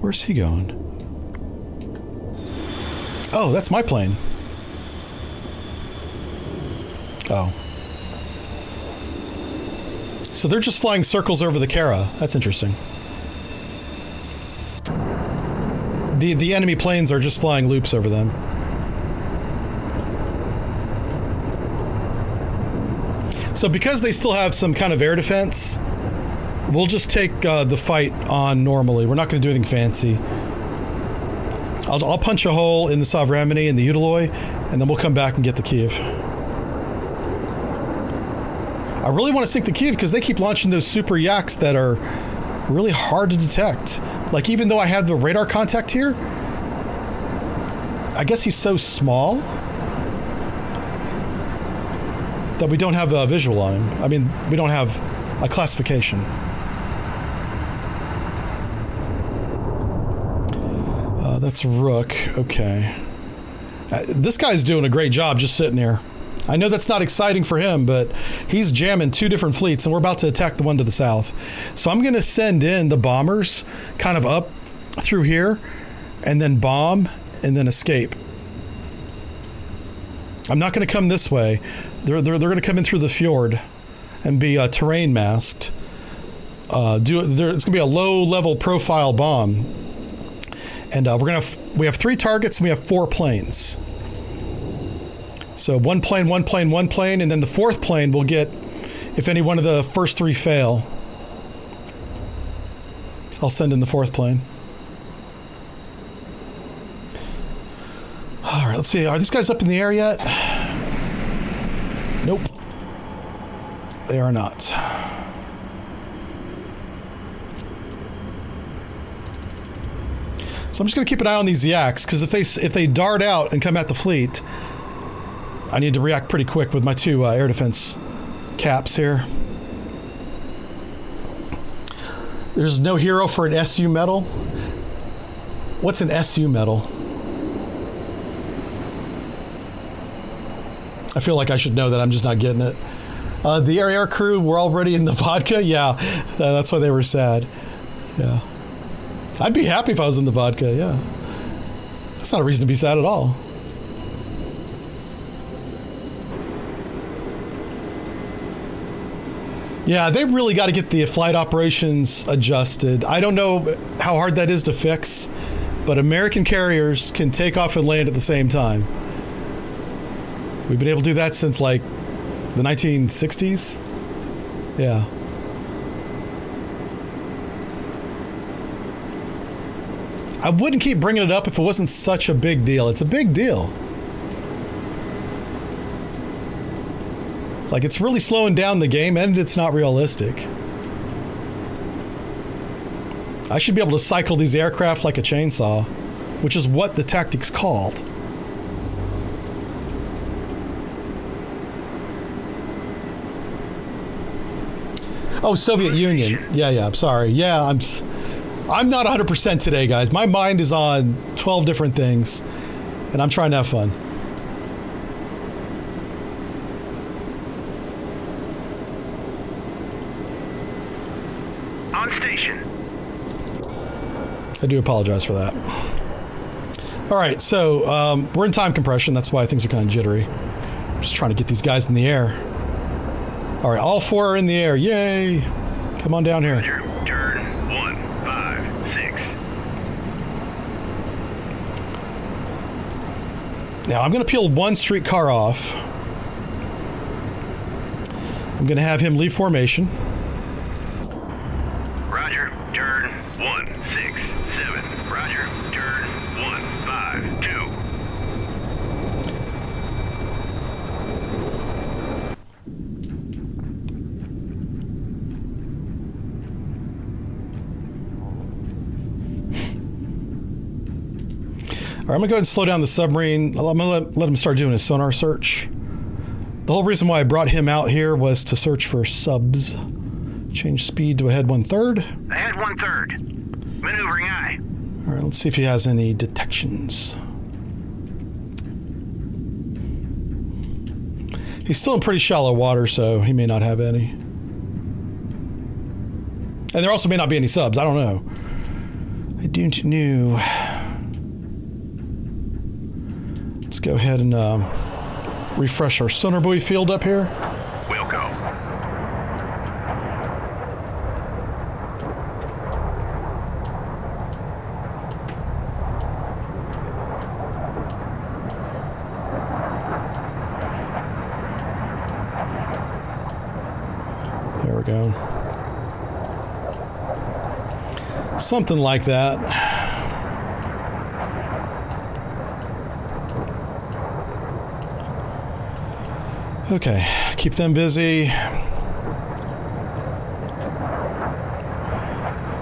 Where's he going? Oh, that's my plane. Oh. So they're just flying circles over the Kara. That's interesting. The enemy planes are just flying loops over them. So because they still have some kind of air defense, we'll just take the fight on normally. We're not going to do anything fancy. I'll punch a hole in the Submarine and the Utiloi, and then we'll come back and get the Kiev. I really want to sink the Kiev because they keep launching those super yaks that are really hard to detect. Like, even though I have the radar contact here, I guess he's so small that we don't have a visual on him. I mean, we don't have a classification. That's Rook. Okay. This guy's doing a great job just sitting here. I know that's not exciting for him, but he's jamming two different fleets, and we're about to attack the one to the south. So I'm going to send in the bombers kind of up through here, and then bomb, and then escape. I'm not going to come this way. They're going to come in through the fjord and be terrain masked. It's going to be a low-level profile bomb. And we have 3 targets and we have 4 planes. So one plane, and then the 4th plane will get if any one of the first 3 fail. I'll send in the 4th plane. All right, let's see. Are these guys up in the air yet? Nope. They are not. So I'm just going to keep an eye on these yaks, because if they dart out and come at the fleet, I need to react pretty quick with my 2 air defense caps here. There's no hero for an SU medal. What's an SU medal? I feel like I should know that. I'm just not getting it. The air crew were already in the vodka? Yeah, that's why they were sad. Yeah. I'd be happy if I was in the vodka, yeah. That's not a reason to be sad at all. Yeah, they really got to get the flight operations adjusted. I don't know how hard that is to fix, but American carriers can take off and land at the same time. We've been able to do that since like the 1960s. Yeah. I wouldn't keep bringing it up if it wasn't such a big deal. It's a big deal. Like, it's really slowing down the game, and it's not realistic. I should be able to cycle these aircraft like a chainsaw, which is what the tactic's called. Oh, Soviet Union. Yeah, I'm sorry. Yeah, I'm not 100% today, guys. My mind is on 12 different things, and I'm trying to have fun. On station. I do apologize for that. All right, so we're in time compression. That's why things are kind of jittery. I'm just trying to get these guys in the air. All right, all 4 are in the air. Yay! Come on down here. Roger. Turn 156. Now I'm going to peel one streetcar off. I'm going to have him leave formation. Roger. Turn 167. Roger. Turn 152. All right, I'm going to go ahead and slow down the submarine. I'm going to let him start doing his sonar search. The whole reason why I brought him out here was to search for subs. Change speed to ahead 1/3. Ahead 1/3. Maneuvering eye. All right, let's see if he has any detections. He's still in pretty shallow water, so he may not have any. And there also may not be any subs. I don't know. I don't know. Let's go ahead and refresh our sonar buoy field up here. We'll go. There we go. Something like that. Okay, keep them busy.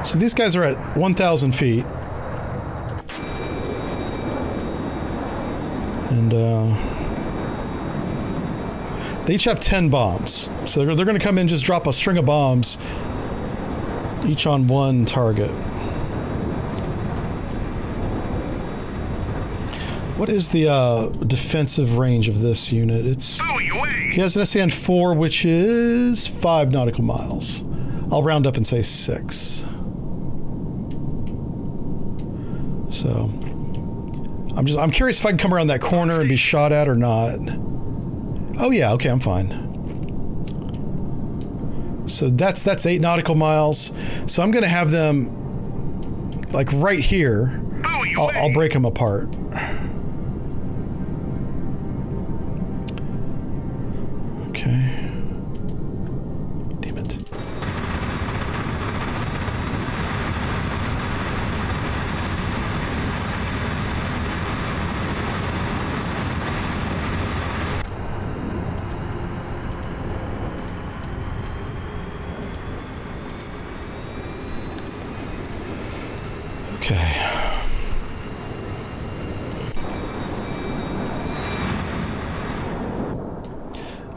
So these guys are at 1,000 feet. And they each have 10 bombs. So they're going to come in and just drop a string of bombs, each on one target. What is the defensive range of this unit? It's he has an SAN-4, which is 5 nautical miles. I'll round up and say 6. So I'm curious if I can come around that corner and be shot at or not. Oh yeah, okay, I'm fine. So that's 8 nautical miles. So I'm gonna have them like right here. I'll break them apart. Okay. Damn it. Okay.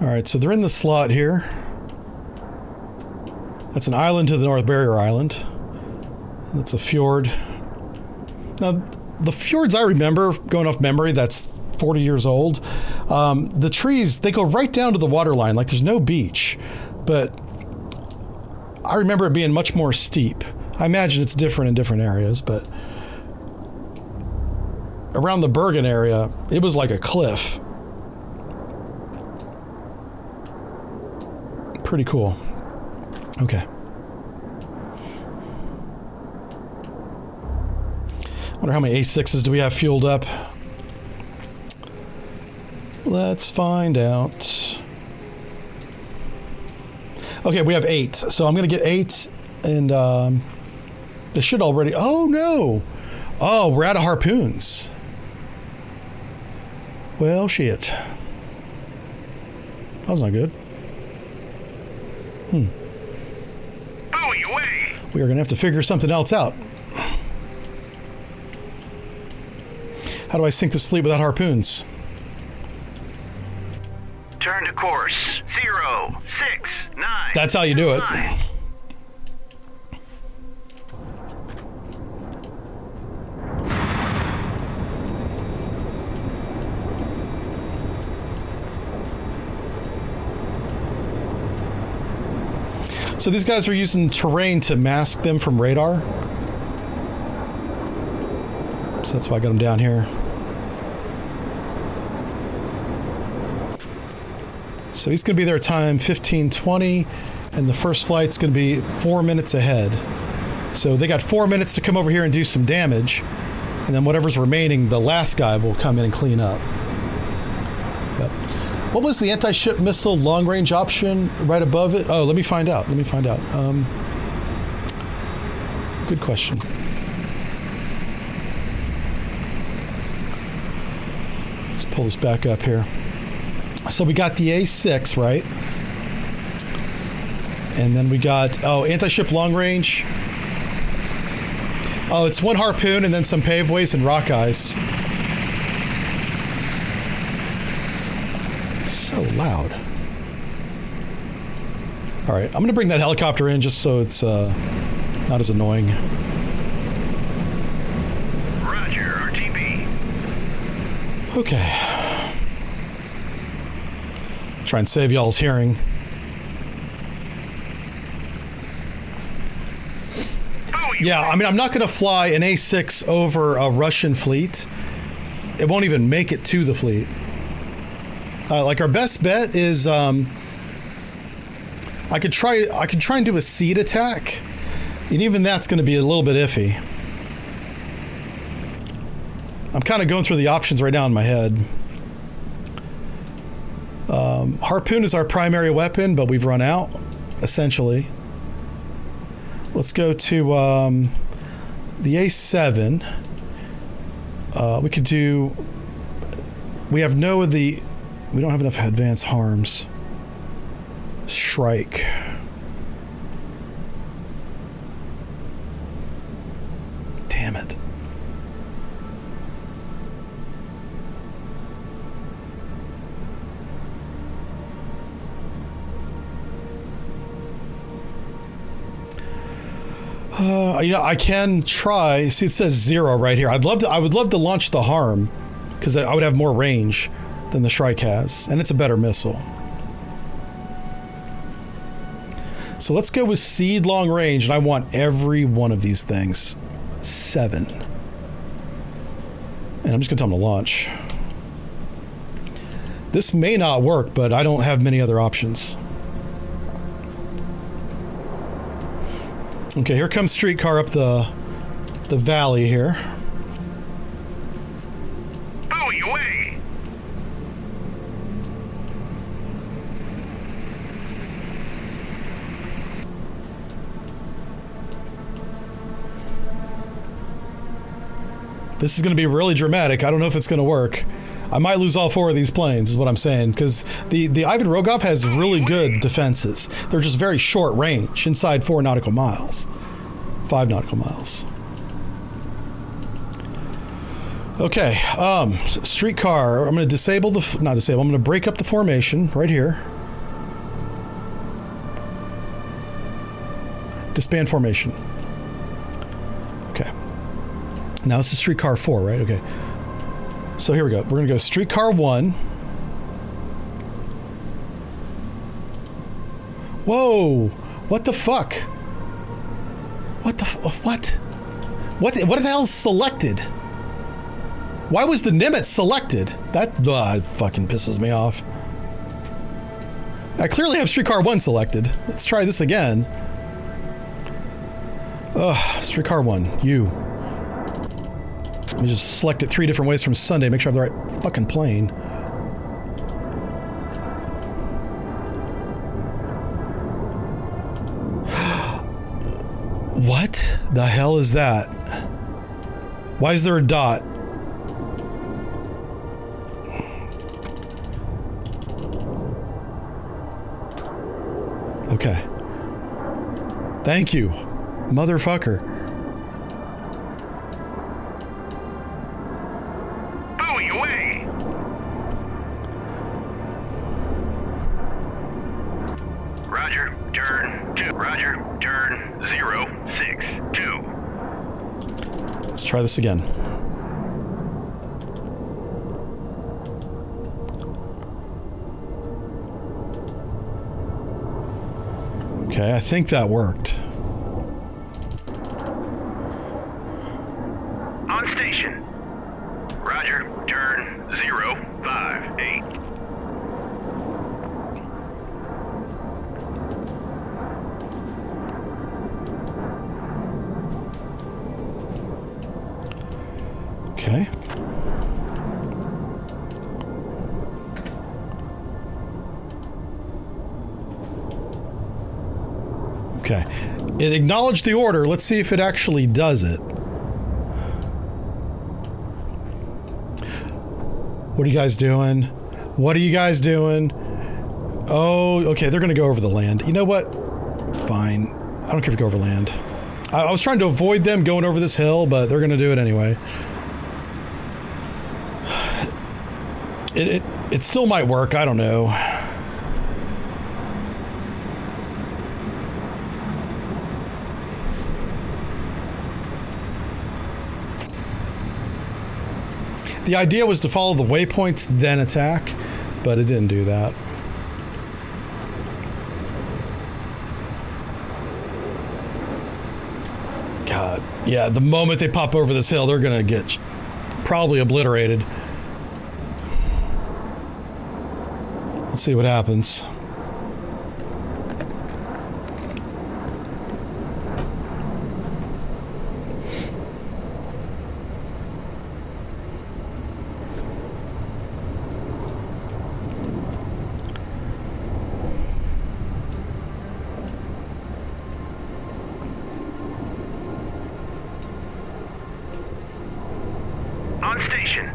All right, so they're in the slot here. That's an island to the North Barrier Island. That's a fjord. Now, the fjords I remember, going off memory, that's 40 years old. The trees, they go right down to the waterline, like there's no beach. But I remember it being much more steep. I imagine it's different in different areas, but around the Bergen area, it was like a cliff. Pretty cool. Okay. Wonder how many A6s do we have fueled up? Let's find out. Okay, we have 8. So I'm going to get 8, and they should already... Oh, no! Oh, we're out of harpoons. Well, shit. That was not good. Buoy away! We are going to have to figure something else out. How do I sink this fleet without harpoons? Turn to course. 0, 6, 9. That's how you do it. 9. So these guys are using terrain to mask them from radar. So that's why I got them down here. So he's going to be there time 15:20, and the first flight's going to be 4 minutes ahead. So they got 4 minutes to come over here and do some damage, and then whatever's remaining, the last guy will come in and clean up. But what was the anti-ship missile long-range option right above it? Oh, let me find out. Good question. Let's pull this back up here. So we got the A6, right? And then we got, anti-ship long range. Oh, it's 1 harpoon and then some paveways and rock eyes. So loud. All right, I'm going to bring that helicopter in just so it's not as annoying. Roger, RTB. Okay. Try and save y'all's hearing. Yeah, I mean, I'm not going to fly an A6 over a Russian fleet. It won't even make it to the fleet. Like our best bet is, I could try and do a seed attack, and even that's going to be a little bit iffy. I'm kind of going through the options right now in my head. Harpoon is our primary weapon, but we've run out, essentially. Let's go to the A7. We could do... We have no of the... We don't have enough advanced harms. Shrike. Damn it. I can try. See, it says 0 right here. I would love to launch the Harm, because I would have more range than the Shrike has, and it's a better missile. So let's go with Seed long range, and I want every one of these things. 7. And I'm just gonna tell them to launch. This may not work, but I don't have many other options. Okay, here comes Streetcar up the valley here. Buoy away! This is going to be really dramatic. I don't know if it's going to work. I might lose all 4 of these planes, is what I'm saying, because the Ivan Rogov has really good defenses. They're just very short range, inside 4 nautical miles. 5 nautical miles. Okay, Streetcar. I'm going to disable the... Not disable, I'm going to break up the formation right here. Disband formation. Okay. Now this is Streetcar 4, right? Okay. So here we go. We're going to go Streetcar 1. Whoa! What the fuck? What the what? What the hell is selected? Why was the Nimitz selected? That fucking pisses me off. I clearly have Streetcar 1 selected. Let's try this again. Streetcar 1, you. Let me just select it 3 different ways from Sunday, make sure I have the right fucking plane. What the hell is that? Why is there a dot? Okay. Thank you, motherfucker. Buoy away! Roger, turn 2. Roger, turn 062. Let's try this again. Okay, I think that worked. On station. Roger, turn 058. Okay. Okay. It acknowledged the order. Let's see if it actually does it. What are you guys doing? What are you guys doing? Oh, okay. They're going to go over the land. You know what? Fine. I don't care if you go over land. I was trying to avoid them going over this hill, but they're going to do it anyway. It still might work. I don't know. The idea was to follow the waypoints, then attack, but it didn't do that. God, yeah, the moment they pop over this hill, they're gonna get probably obliterated. Let's see what happens. On station.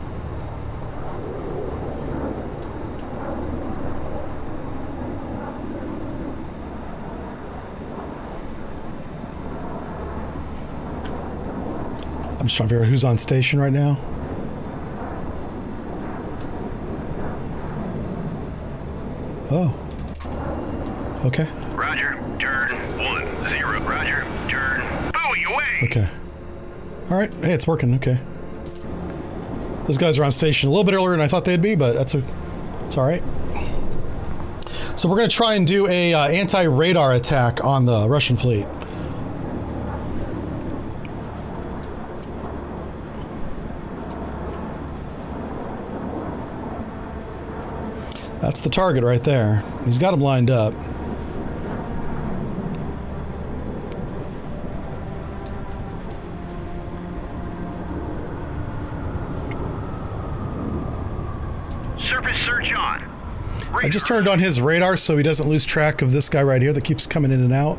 I'm just trying to figure out who's on station right now. Oh. Okay. Roger, turn 10. Roger, turn. Buoy away! Okay. All right. Hey, it's working. Okay. Those guys are on station a little bit earlier than I thought they'd be, but it's all right. So we're going to try and do a anti-radar attack on the Russian fleet. That's the target right there. He's got him lined up. Surface search on. I just turned on his radar so he doesn't lose track of this guy right here that keeps coming in and out.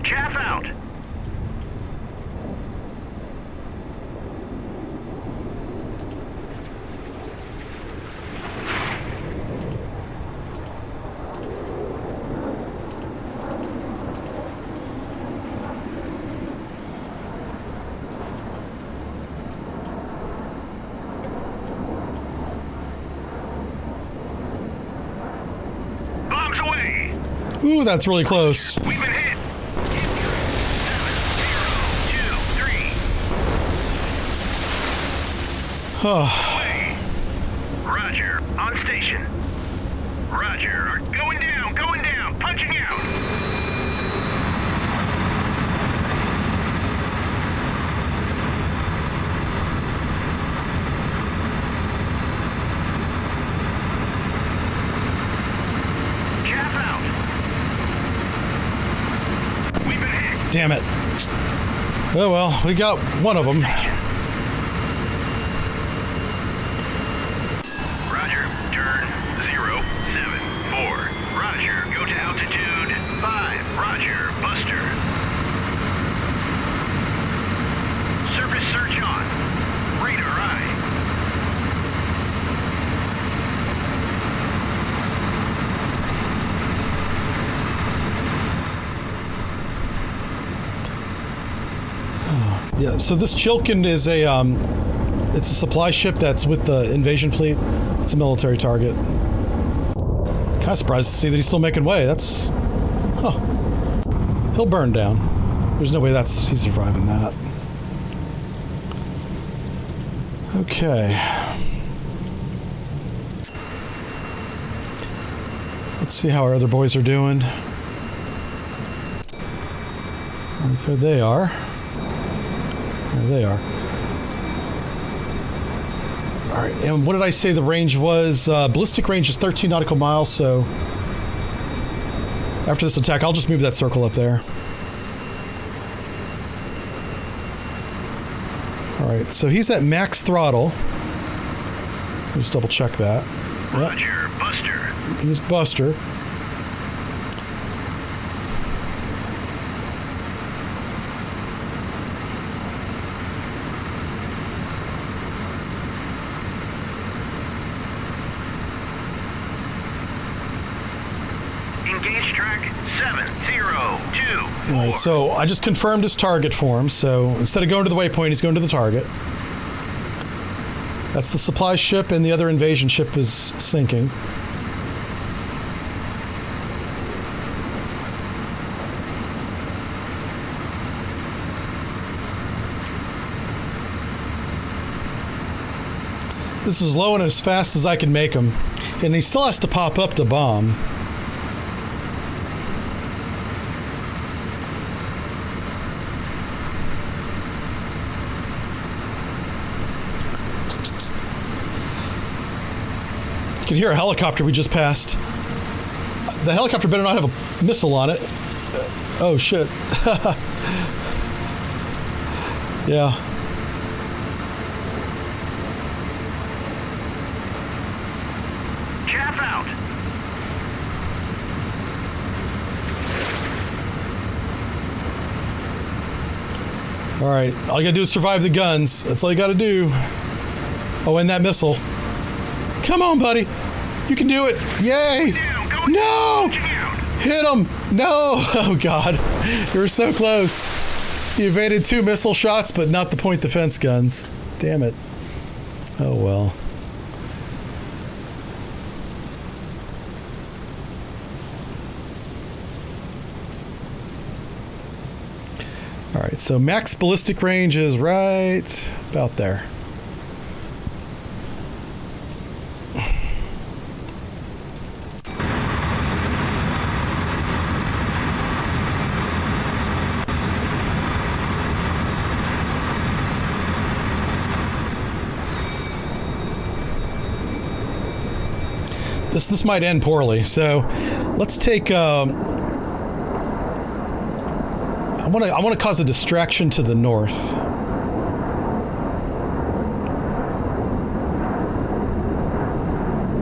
Chaff out. Bombs away. Ooh, that's really close. We've been hit. Away. Roger. On station. Roger. Going down, punching out. Chaff out. We've been hit. Damn it. Oh well, we got one of them. Roger. Turn 074. Roger. Go to altitude 5. Roger. Buster. Surface search on. Radar eye. Yeah, so this Chilkin is it's a supply ship that's with the invasion fleet. It's a military target. Kind of surprised to see that he's still making way. That's, he'll burn down. There's no way he's surviving that. Okay. Let's see how our other boys are doing. There they are. There they are. All right, and what did I say the range was? Ballistic range is 13 nautical miles, so after this attack, I'll just move that circle up there. All right, so he's at max throttle. Let me just double check that. Roger. Yep. Buster. He's Buster. Engage track 702. All right, so I just confirmed his target for him. So instead of going to the waypoint, he's going to the target. That's the supply ship, and the other invasion ship is sinking. This is low and as fast as I can make him. And he still has to pop up to bomb. You can hear a helicopter we just passed. The helicopter better not have a missile on it. Oh, shit. Yeah. Chaff out. All right. All you gotta do is survive the guns. That's all you gotta do. Oh, and that missile. Come on, buddy. You can do it. Yay. No! Hit him. No. Oh, God. You were so close. You evaded 2 missile shots, but not the point defense guns. Damn it. Oh, well. All right, so max ballistic range is right about there. This might end poorly, so let's take. I want to cause a distraction to the north.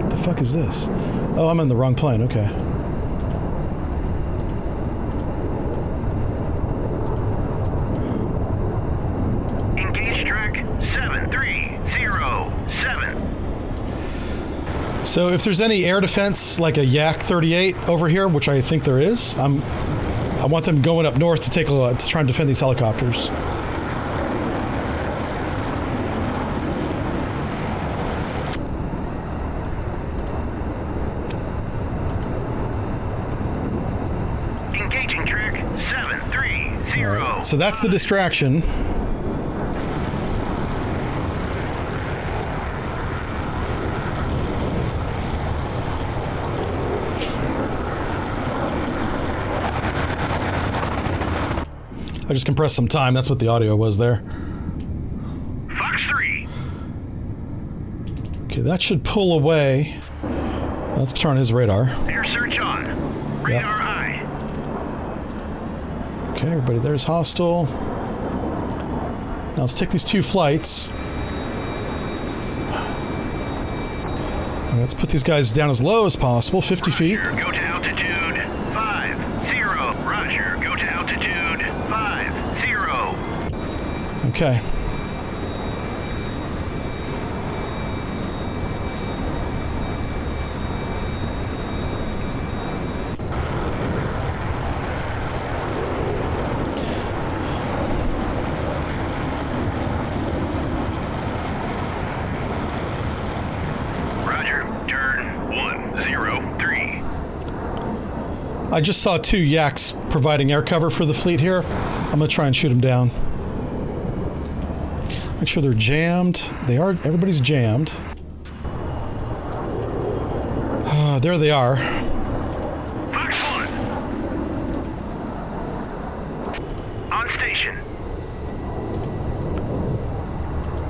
What the fuck is this? Oh, I'm in the wrong plane. Okay. Engage track 7307. So if there's any air defense, like a Yak-38 over here, which I think there is, I want them going up north to to try and defend these helicopters. Engaging track 730. Right, so that's the distraction. I just compressed some time. That's what the audio was there. Fox 3. Okay, that should pull away. Let's turn on his radar. Air search on. Radar high. Okay, everybody there's hostile. Now let's take these 2 flights. And let's put these guys down as low as possible, 50 feet. Roger, go to altitude 50. Roger, go to altitude 50. Okay. Roger, turn 103. I just saw 2 yaks providing air cover for the fleet here. I'm gonna try and shoot them down. Make sure they're jammed. They are. Everybody's jammed. There they are. Fox 1. On station.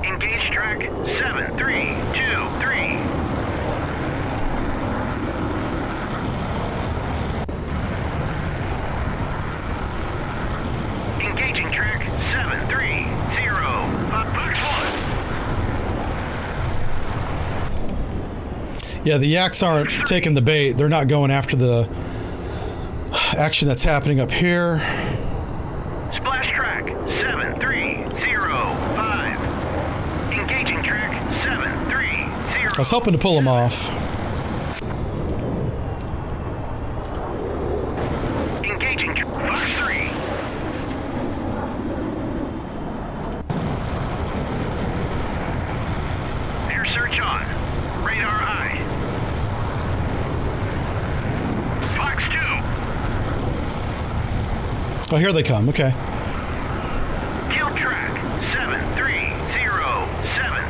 Engage track 7323. Engaging track 730. Fox 1. Yeah, the yaks aren't taking the bait. They're not going after the action that's happening up here. Splash track 7305. Engaging track 730. I was hoping to pull them off. Engaging Fox 3. Air search on. Radar high. Fox 2. Oh, here they come. Okay. Kill track 7307.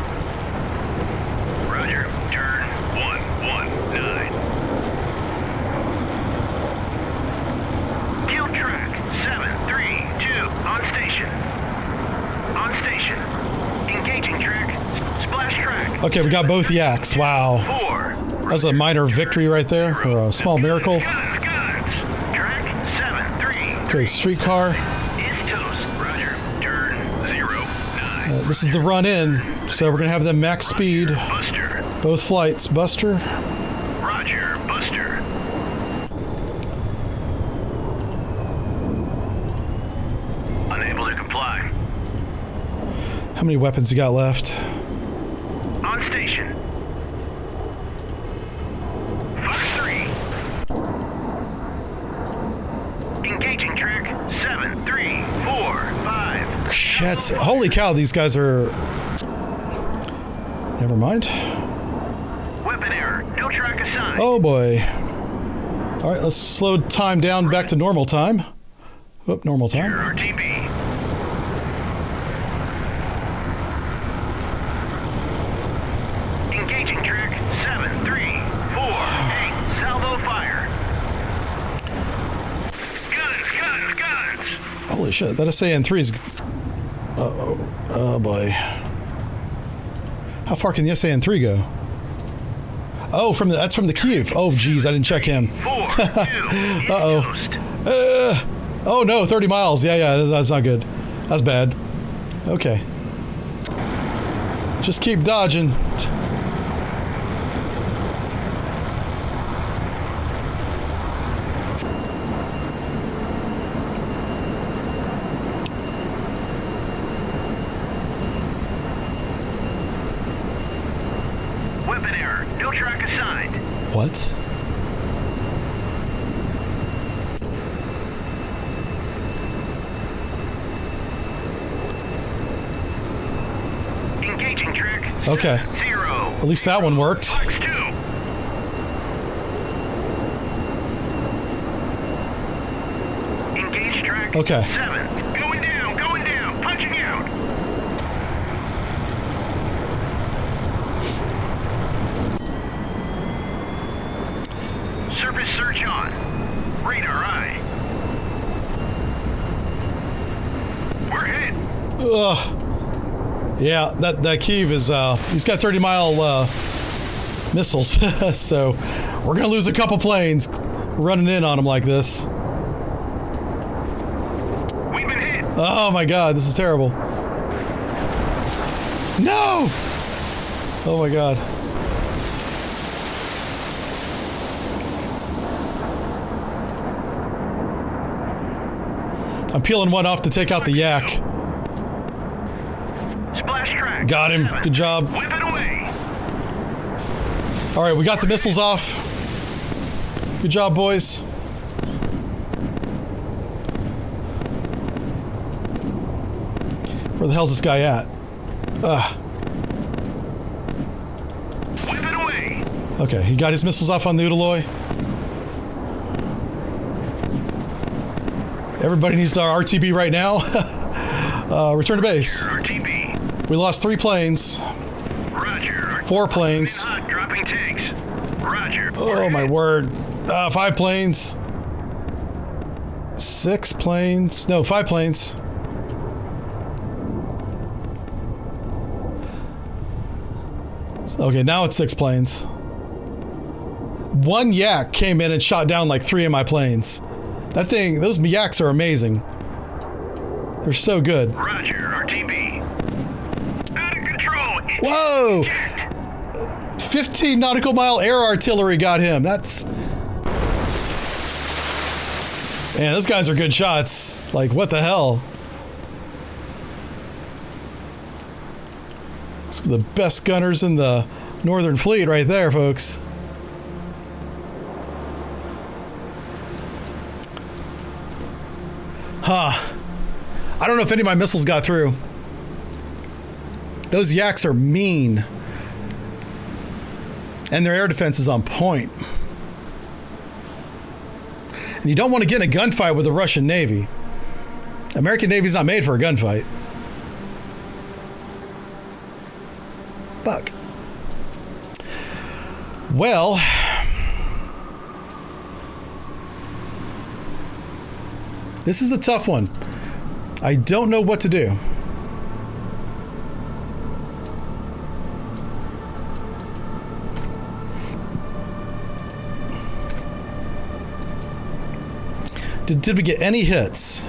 Roger, turn 119. Kill track 732. On station. On station. Engaging track. Splash track. Okay, we got both yaks. Wow. 4. That's a minor victory right there, or a small miracle. Guns. Track 73. Okay, streetcar. Is toast. Roger, turn 09. This is the run in, so we're gonna have them max speed. Buster. Both flights. Buster. Roger, Buster. Unable to comply. How many weapons you got left? On station. Fox 3. Engaging track 7345. Shit. Holy cow, these guys are... Never mind. Weapon error. No track assigned. Oh boy. Alright, let's slow time down back to normal time. Oop, normal time. RTB. Engaging track 7348. Salvo fire. Guns. Holy shit, that SAN-3 is... Uh-oh. Oh boy. How far can the SAN-3 go? Oh, that's from the Kyiv. Oh, geez, I didn't check him. 4, 2, Uh-oh. Oh no, 30 miles. Yeah, that's not good. That's bad. Okay. Just keep dodging. Weapon error. No track assigned. What? Engaging track. Okay. 0. At least that one worked. Fox 2. Engage track. Okay. 7. Going down. Punching out. Surface search on. Radar eye. We're hit. Yeah, that Kiev is, he's got 30-mile missiles, so we're going to lose a couple planes running in on him like this. We've been hit. Oh my god, this is terrible. No! Oh my god. I'm peeling one off to take out the yak. Splash track. Got him. 7. Good job. Whip it away. All right, we got the missiles off. Good job, boys. Where the hell's this guy at? Whip it away. Okay, he got his missiles off on the Udaloy. Everybody needs our RTB right now. Return to base. RTB. We lost 3 planes. Roger. 4 planes. Hot, dropping tanks. Roger. Oh my word. 5 planes. 6 planes. No, 5 planes. Okay, now it's 6 planes. 1 yak came in and shot down like 3 of my planes. That thing, those yaks are amazing. They're so good. Roger, RTB. Out of control. Whoa! Eject. 15 nautical mile air artillery got him. That's... Man, those guys are good shots. Like, what the hell? Some of the best gunners in the Northern Fleet right there, folks. Huh. I don't know if any of my missiles got through. Those yaks are mean. And their air defense is on point. And you don't want to get in a gunfight with the Russian Navy. American Navy's not made for a gunfight. Fuck. Well... This is a tough one. I don't know what to do. Did we get any hits?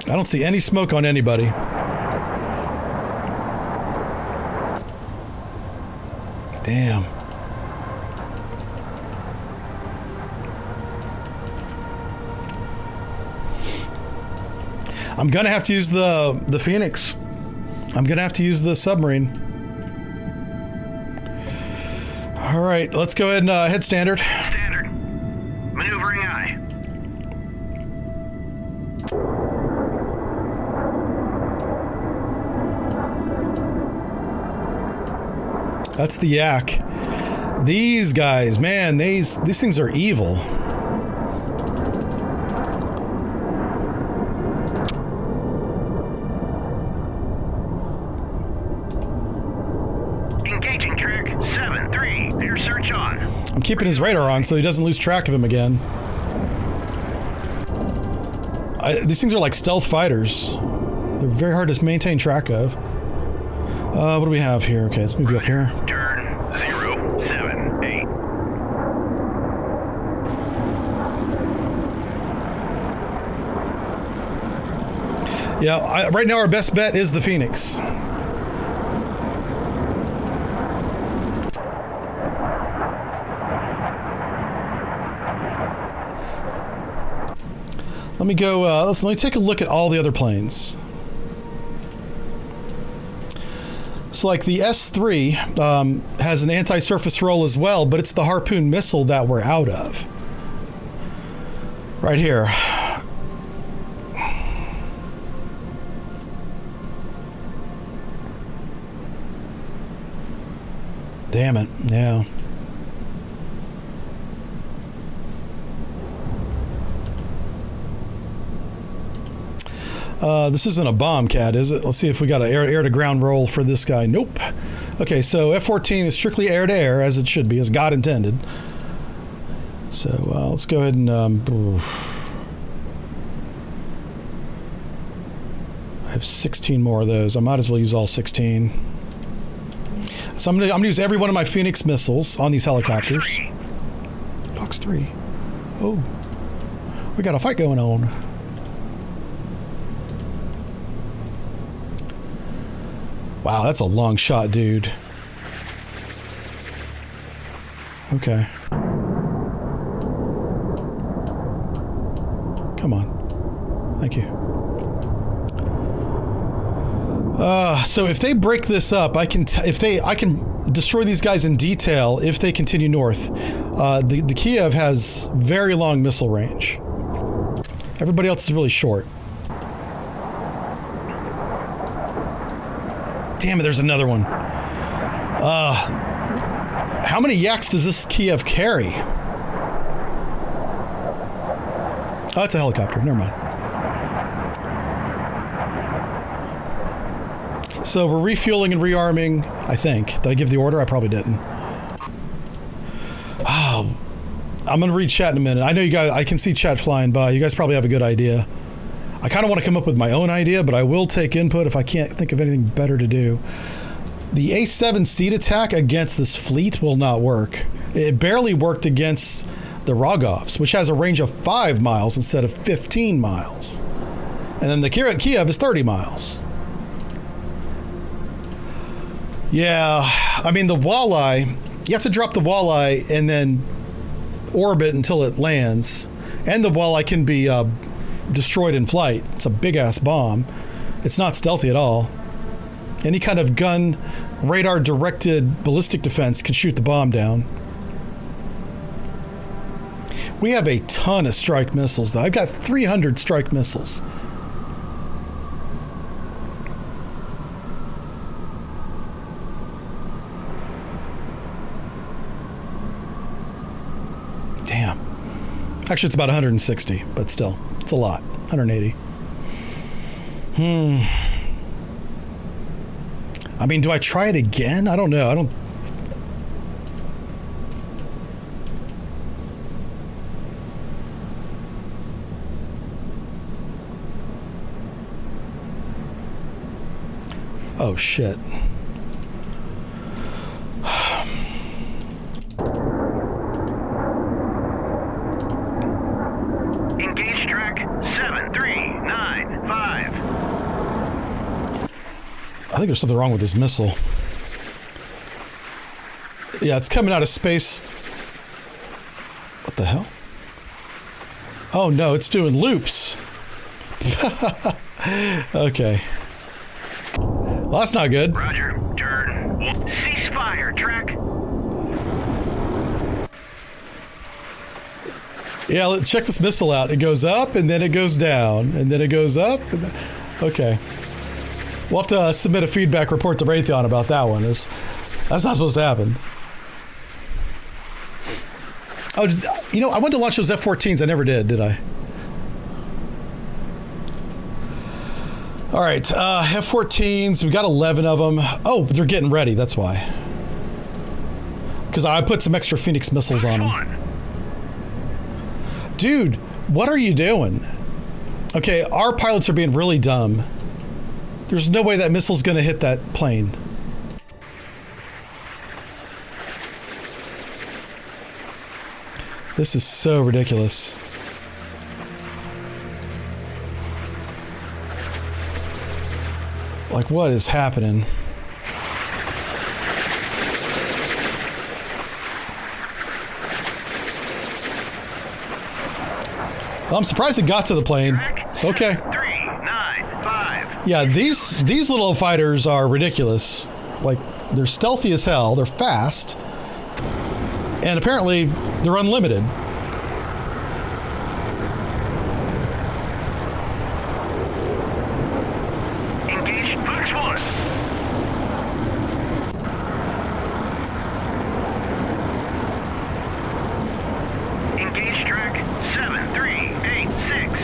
I don't see any smoke on anybody. Damn. I'm gonna have to use the Phoenix. I'm gonna have to use the submarine. All right, let's go ahead and head standard. Standard. Maneuvering eye. That's the yak. These guys, man, these things are evil. Engaging track 7-3. Air search on. I'm keeping his radar on so he doesn't lose track of him again. These things are like stealth fighters. They're very hard to maintain track of. What do we have here? Okay, let's move you up here. Turn 078. Yeah, right now our best bet is the Phoenix. Let me go, let me take a look at all the other planes. So like the S3 has an anti-surface roll as well, but it's the Harpoon missile that we're out of. Right here. Damn it, yeah. This isn't a Bombcat, is it? Let's see if we got an air-to-ground roll for this guy. Nope. Okay, so F-14 is strictly air-to-air, as it should be, as God intended. So let's go ahead and... I have 16 more of those. I might as well use all 16. So I'm gonna use every one of my Phoenix missiles on these helicopters. Fox 3. Oh. We got a fight going on. Wow, that's a long shot, dude. Okay. Come on. Thank you. So if they break this up, I can destroy these guys in detail if they continue north. The Kiev has very long missile range. Everybody else is really short. Damn it, there's another one. How many yaks does this Kiev carry? Oh, it's a helicopter. Never mind. So we're refueling and rearming, I think. Did I give the order? I probably didn't. Oh, I'm going to read chat in a minute. I know you guys, I can see chat flying by. You guys probably have a good idea. I kind of want to come up with my own idea, but I will take input if I can't think of anything better to do. The A7 seed attack against this fleet will not work. It barely worked against the Rogovs, which has a range of 5 miles instead of 15 miles. And then the Kiev is 30 miles. Yeah, I mean, the walleye, you have to drop the walleye and then orbit until it lands. And the walleye can be destroyed in flight. It's a big-ass bomb. It's not stealthy at all. Any kind of gun, radar-directed ballistic defense can shoot the bomb down. We have a ton of strike missiles, though. I've got 300 strike missiles. Damn. Actually, it's about 160, but still, it's a lot. 180. I mean, do I try it again? I don't know. I don't... Oh, shit. Engage track 7395. I think there's something wrong with this missile. Yeah, it's coming out of space. What the hell? Oh no, it's doing loops. Okay. Well, that's not good. Roger, turn. Ceasefire, track. Yeah, let's check this missile out. It goes up and then it goes down and then it goes up. And then... Okay. We'll have to submit a feedback report to Raytheon about that one. That's not supposed to happen. Oh, you know, I wanted to launch those F-14s. I never did I? All right, F-14s. We've got 11 of them. Oh, they're getting ready. That's why. Because I put some extra Phoenix missiles on them. Dude, what are you doing? Okay, our pilots are being really dumb. There's no way that missile's going to hit that plane. This is so ridiculous. Like, what is happening? Well, I'm surprised it got to the plane. Okay. 395. Yeah, these little fighters are ridiculous. Like, they're stealthy as hell. They're fast. And apparently, they're unlimited. Engage Fox 1. Engage track 7386.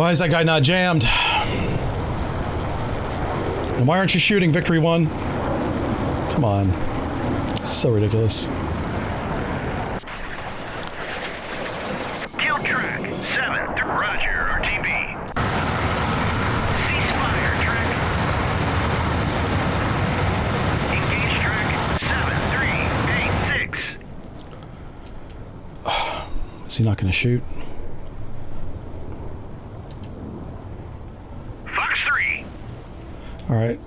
Why is that guy not jammed? And why aren't you shooting, Victory 1? Come on. It's so ridiculous. Kill track 7. Roger, RTB. Ceasefire track. Engage track 7386. Is he not going to shoot? Fox 3. All right.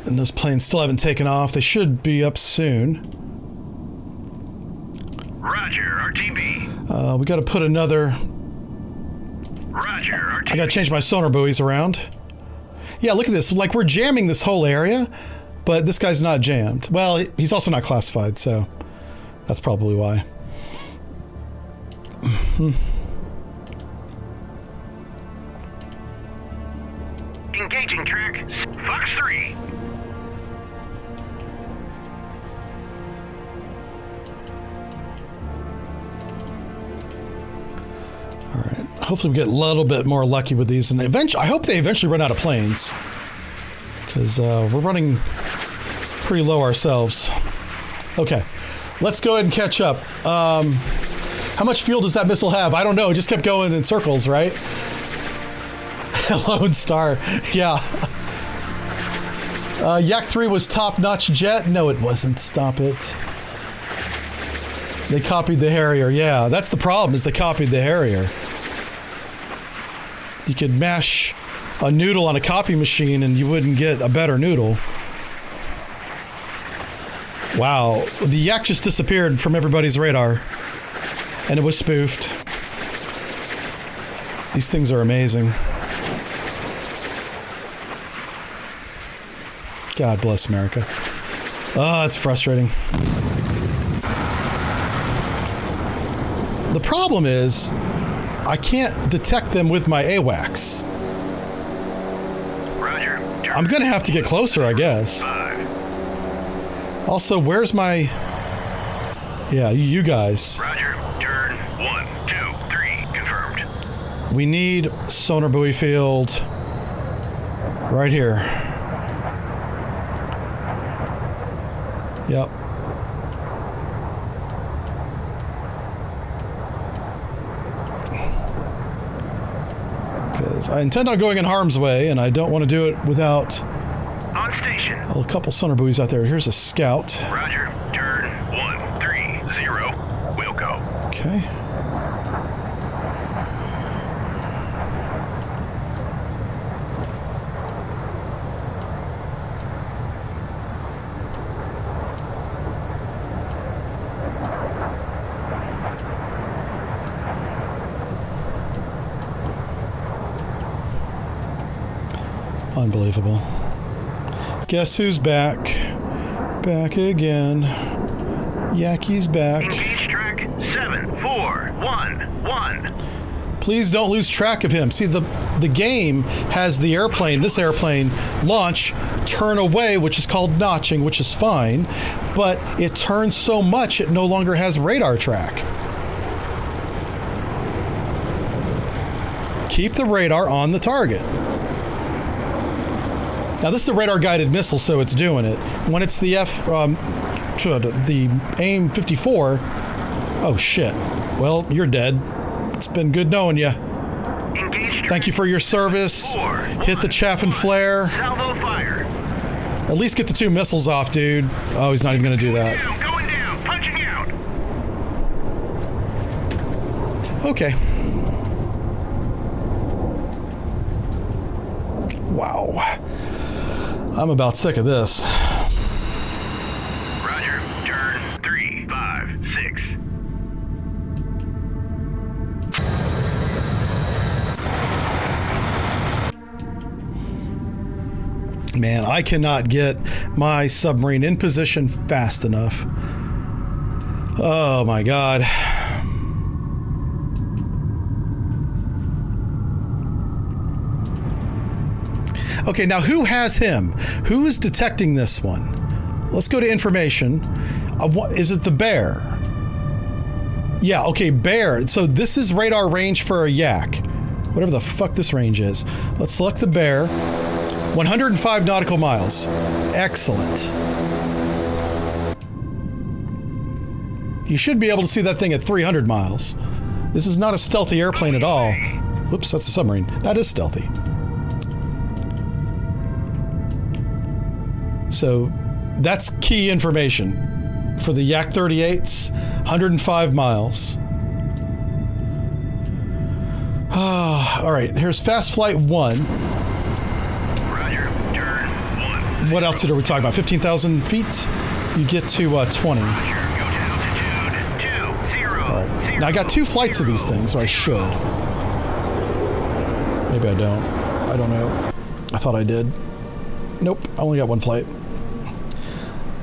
And those planes still haven't taken off. They should be up soon. Roger, RTB. We got to put another... Roger, RTB. I got to change my sonar buoys around. Yeah, look at this. Like, we're jamming this whole area, but this guy's not jammed. Well, he's also not classified, so that's probably why. Engaging track Fox 3. All right. Hopefully we get a little bit more lucky with these, and eventually, I hope they eventually run out of planes, because we're running pretty low ourselves. Okay, let's go ahead and catch up. How much fuel does that missile have? I don't know. It just kept going in circles, right? Lone Star. Yeah. Yak 3 was top-notch jet. No, it wasn't. Stop it. They copied the Harrier. Yeah, that's the problem, is they copied the Harrier. You could mash a noodle on a copy machine and you wouldn't get a better noodle. Wow. The Yak just disappeared from everybody's radar. And it was spoofed. These things are amazing. God bless America. Oh, it's frustrating. The problem is, I can't detect them with my AWACS. Roger. I'm gonna have to get closer, I guess. 5. Also, where's my... Yeah, you guys. Roger. Turn 1, 2, 3. Confirmed. We need sonar buoy field right here. Yep. Because I intend on going in harm's way, and I don't want to do it without On station. a couple sonar buoys out there. Here's a scout. Roger. Turn 130. We'll go. Okay. Unbelievable. Guess who's back? Back again. Yaki's back. Engage track 7411. Please don't lose track of him. See, the game has the airplane, this airplane, launch, turn away, which is called notching, which is fine, but it turns so much it no longer has radar track. Keep the radar on the target. Now this is a radar-guided missile, so it's doing it. When it's the the AIM 54, oh shit. Well, you're dead. It's been good knowing you. Engage Thank you for your service. Hit the chaff and flare. Salvo fire. At least get the 2 missiles off, dude. Oh, he's not even going to do that. Going down. Punching out. Okay. Wow. I'm about sick of this. Roger. Turn 3, 5, 6. Man, I cannot get my submarine in position fast enough. Oh my God. Okay, now who has him? Who is detecting this one? Let's go to information. Is it the Bear? Yeah, okay, Bear. So this is radar range for a Yak. Whatever the fuck this range is. Let's select the bear. 105 nautical miles. Excellent. You should be able to see that thing at 300 miles. This is not a stealthy airplane at all. Whoops, that's a submarine. That is stealthy. So that's key information for the Yak 38s. 105 miles. All right, here's fast flight 1. Roger, turn 1. What altitude are we talking about? 15,000 feet? You get to 20. Roger, go to altitude 2, 0, All right. 0, Now I got 2 flights of these things, or I should. Maybe I don't. I don't know. I thought I did. Nope, I only got 1 flight.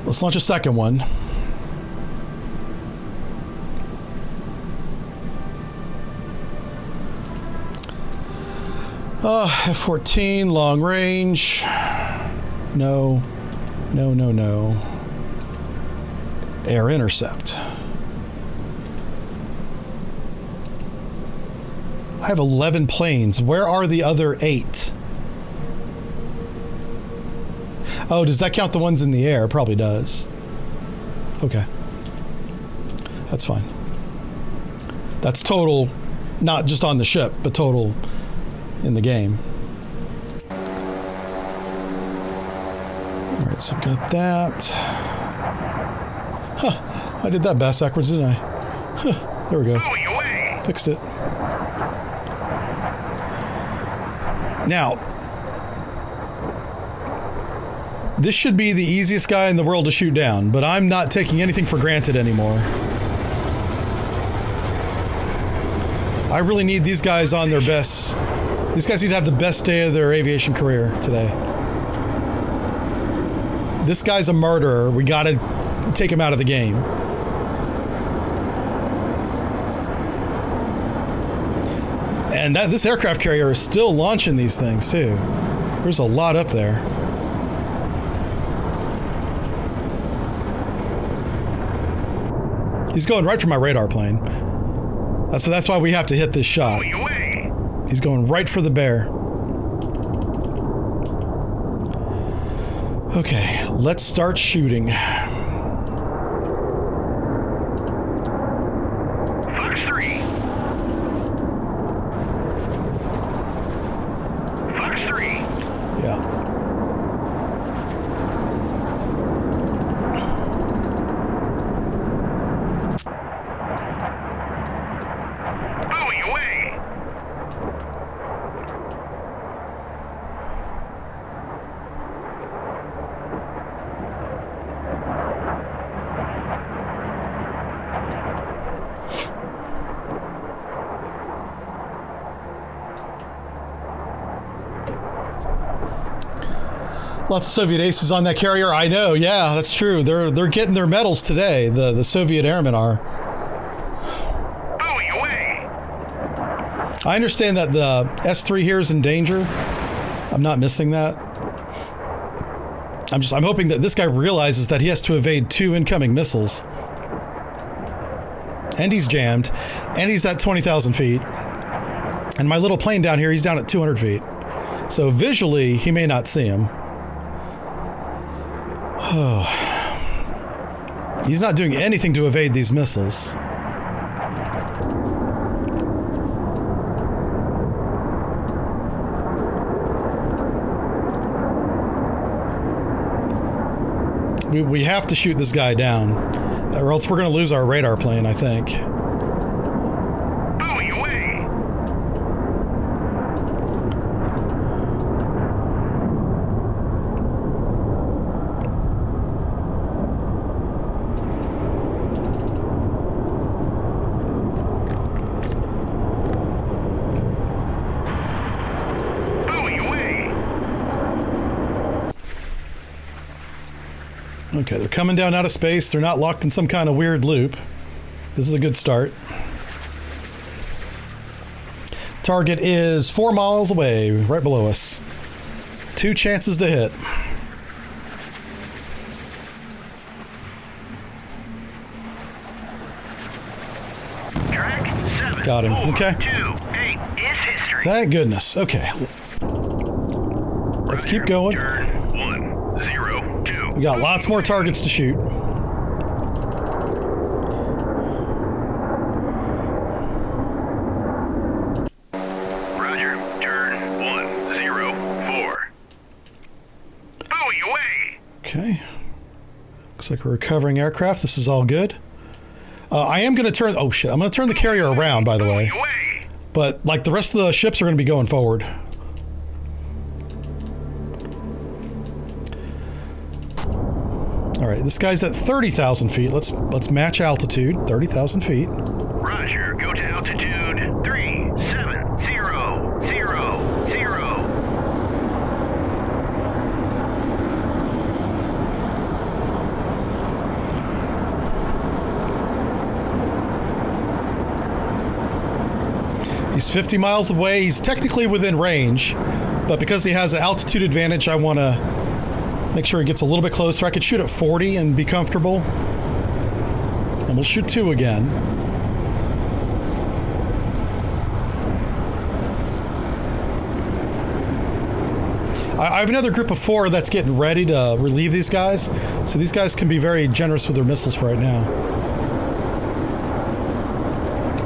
Let's launch a second one. F-14, long range. No. No, no, no. Air intercept. I have 11 planes. Where are the other 8? Oh, does that count the ones in the air? Probably does. Okay. That's fine. That's total, not just on the ship, but total in the game. Alright, so I've got that. Huh. I did that backwards, didn't I? Huh. There we go. Fixed it. Now, this should be the easiest guy in the world to shoot down, but I'm not taking anything for granted anymore. I really need these guys on their best. These guys need to have the best day of their aviation career today. This guy's a murderer. We gotta take him out of the game. And this aircraft carrier is still launching these things too. There's a lot up there. He's going right for my radar plane. That's why we have to hit this shot. He's going right for the bear. Okay, let's start shooting. Fox 3. Fox 3. Yeah. Buoy away. Lots of Soviet aces on that carrier. I know, yeah, that's true. They're getting their medals today. The Soviet airmen are. Buoy away. I understand that the S-3 here is in danger. I'm not missing that. I'm hoping that this guy realizes that he has to evade 2 incoming missiles. And he's jammed. And he's at 20,000 feet. And my little plane down here, he's down at 200 feet. So visually, he may not see him. Oh. He's not doing anything to evade these missiles. We have to shoot this guy down, or else we're going to lose our radar plane, I think. Buoy away. Okay, they're coming down out of space. They're not locked in some kind of weird loop. This is a good start. Target is 4 miles away, right below us. 2 chances to hit. Track 7. Got him. 4, Okay. 2, 8 is history. entry. Thank goodness. Okay. Let's keep going. Turn 102. We got lots more targets to shoot. Roger. Turn 104. Buoy away. Okay. Looks like we're recovering aircraft. This is all good. I am going to turn... Oh, shit. I'm going to turn the carrier around, by the way. Buoy away. But, like, the rest of the ships are going to be going forward. All right, this guy's at 30,000 feet. Let's match altitude, 30,000 feet. Roger. Go to altitude 3700. He's 50 miles away. He's technically within range, but because he has an altitude advantage, I want to make sure he gets a little bit closer. I could shoot at 40 and be comfortable. And we'll shoot 2 again. I have another group of 4 that's getting ready to relieve these guys. So these guys can be very generous with their missiles for right now.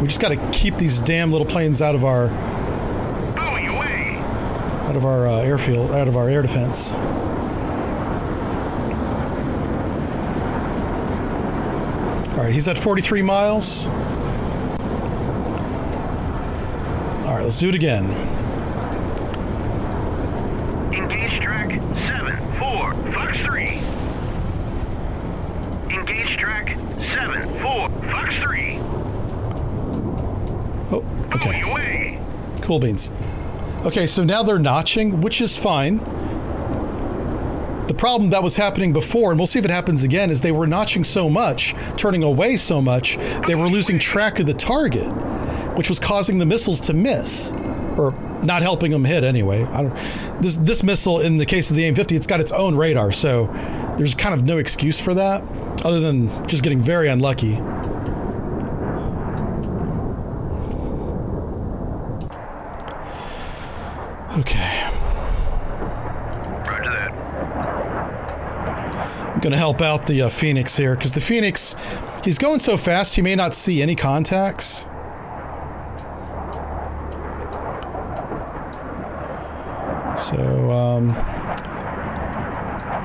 We just got to keep these damn little planes out of our airfield, out of our air defense. All right, he's at 43 miles. All right, let's do it again. Engage track 74 Fox 3. Engage track 74 Fox 3. Oh, okay. Buoy away. Cool beans. Okay, so now they're notching, which is fine. The problem that was happening before, and we'll see if it happens again, is they were notching so much, turning away so much, they were losing track of the target, which was causing the missiles to miss, or not helping them hit anyway. This missile, in the case of the AIM-50, it's got its own radar, so there's kind of no excuse for that, other than just getting very unlucky. Okay. Roger that. I'm going to help out the Phoenix here, because the Phoenix, he's going so fast he may not see any contacts. So,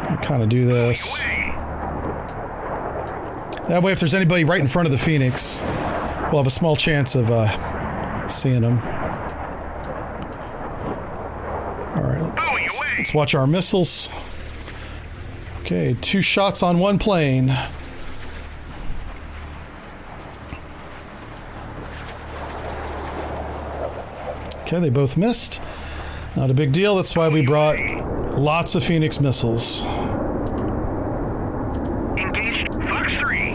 I'll kind of do this. That way, if there's anybody right in front of the Phoenix, we'll have a small chance of seeing them. All right, let's watch our missiles. Okay, 2 shots on 1 plane. Okay, they both missed. Not a big deal. That's why we brought lots of Phoenix missiles. Engaged Fox 3.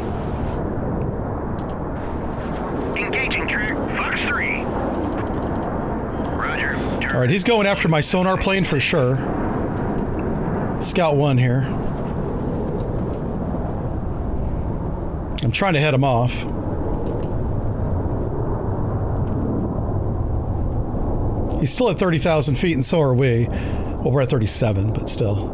Engaging track Fox 3. Roger. All right, he's going after my sonar plane for sure. Scout 1 here. I'm trying to head him off. He's still at 30,000 feet, and so are we. Well, we're at 37, but still.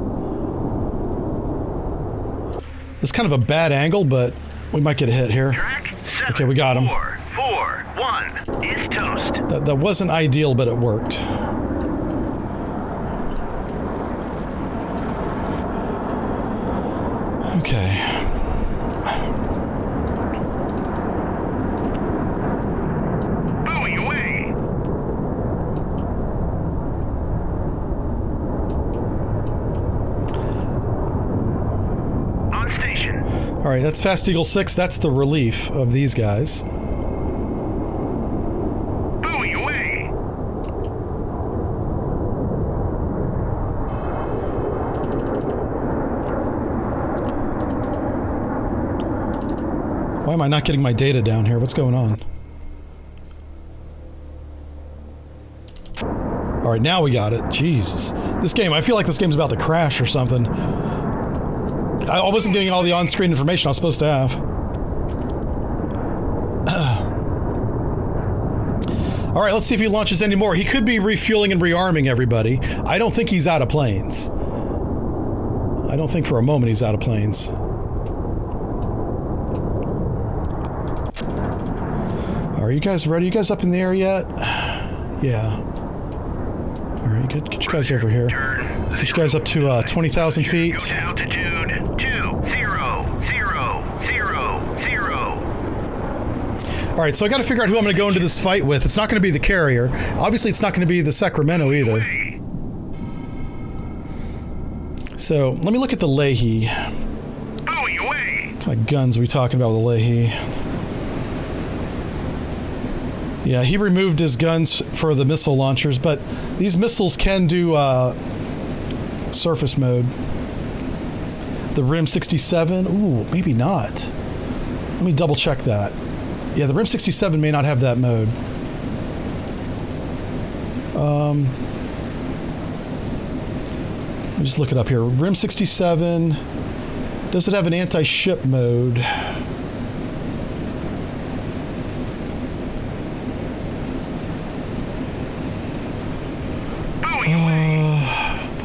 It's kind of a bad angle, but we might get a hit here. Track 7, okay, we got him. 441 is toast. That wasn't ideal, but it worked. Okay. Buoy away. On station. All right, that's Fast Eagle 6. That's the relief of these guys. Buoy away. Why am I not getting my data down here? What's going on? All right, now we got it. Jesus. This game, I feel like this game's about to crash or something. I wasn't getting all the on-screen information I was supposed to have. All right, let's see if he launches any more. He could be refueling and rearming everybody. I don't think he's out of planes. I don't think for a moment he's out of planes. Are you guys ready? You guys up in the air yet? Yeah. All right, get you guys over here. Get you guys up to 20,000 feet. Go to altitude 20,000. All right, so I got to figure out who I'm going to go into this fight with. It's not going to be the carrier. Obviously, it's not going to be the Sacramento either. So let me look at the Leahy. Buoy away. What kind of guns are we talking about with the Leahy? Yeah, he removed his guns for the missile launchers, but these missiles can do surface mode. The RIM 67, ooh, maybe not. Let me double check that. Yeah, the RIM 67 may not have that mode. Let me just look it up here. RIM 67, does it have an anti-ship mode?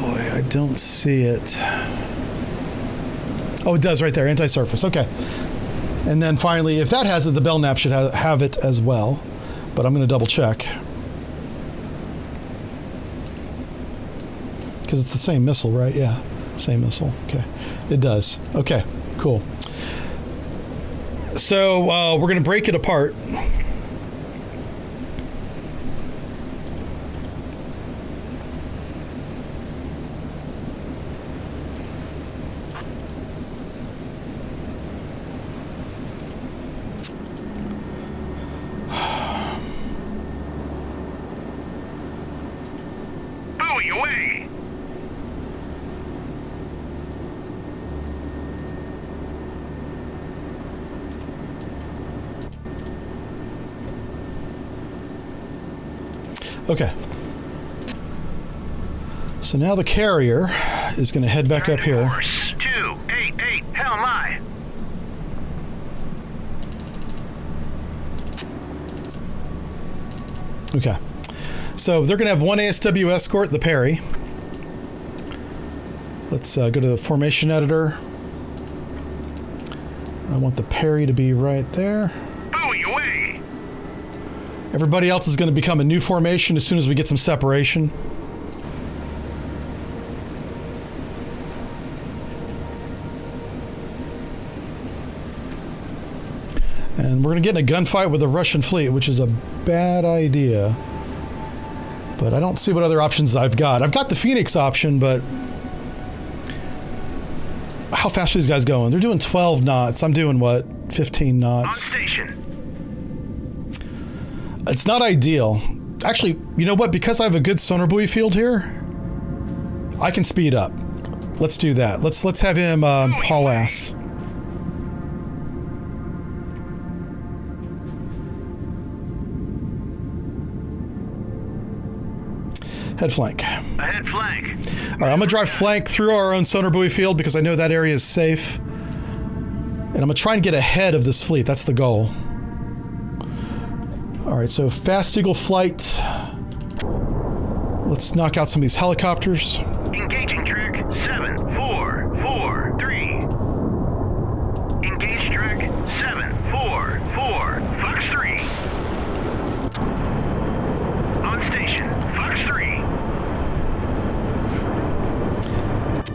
Boy, I don't see it. Oh, it does right there, anti-surface. Okay. And then finally, if that has it, the Belknap should have it as well. But I'm going to double check. Because it's the same missile, right? Yeah, same missile. Okay. It does. Okay, cool. So we're going to break it apart. Away. Okay. So now the carrier is going to head back up here. Course 288, hell my. Okay. So they're going to have one ASW escort, the Perry. Let's go to the formation editor. I want the Perry to be right there. Buoy away. Everybody else is going to become a new formation as soon as we get some separation. And we're going to get in a gunfight with the Russian fleet, which is a bad idea. But I don't see what other options I've got. I've got the Phoenix option, but how fast are these guys going? They're doing 12 knots. I'm doing what? 15 knots. On station. It's not ideal. Actually, you know what? Because I have a good sonar buoy field here, I can speed up. Let's do that. Let's have him haul ass. Head flank. Ahead flank. All right, I'm gonna drive flank through our own sonar buoy field because I know that area is safe. And I'm gonna try and get ahead of this fleet. That's the goal. All right, so fast eagle flight. Let's knock out some of these helicopters. Engaging track 7443. Engage track 744. Fox 3. On station. Fox 3.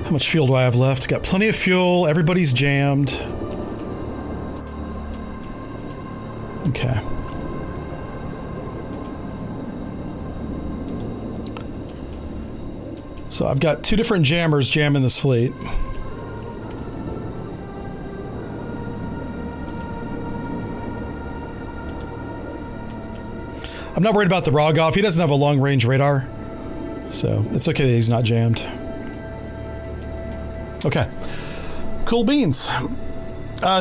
How much fuel do I have left? Got plenty of fuel. Everybody's jammed. Okay. So I've got two different jammers jamming this fleet. I'm not worried about the Rogov. He doesn't have a long-range radar. So it's okay that he's not jammed. Okay. Cool beans.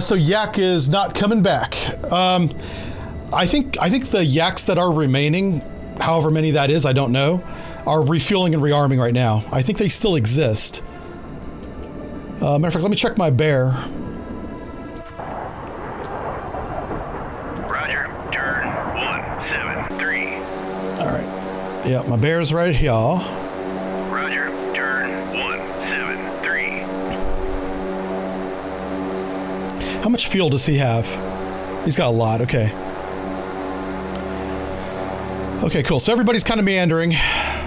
So Yak is not coming back. I think the Yaks that are remaining, however many that is, I don't know, are refueling and rearming right now. I think they still exist. Matter of fact, let me check my bear. Roger. Turn 173. Yeah, my bear's right here. Roger. Turn 173. How much fuel does he have? He's got a lot. Okay. Okay, cool. So everybody's kind of meandering.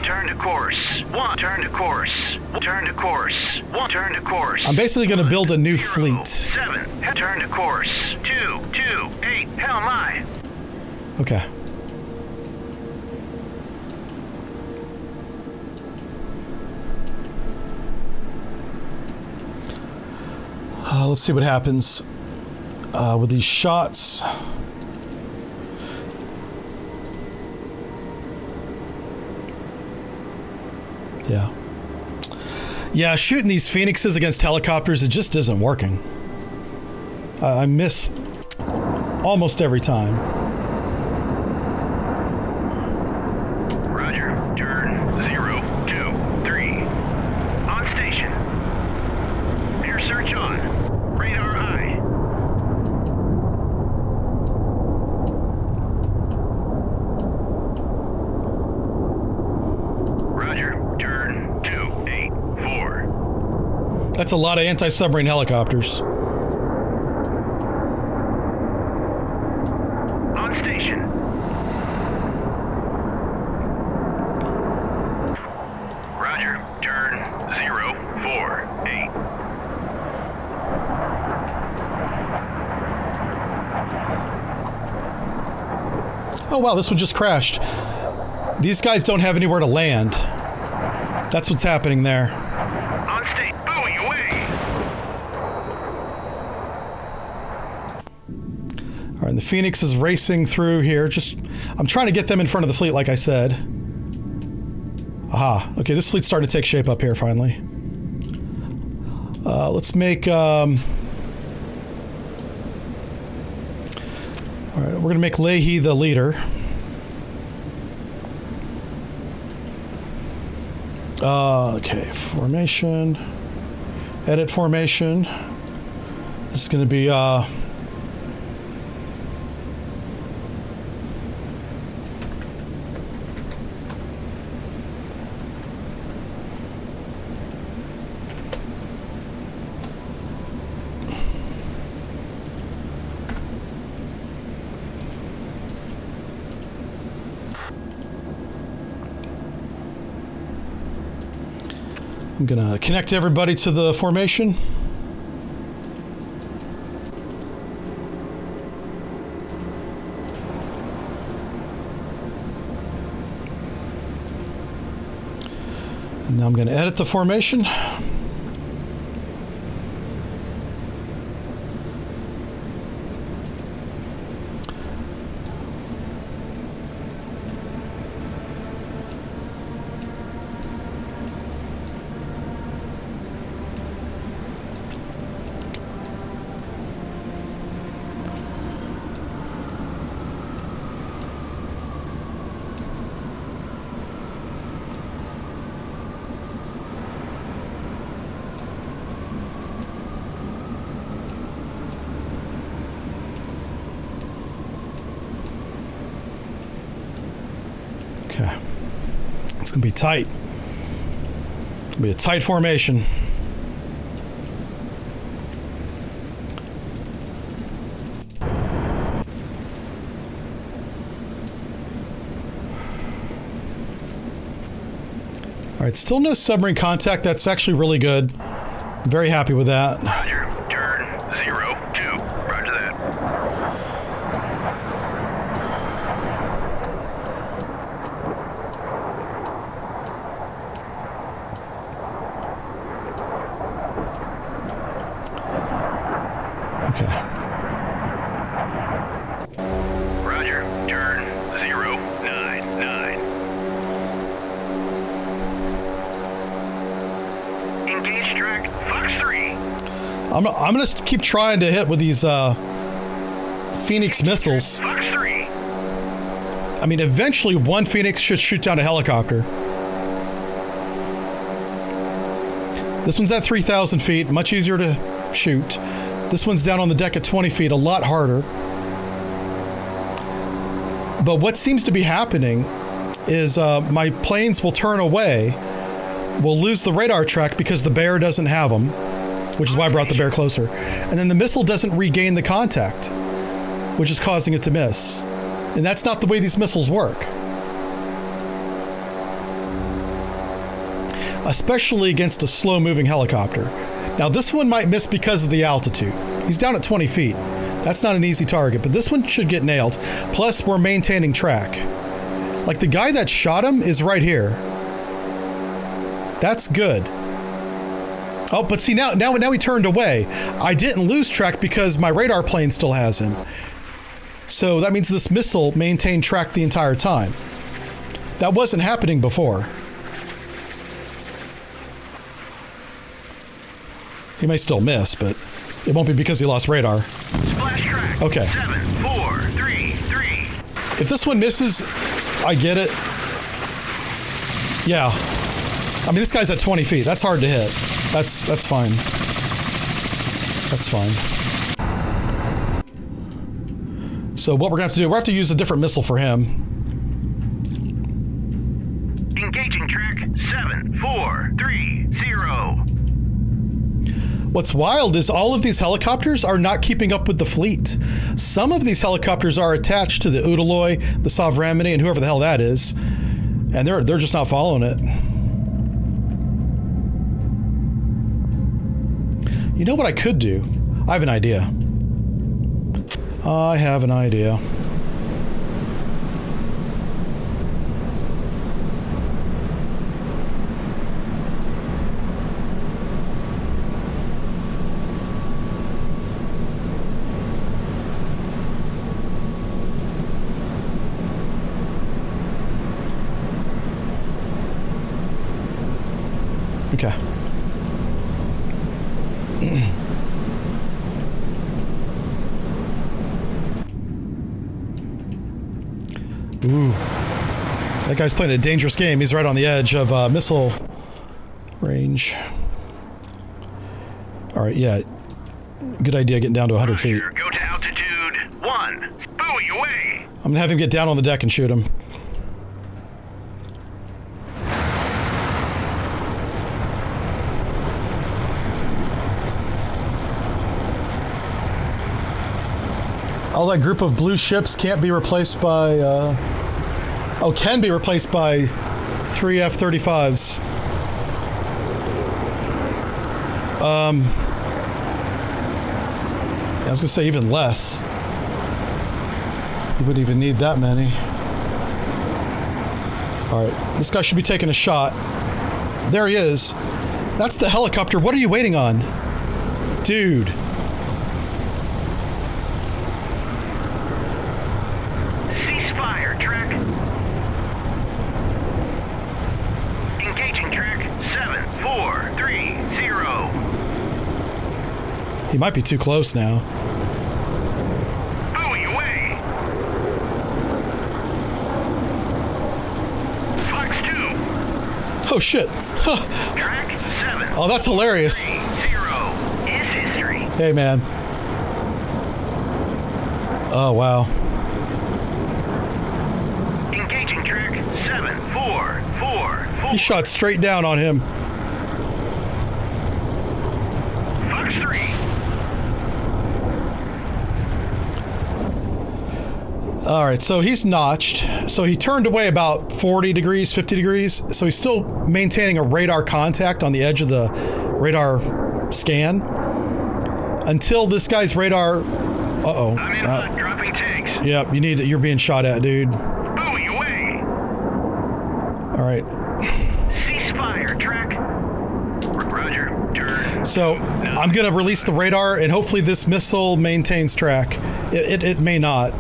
Turn to course. Turn to course. Turn to course. Turn to course. I'm basically going to build a new 0, fleet. 7. Turn to course. 2, 2, 8. Hell my. Okay. Let's see what happens with these shots. Yeah. Yeah, shooting these Phoenixes against helicopters, it just isn't working. I miss almost every time. Roger. Turn 0, 2, 3. On station. Air search on. Radar high. Roger. Turn 284. That's a lot of anti-submarine helicopters. On station. Roger. Turn 048. Oh wow, this one just crashed. These guys don't have anywhere to land. That's what's happening there. On station. Buoy away. All right, and the Phoenix is racing through here. I'm trying to get them in front of the fleet, like I said. Aha. Okay, this fleet's starting to take shape up here, finally. Let's make... all right, we're going to make Leahy the leader. Okay, formation. Edit formation. This is going to be... I'm going to connect everybody to the formation. And now I'm going to edit the formation. Okay. It's going to be tight. It's going to be a tight formation. All right, still no submarine contact. That's actually really good. I'm very happy with that. Roger. Turn 02. Roger that. Okay. Roger. Turn 099. Engage track Fox 3. I'm going to keep trying to hit with these Phoenix missiles. Fox 3. I mean, eventually one Phoenix should shoot down a helicopter. This one's at 3,000 feet, much easier to shoot. This one's down on the deck at 20 feet, a lot harder. But what seems to be happening is my planes will turn away. We'll lose the radar track because the bear doesn't have them, which is why I brought the bear closer. And then the missile doesn't regain the contact, which is causing it to miss. And that's not the way these missiles work. Especially against a slow-moving helicopter. Now, this one might miss because of the altitude. He's down at 20 feet. That's not an easy target, but this one should get nailed. Plus, we're maintaining track. Like, the guy that shot him is right here. That's good. Oh, but see, now he turned away. I didn't lose track because my radar plane still has him. So that means this missile maintained track the entire time. That wasn't happening before. He may still miss, but it won't be because he lost radar. Splash track. Okay. 7, 4, 3, 3. If this one misses, I get it. Yeah. I mean, this guy's at 20 feet. That's hard to hit. That's fine. That's fine. So what we're gonna have to do, we're gonna have to use a different missile for him. Engaging track 7, 4, 3, 0. What's wild is all of these helicopters are not keeping up with the fleet. Some of these helicopters are attached to the Udaloy, the Submarine, and whoever the hell that is, and they're just not following it. You know what I could do? I have an idea. I have an idea. Okay. Ooh. That guy's playing a dangerous game. He's right on the edge of missile range. Alright, yeah. Good idea getting down to 100 feet. Go to altitude 1. Buoy away. I'm gonna have him get down on the deck and shoot him. All that group of blue ships can't be replaced by, can be replaced by 3 F-35s. I was gonna say even less. You wouldn't even need that many. All right, this guy should be taking a shot. There he is. That's the helicopter. What are you waiting on? Dude. He might be too close now. Buoy away. Fox 2. Oh shit. Track 7. Oh, that's hilarious. 3, 0 is history. Hey man. Oh wow. Engaging track 7, 4, 4, 4. He shot straight down on him. Fox 3. All right, so he's notched. So he turned away about 40 degrees, 50 degrees. So he's still maintaining a radar contact on the edge of the radar scan until this guy's radar. Uh-oh. I'm in dropping tanks. Yep, you're being shot at, dude. Buoy away. All right. Ceasefire track. Roger. Turn. So I'm gonna release the radar, and hopefully this missile maintains track. It may not.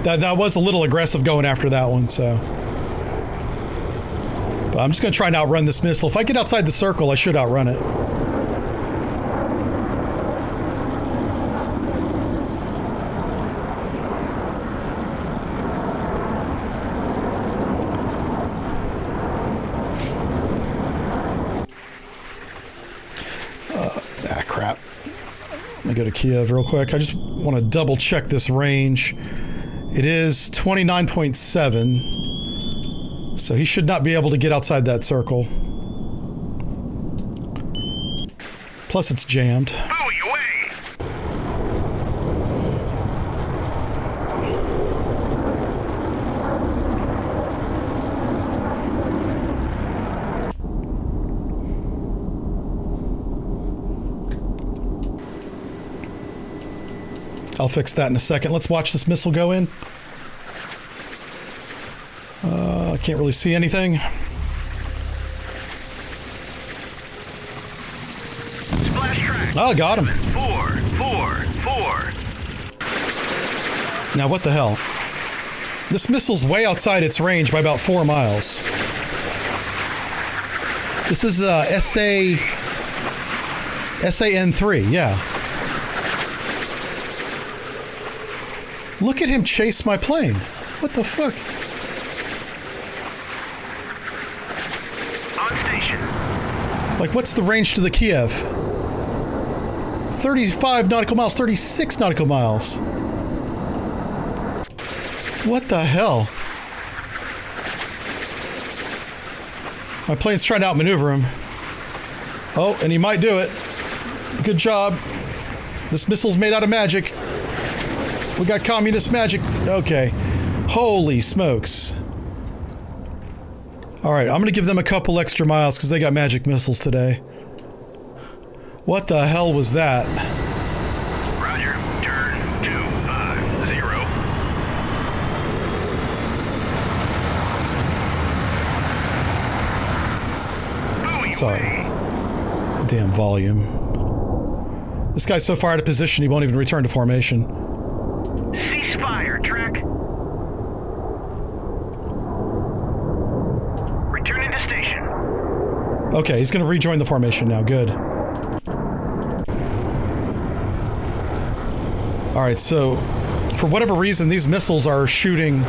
That was a little aggressive going after that one, so. But I'm just gonna try and outrun this missile. If I get outside the circle, I should outrun it. Crap. go to Kiev real quick. I just want to double check this range. It is 29.7. So he should not be able to get outside that circle. Plus it's jammed. Buoy away! I'll fix that in a second. Let's watch this missile go in. I can't really see anything. Splash track. Oh, got him. 4, 4, 4. Now what the hell? This missile's way outside its range by about 4 miles. This is SAN-3, yeah. Look at him chase my plane. What the fuck? On station. Like, what's the range to the Kiev? 35 nautical miles, 36 nautical miles. What the hell? My plane's trying to outmaneuver him. Oh, and he might do it. Good job. This missile's made out of magic. We got communist magic. Okay. Holy smokes. Alright, I'm gonna give them a couple extra miles because they got magic missiles today. What the hell was that? Roger. Turn 250. Buoy Sorry. away. Damn volume. This guy's so far out of position he won't even return to formation. Ceasefire, track. Returning to station. Okay, he's gonna rejoin the formation now. Good. Alright, so for whatever reason, these missiles are shooting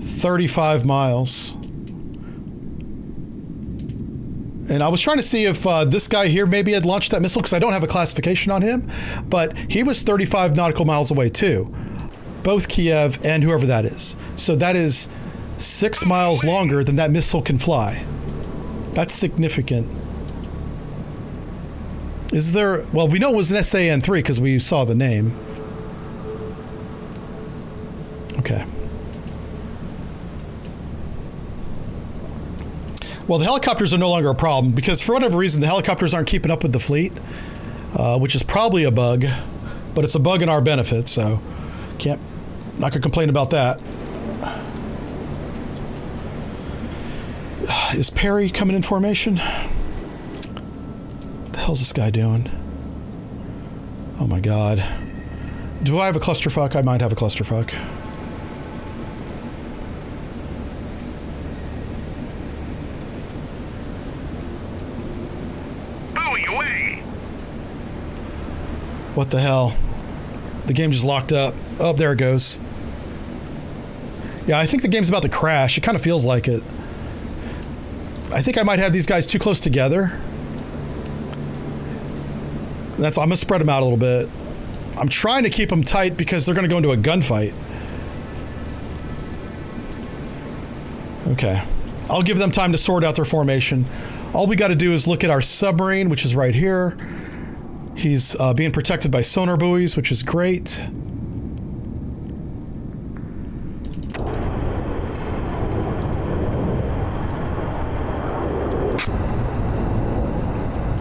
35 miles. And I was trying to see if this guy here maybe had launched that missile, because I don't have a classification on him, but he was 35 nautical miles away too. Both Kiev and whoever that is. So that is 6 miles longer than that missile can fly. That's significant. Is there... Well, we know it was an SAN-3 because we saw the name. Okay. Well, the helicopters are no longer a problem because for whatever reason, the helicopters aren't keeping up with the fleet, which is probably a bug, but it's a bug in our benefit, so not gonna complain about that. Is Perry coming in formation? What the hell's this guy doing? Oh my god. Do I have a clusterfuck? I might have a clusterfuck. What the hell? The game just locked up. Oh, there it goes. Yeah, I think the game's about to crash. It kind of feels like it. I think I might have these guys too close together. That's why I'm gonna spread them out a little bit. I'm trying to keep them tight because they're gonna go into a gunfight. Okay. I'll give them time to sort out their formation. All we gotta do is look at our submarine, which is right here. He's being protected by sonar buoys, which is great.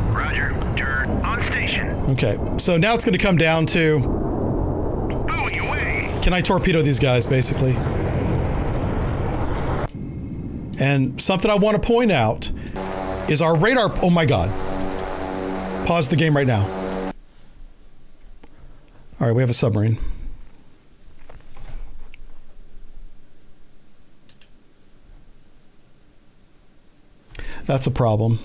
Roger. Turn on station. Okay, so now it's going to come down to... Buoy away. Can I torpedo these guys, basically? And something I want to point out is our radar... Oh my god. Pause the game right now. All right, we have a submarine. That's a problem.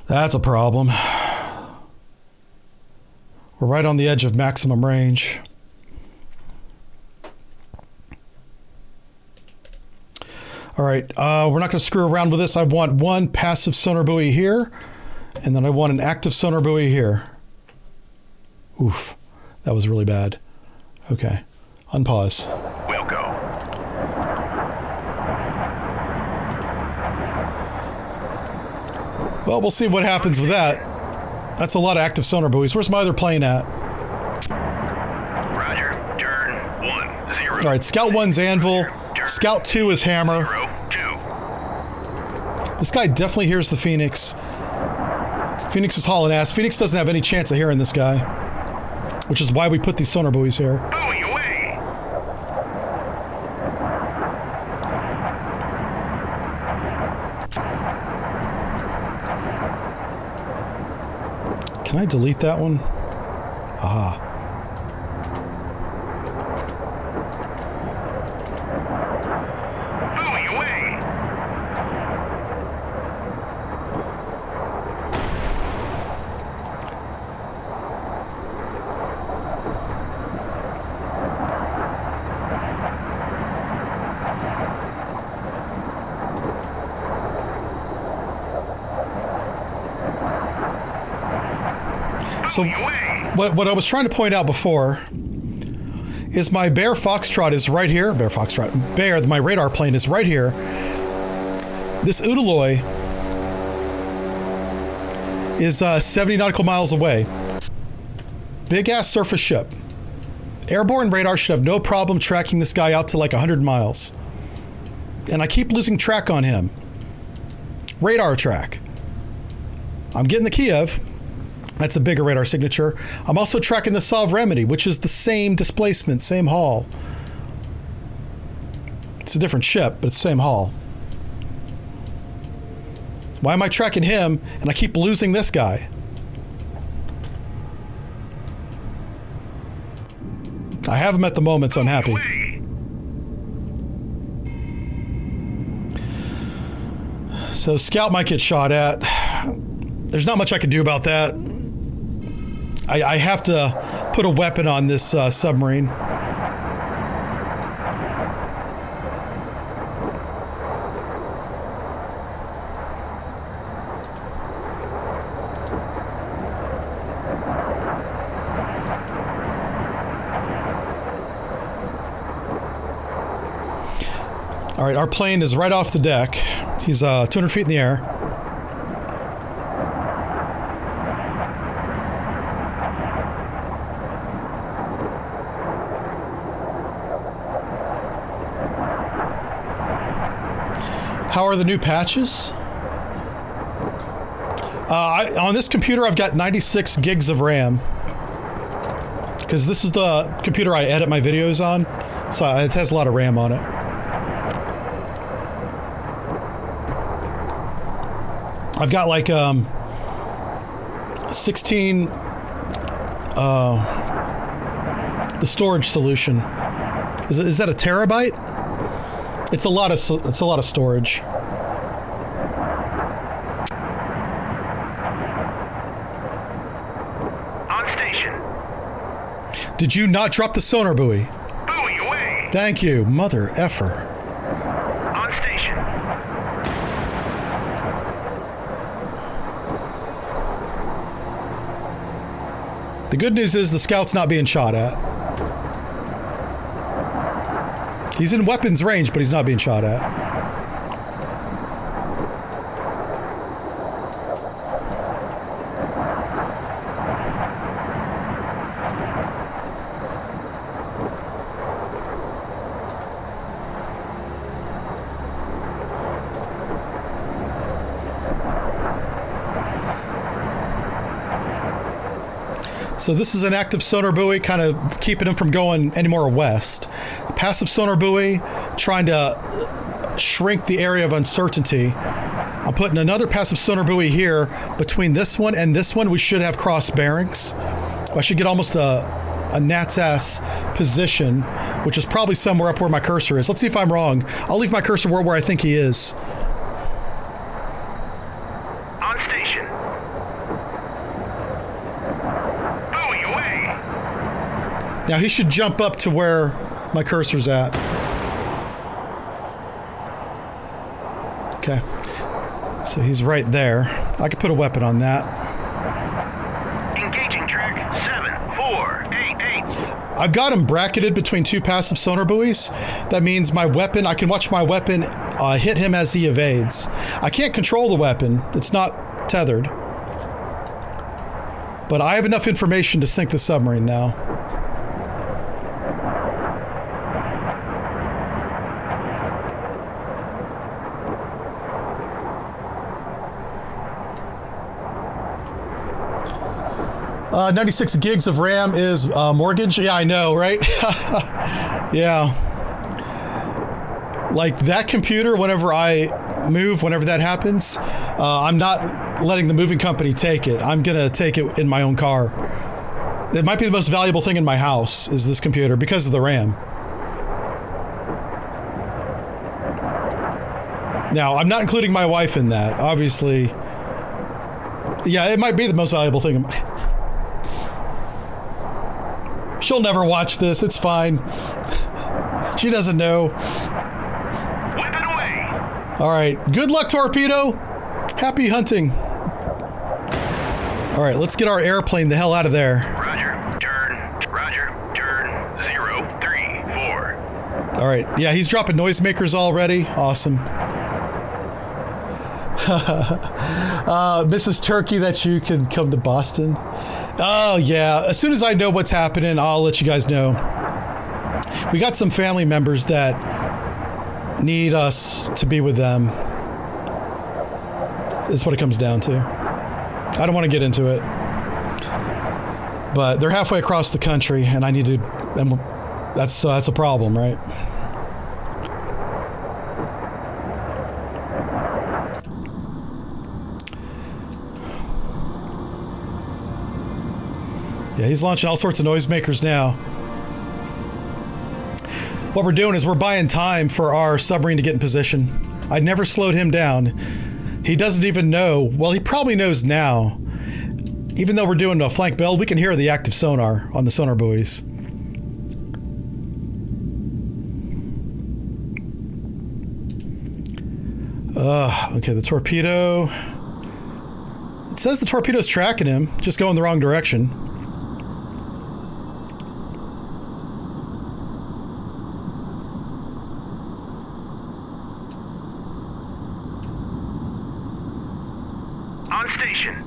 That's a problem. We're right on the edge of maximum range. All right, we're not going to screw around with this. I want one passive sonar buoy here And then I want an active sonar buoy here. Oof, that was really bad. Okay, unpause. We'll go. Well, we'll see what happens with that. That's a lot of active sonar buoys. Where's my other plane at? Roger. Turn 10. All right, Scout 1's Anvil. Scout 2 is Hammer. 02. This guy definitely hears the Phoenix. Phoenix is hauling ass. Phoenix doesn't have any chance of hearing this guy, which is why we put these sonar buoys here. Buoy away. Can I delete that one? Ah. Buoy away. So what I was trying to point out before is my Bear Foxtrot is right here. Bear, my radar plane is right here. This Udaloy is 70 nautical miles away. Big ass surface ship. Airborne radar should have no problem tracking this guy out to like 100 miles. And I keep losing track on him. Radar track. I'm getting the Kiev. That's a bigger radar signature. I'm also tracking the Solve Remedy, which is the same displacement, same hull. It's a different ship, but it's the same hull. Why am I tracking him and I keep losing this guy? I have him at the moment, so I'm happy. So Scout might get shot at. There's not much I can do about that. I have to put a weapon on this submarine. All right, our plane is right off the deck. He's 200 feet in the air. How are the new patches? On this computer, I've got 96 gigs of RAM. Because this is the computer I edit my videos on. So it has a lot of RAM on it. I've got like 16 the storage solution. Is that a terabyte? It's a lot of storage. On station. Did you not drop the sonar buoy? Buoy away. Thank you, mother effer. On station. The good news is the Scout's not being shot at. He's in weapons range, but he's not being shot at. So this is an active sonar buoy, kind of keeping him from going any more west. Passive sonar buoy, trying to shrink the area of uncertainty. I'm putting another passive sonar buoy here. Between this one and this one, we should have cross bearings. I should get almost a gnat's ass position, which is probably somewhere up where my cursor is. Let's see if I'm wrong. I'll leave my cursor where I think he is. On station. Buoy away. Now he should jump up to where my cursor's at. Okay. So he's right there. I could put a weapon on that. Engaging track 7488. I've got him bracketed between two passive sonar buoys. That means my weapon, I can watch my weapon hit him as he evades. I can't control the weapon. It's not tethered. But I have enough information to sink the submarine now. 96 gigs of RAM is mortgage. Yeah, I know, right? Yeah. Like that computer, whenever I move, whenever that happens, I'm not letting the moving company take it. I'm going to take it in my own car. It might be the most valuable thing in my house is this computer because of the RAM. Now, I'm not including my wife in that, obviously. Yeah, it might be the most valuable thing in my... She'll never watch this. It's fine. She doesn't know. Whip it away. All right. Good luck, Torpedo. Happy hunting. All right, let's get our airplane the hell out of there. Roger. Turn 034. All right. Yeah, he's dropping noisemakers already. Awesome. Mrs. Turkey, that you can come to Boston. Oh, yeah. As soon as I know what's happening, I'll let you guys know. We got some family members that need us to be with them. That's what it comes down to. I don't want to get into it. But they're halfway across the country, and I need to... And that's a problem, right? Yeah, he's launching all sorts of noisemakers now. What we're doing is we're buying time for our submarine to get in position. I never slowed him down. He doesn't even know. Well, he probably knows now. Even though we're doing a flank build, we can hear the active sonar on the sonar buoys. Okay, the torpedo. It says the torpedo's tracking him, just going the wrong direction. On station.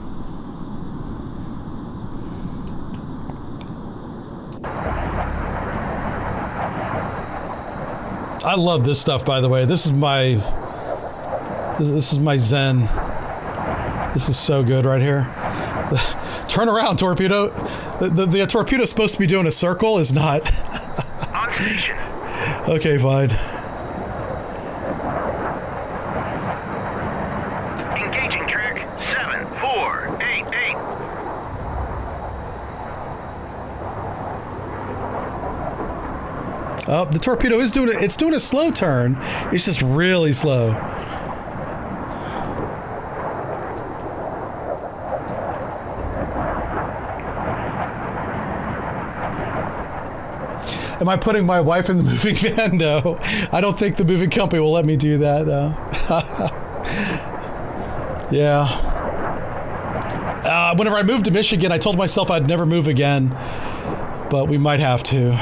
I love this stuff, by the way. This is my zen. This is so good right here. Turn around, torpedo. The torpedo's supposed to be doing a circle, is not. On station. Okay, fine. Engaging track 7488. Oh, the torpedo is doing it. It's doing a slow turn. It's just really slow. Am I putting my wife in the moving van? No. I don't think the moving company will let me do that, though. Yeah. Whenever I moved to Michigan, I told myself I'd never move again. But we might have to.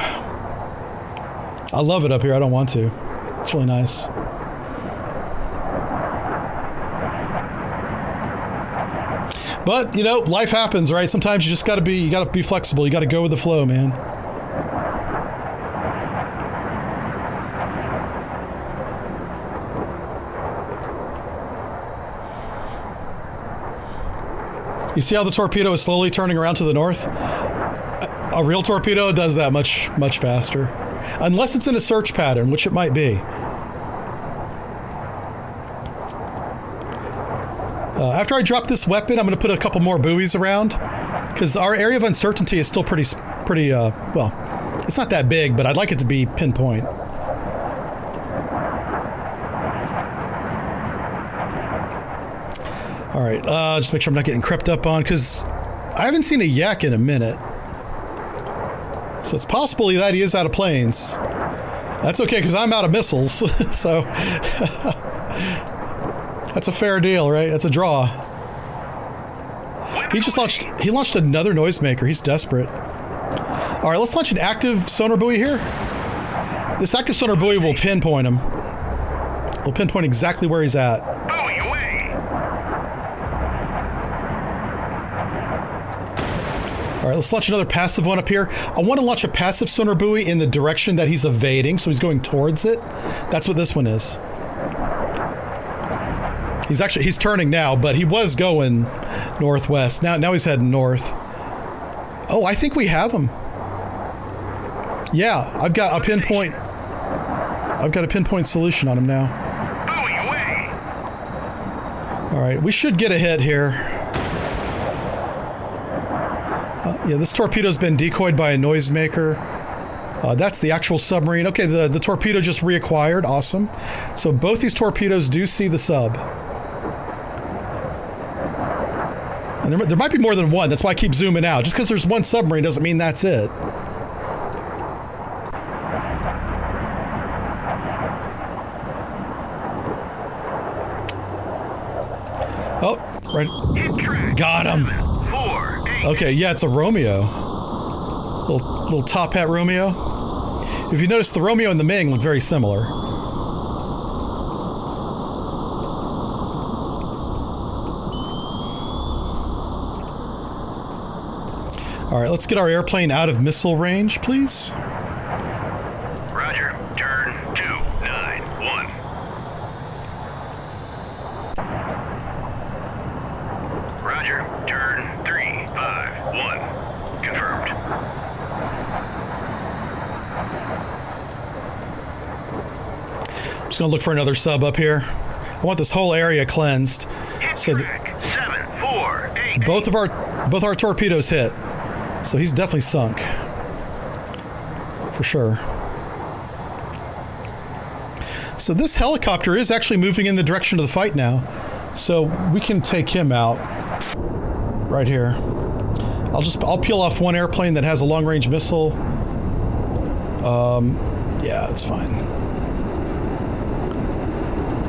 I love it up here. I don't want to. It's really nice. But, you know, life happens, right? Sometimes you just gotta be flexible. You gotta go with the flow, man. You see how the torpedo is slowly turning around to the north? A real torpedo does that much faster. Unless it's in a search pattern, which it might be. After I drop this weapon, I'm going to put a couple more buoys around. Because our area of uncertainty is still pretty, well, it's not that big, but I'd like it to be pinpoint. All right, just make sure I'm not getting crept up on, because I haven't seen a yak in a minute. So it's possible that he is out of planes. That's okay, because I'm out of missiles. So That's a fair deal, right? That's a draw. He launched another noisemaker. He's desperate. All right, let's launch an active sonar buoy here. This active sonar buoy will pinpoint him. We'll pinpoint exactly where he's at. Buoy away. All right, let's launch another passive one up here. I want to launch a passive sonar buoy in the direction that he's evading, so he's going towards it. That's what this one is. He's turning now, but he was going northwest. Now he's heading north. Oh, I think we have him. Yeah, I've got a pinpoint solution on him now. Buoy away. All right, we should get a hit here. Yeah, this torpedo's been decoyed by a noisemaker. That's the actual submarine. Okay, the torpedo just reacquired. Awesome. So both these torpedoes do see the sub. And there might be more than one. That's why I keep zooming out. Just because there's one submarine doesn't mean that's it. Oh, right. Hit track. Got him. 7, 4, 8. Okay, yeah, it's a Romeo. Little top hat Romeo. If you notice, the Romeo and the Ming look very similar. All right, let's get our airplane out of missile range, please. Roger. Turn 291. Roger. Turn 351. Confirmed. I'm just gonna look for another sub up here. I want this whole area cleansed. Hit So track. 7, 4, 8. both our torpedoes hit. So he's definitely sunk. For sure. So this helicopter is actually moving in the direction of the fight now. So we can take him out right here. I'll peel off one airplane that has a long-range missile. Yeah, it's fine.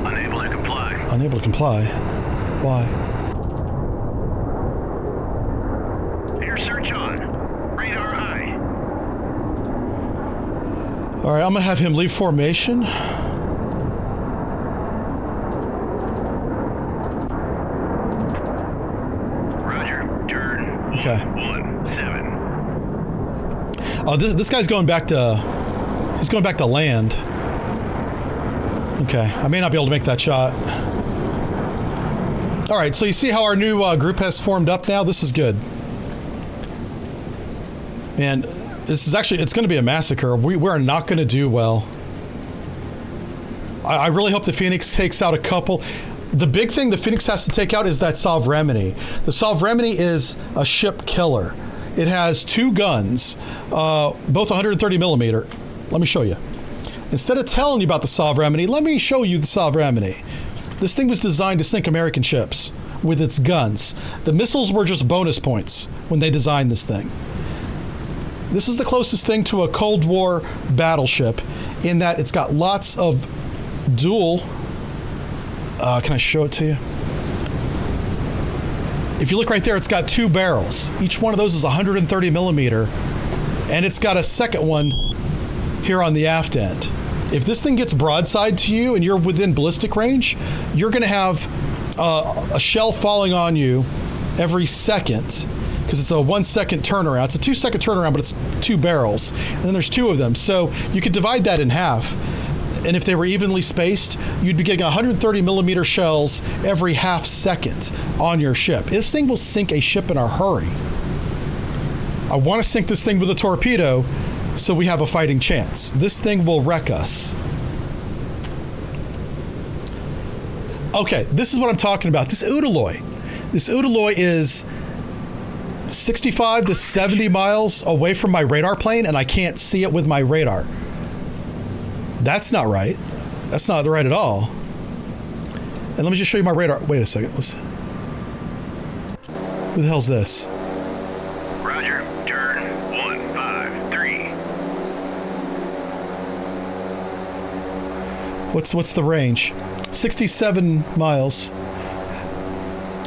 Unable to comply. Unable to comply. Why? Air search on. Radar high. All right, I'm gonna have him leave formation. Roger. Turn. Okay. 117. Oh, this guy's going back to. He's going back to land. Okay, I may not be able to make that shot. All right, so you see how our new group has formed up now? This is good. And this is actually, it's going to be a massacre. We're not going to do well. I really hope the Phoenix takes out a couple. The big thing the Phoenix has to take out is that Sovereignty. The Sovereignty is a ship killer. It has 2 guns, both 130 millimeter. Let me show you. Instead of telling you about the Sovereignty, let me show you the Sovereignty. This thing was designed to sink American ships with its guns. The missiles were just bonus points when they designed this thing. This is the closest thing to a Cold War battleship in that it's got lots of dual. Can I show it to you? If you look right there, it's got 2 barrels. Each one of those is 130 millimeter, and it's got a second one here on the aft end. If this thing gets broadside to you and you're within ballistic range, you're going to have a shell falling on you every second, because it's a 1 second turnaround. It's a 2 second turnaround, but it's 2 barrels, and then there's 2 of them. So you could divide that in half. And if they were evenly spaced, you'd be getting 130 millimeter shells every half second on your ship. This thing will sink a ship in a hurry. I want to sink this thing with a torpedo so we have a fighting chance. This thing will wreck us. Okay, this is what I'm talking about. This Udaloy. This Udaloy is 65 to 70 miles away from my radar plane, and I can't see it with my radar. That's not right. That's not right at all. And let me just show you my radar. Wait a second. Who the hell's this? Roger. Turn 153. What's the range? 67 miles.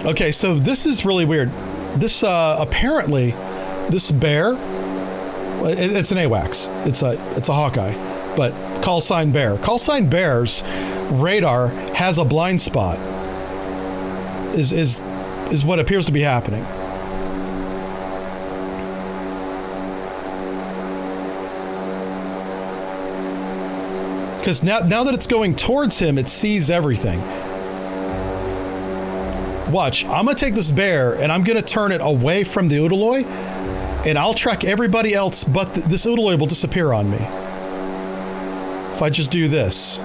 Okay, so this is really weird. This apparently, this bear, it's an AWACS. It's a Hawkeye, but call sign bear. Call sign bear's radar has a blind spot. Is what appears to be happening. Because now that it's going towards him, it sees everything. Watch, I'm gonna take this bear and I'm gonna turn it away from the Udaloy, and I'll track everybody else, but this Udaloy will disappear on me. If I just do this.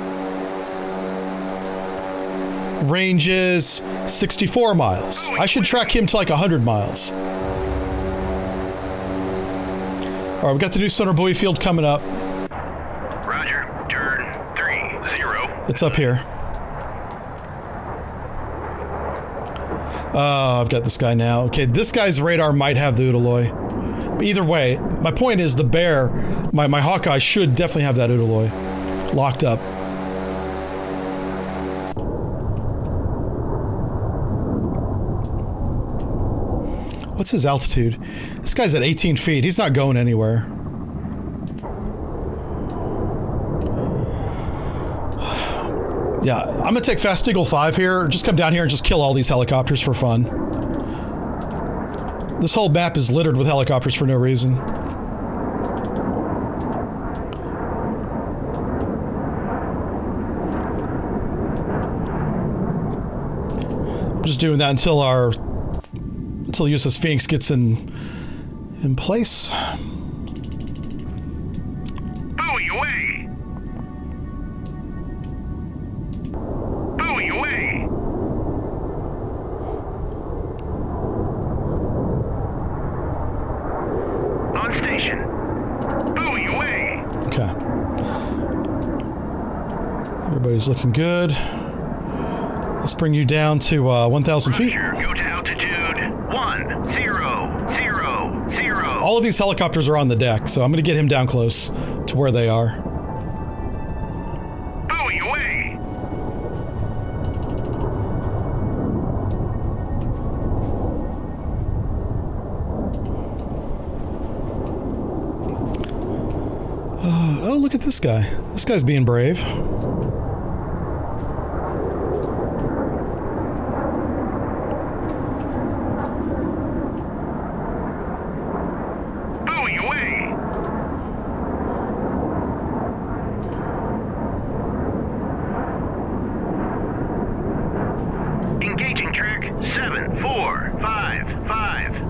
Range is 64 miles. I should track him to like 100 miles. All right, we've got the new sonar buoy field coming up. Roger. Turn 30. It's up here. I've got this guy now. Okay, this guy's radar might have the Udaloy. But either way, my point is the bear, my Hawkeye should definitely have that Udaloy locked up. What's his altitude? This guy's at 18 feet. He's not going anywhere. Yeah, I'm gonna take Fast Eagle 5 here. Just come down here and just kill all these helicopters for fun. This whole map is littered with helicopters for no reason. I'm just doing that until USS Phoenix gets in place. Buoy away! Buoy away! On station. Buoy away! Okay. Everybody's looking good. Let's bring you down to 1,000 feet. Roger, go to altitude 1000. All of these helicopters are on the deck, so I'm going to get him down close to where they are. Buoy away! Oh, look at this guy. This guy's being brave. Buoy away! Engaging track 7455.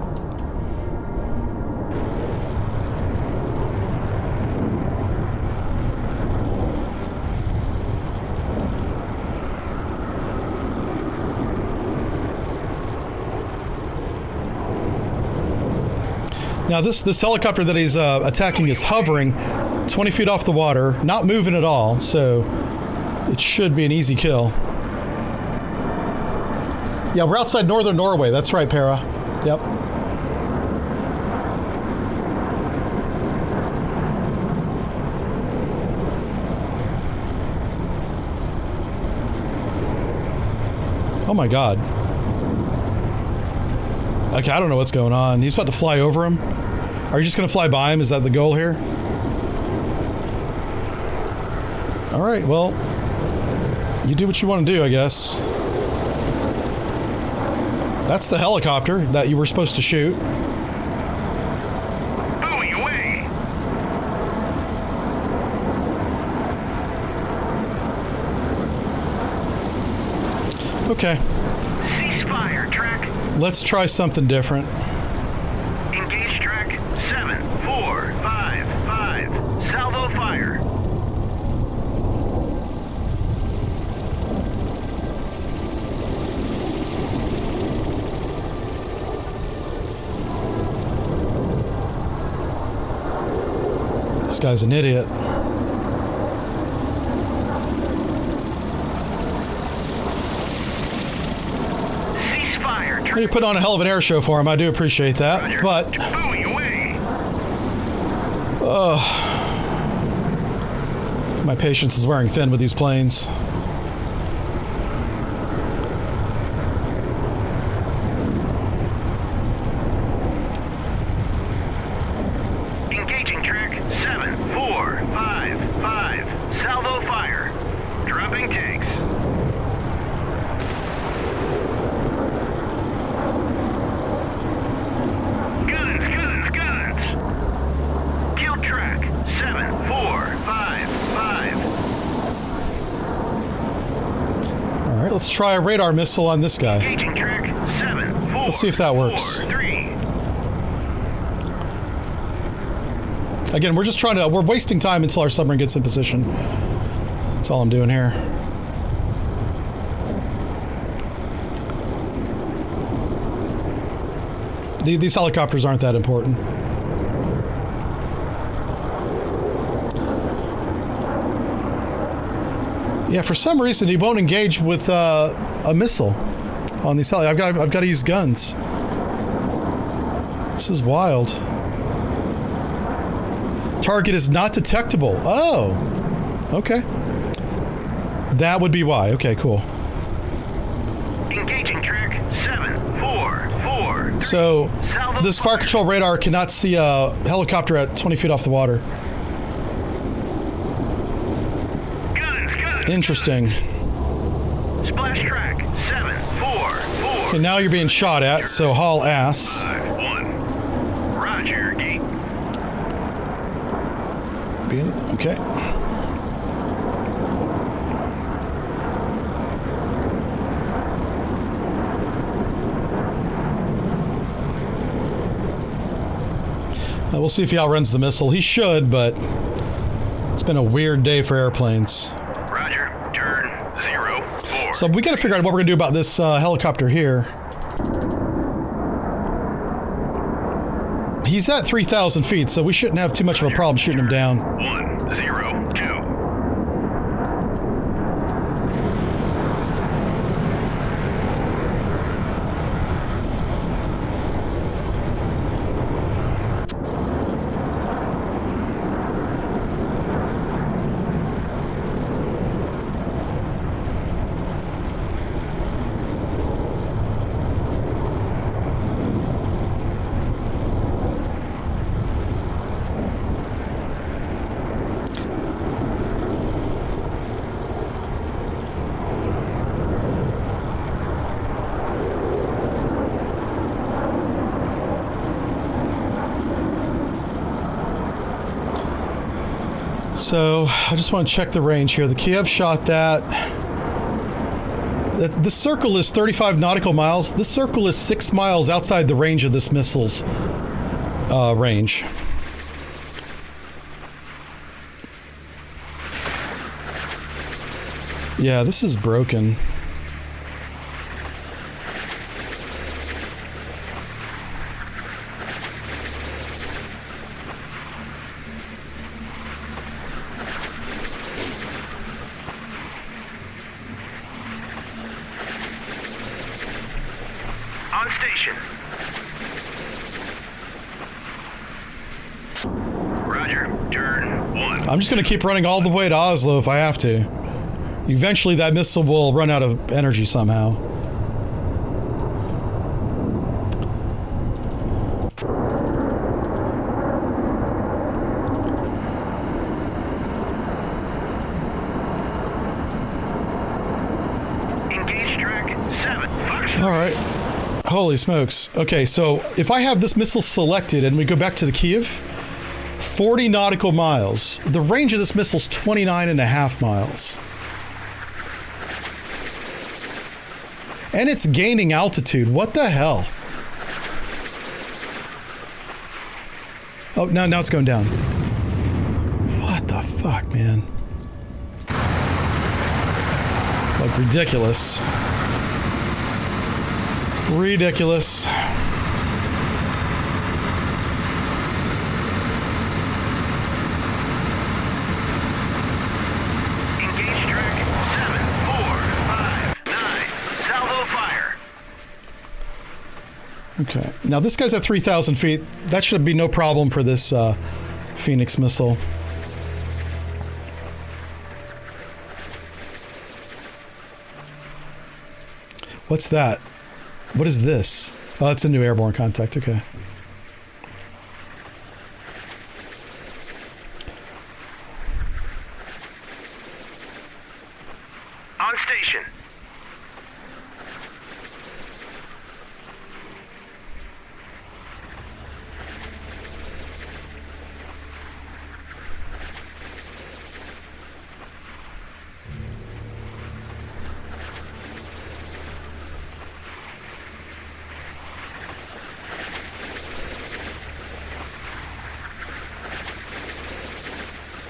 Now this helicopter that he's attacking is hovering 20 feet off the water, not moving at all, so it should be an easy kill. Yeah, we're outside northern Norway. That's right, Para. Yep. Oh my God. Okay, I don't know what's going on. He's about to fly over him. Are you just going to fly by him? Is that the goal here? All right, well, you do what you want to do, I guess. That's the helicopter that you were supposed to shoot. Buoy away! Okay, Ceasefire track. let's try something different. Engage track 7455. Salvo fire. This guy's an idiot. Ceasefire track. You put on a hell of an air show for him. I do appreciate that, Roger. but Buoy away. My patience is wearing thin with these planes. Engaging track 7455. Salvo fire. Dropping tanks. Guns, guns, guns. Kill track 7455. All right, let's try a radar missile on this guy. Engaging track 74. Let's see if that works. 3. Again, we're just trying to, we're wasting time until our submarine gets in position. That's all I'm doing here. These helicopters aren't that important. Yeah, for some reason he won't engage with a missile on these heli. I've got to use guns. This is wild. Target is not detectable. Oh, okay. That would be why. Okay, cool. Engaging track 744. So this fire control radar cannot see a helicopter at 20 feet off the water. Guns, guns. Interesting. Splash track 744. And now you're being shot at, so haul ass. 5-1. Roger, gate. Okay. We'll see if he outruns the missile. He should, but it's been a weird day for airplanes. Roger, turn 04. So we got to figure out what we're going to do about this helicopter here. He's at 3,000 feet, so we shouldn't have too much of a problem shooting him down. 102. So I just want to check the range here. The Kiev shot that. This circle is 35 nautical miles. This circle is 6 miles outside the range of this missile's range. Yeah, this is broken. On station. Roger, turn 1. I'm just going to keep running all the way to Oslo if I have to. Eventually that missile will run out of energy somehow. Engage track 7. Fox. All right. Holy smokes. Okay, so if I have this missile selected and we go back to the Kiev, 40 nautical miles. The range of this missile is 29.5 miles. And it's gaining altitude. What the hell? Oh, now it's going down. What the fuck, man? Like, ridiculous. Ridiculous. Engage track 7459. Salvo fire. Okay. Now this guy's at 3,000 feet. That should be no problem for this Phoenix missile. What's that? What is this? Oh, it's a new airborne contact. Okay. On station.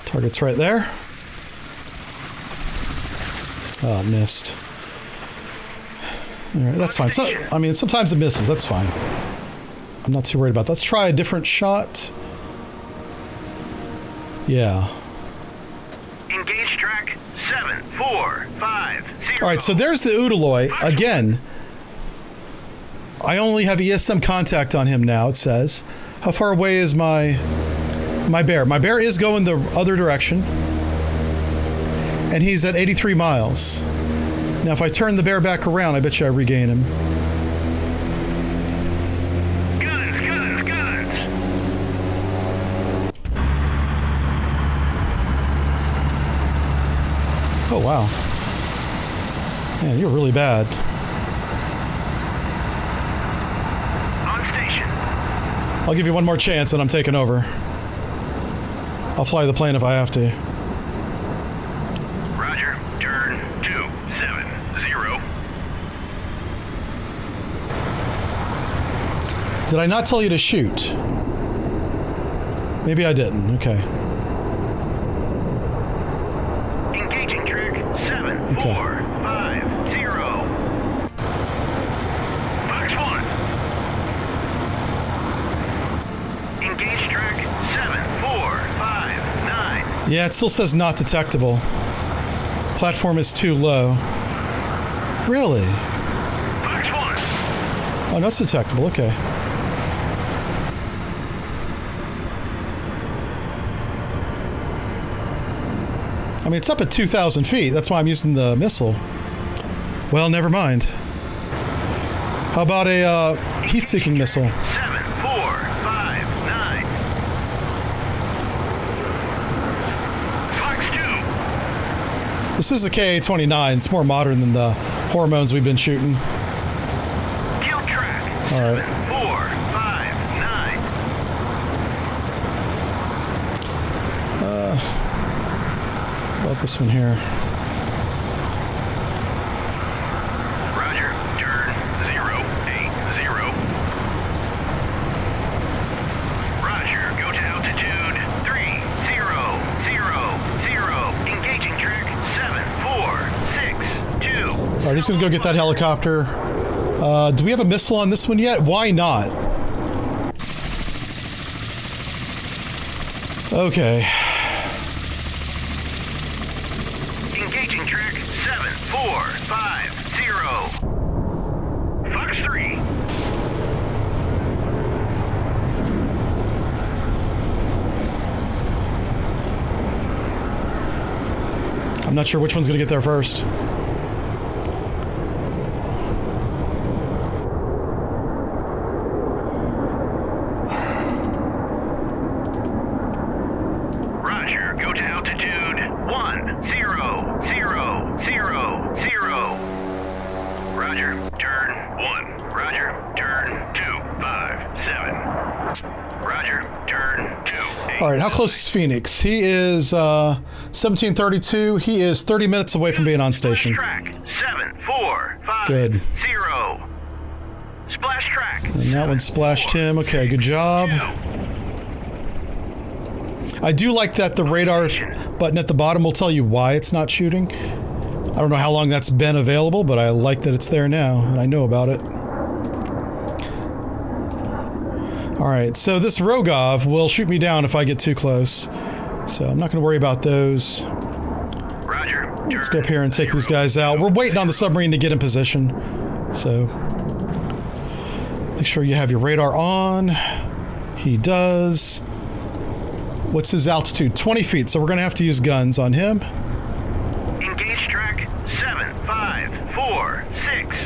Target's right there. Oh, missed. All right, that's fine. So, I mean, sometimes it misses. That's fine. I'm not too worried about that. Let's try a different shot. Yeah. Engage track 745. All right, so there's the Udaloy. Again, I only have ESM contact on him now, it says. How far away is my bear? My bear is going the other direction. And he's at 83 miles. Now, if I turn the bear back around, I bet you I regain him. Guns, guns, guns. Oh, wow. Man, you're really bad. On station. I'll give you one more chance and I'm taking over. I'll fly the plane if I have to. Roger. Turn 270. Did I not tell you to shoot? Maybe I didn't. Okay. Engaging track 7450. Fox 1. Engage track 7459. Yeah, it still says not detectable. Platform is too low. Really? Fox 1. Oh, no, it's detectable. Okay. I mean, it's up at 2,000 feet. That's why I'm using the missile. Well, never mind. How about a heat-seeking missile? 7459. Fox 2. This is a KA-29. It's more modern than the hormones we've been shooting. Kill track All right. 7459. How about this one here? Roger. Turn 080. Roger. Go to altitude 3000. Engaging track 7462. All right, he's going to go get that helicopter. Do we have a missile on this one yet? Why not? Okay. Engaging track 7450. Fox 3. I'm not sure which one's going to get there first. Roger. Go to altitude 1000. Roger. Turn 1. Roger. Turn 257. Roger. Turn 2. All right, how close is Phoenix? He is 1732. He is 30 minutes away from being on station. Splash track 7450. Good. Splash track. And that one splashed him. Okay, good job. I do like that the radar button at the bottom will tell you why it's not shooting. I don't know how long that's been available, but I like that it's there now, and I know about it. All right, so this Rogov will shoot me down if I get too close. So I'm not going to worry about those. Roger. Let's go up here and take these guys out. We're waiting on the submarine to get in position. So make sure you have your radar on. He does. What's his altitude? 20 feet, so we're going to have to use guns on him. Engage track 7546.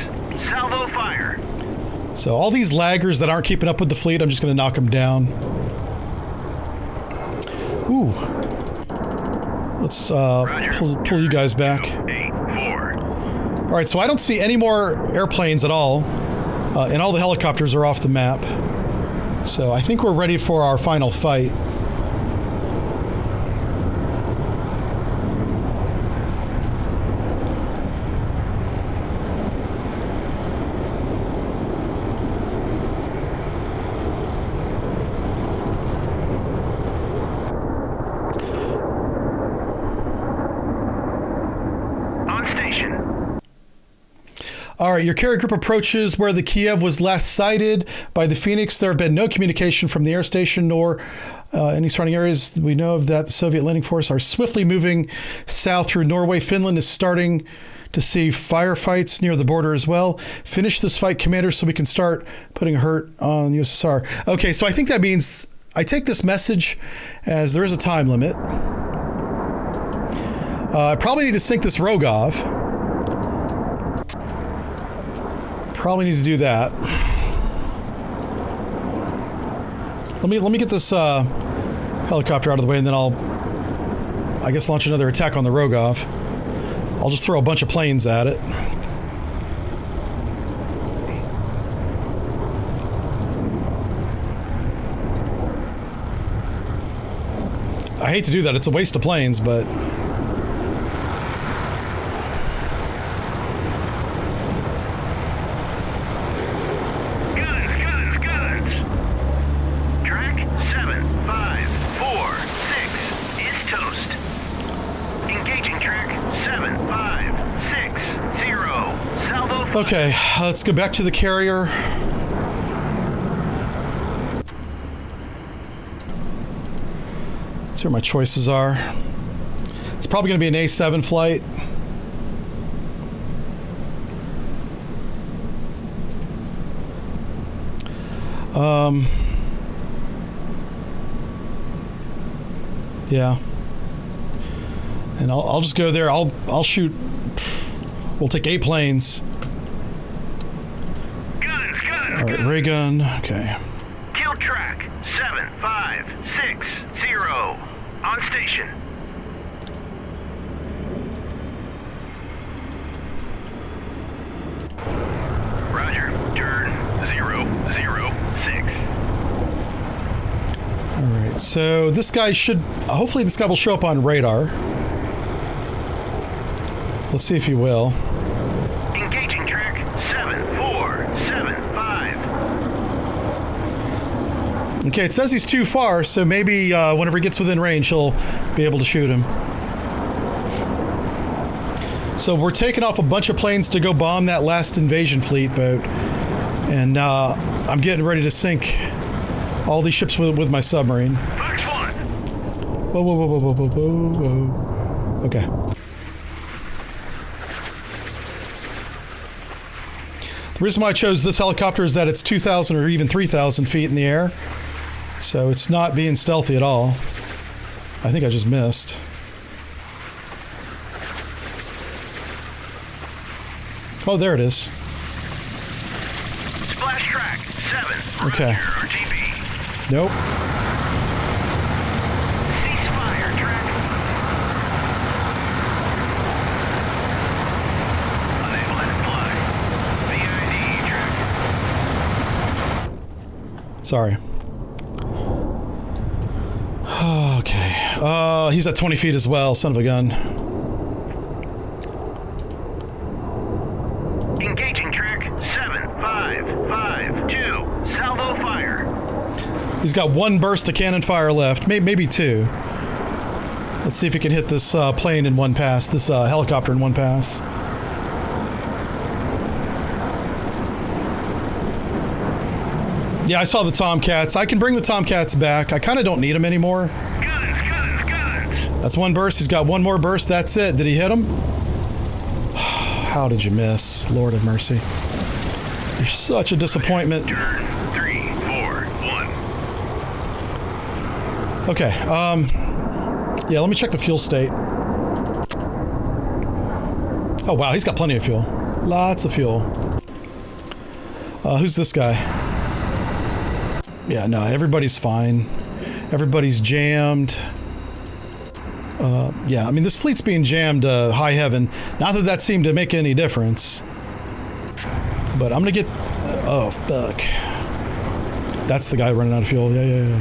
salvo fire. So all these laggers that aren't keeping up with the fleet, I'm just going to knock them down. Ooh. Let's pull you guys back. 8-4. All right, so I don't see any more airplanes at all, and all the helicopters are off the map. So I think we're ready for our final fight. All right, your carrier group approaches where the Kiev was last sighted by the Phoenix. There have been no communication from the air station nor any surrounding areas we know of that. The Soviet landing force are swiftly moving south through Norway. Finland is starting to see firefights near the border as well. Finish this fight, Commander, so we can start putting a hurt on USSR. Okay, so I think that means I take this message as there is a time limit. I probably need to sink this Rogov. Probably need to do that. Let me get this helicopter out of the way, and then I'll, I guess, launch another attack on the Rogov. I'll just throw a bunch of planes at it. I hate to do that. It's a waste of planes, but okay, let's go back to the carrier. Let's see where my choices are. It's probably going to be an A7 flight. Yeah. And I'll just go there. I'll shoot. We'll take 8 planes. All right, ray gun. Okay. Kill track 7560 on station. Roger. Turn 006. All right. So this guy should. Hopefully, this guy will show up on radar. Let's see if he will. Engaging track 7475. Okay, it says he's too far, so maybe whenever he gets within range, he'll be able to shoot him. So we're taking off a bunch of planes to go bomb that last invasion fleet boat. And I'm getting ready to sink all these ships with my submarine. Fox 1. Whoa, whoa, whoa, whoa, whoa, whoa, whoa, whoa. Okay. The reason why I chose this helicopter is that it's 2,000 or even 3,000 feet in the air. So it's not being stealthy at all. I think I just missed. Oh, there it is. Splash track 7. Okay. RTB. Nope. Ceasefire track. Unable to fly. VID track. Sorry. Okay. He's at 20 feet as well, son of a gun. Engaging track 7552. Salvo fire. He's got 1 burst of cannon fire left, maybe 2. Let's see if he can hit this plane in one pass, this helicopter in one pass. Yeah, I saw the Tomcats. I can bring the Tomcats back. I kind of don't need them anymore. Guns, guns, guns. That's 1 burst. He's got 1 more burst. That's it. Did he hit him? How did you miss? Lord have mercy. You're such a disappointment. Turn 3, 4, 1. Okay. Yeah, let me check the fuel state. Oh, wow. He's got plenty of fuel. Lots of fuel. Who's this guy? Yeah, no, everybody's fine. Everybody's jammed. Yeah, I mean, this fleet's being jammed high heaven. Not that that seemed to make any difference. But I'm going to get... Oh, fuck. That's the guy running out of fuel. Yeah.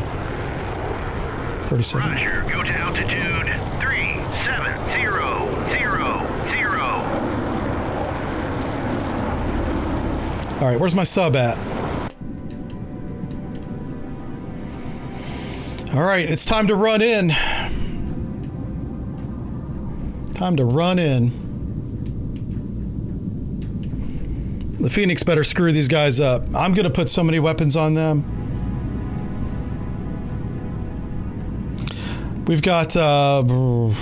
37. Roger, go to altitude 3700. All right, where's my sub at? All right, it's time to run in. Time to run in. The Phoenix better screw these guys up. I'm going to put so many weapons on them. We've got... well,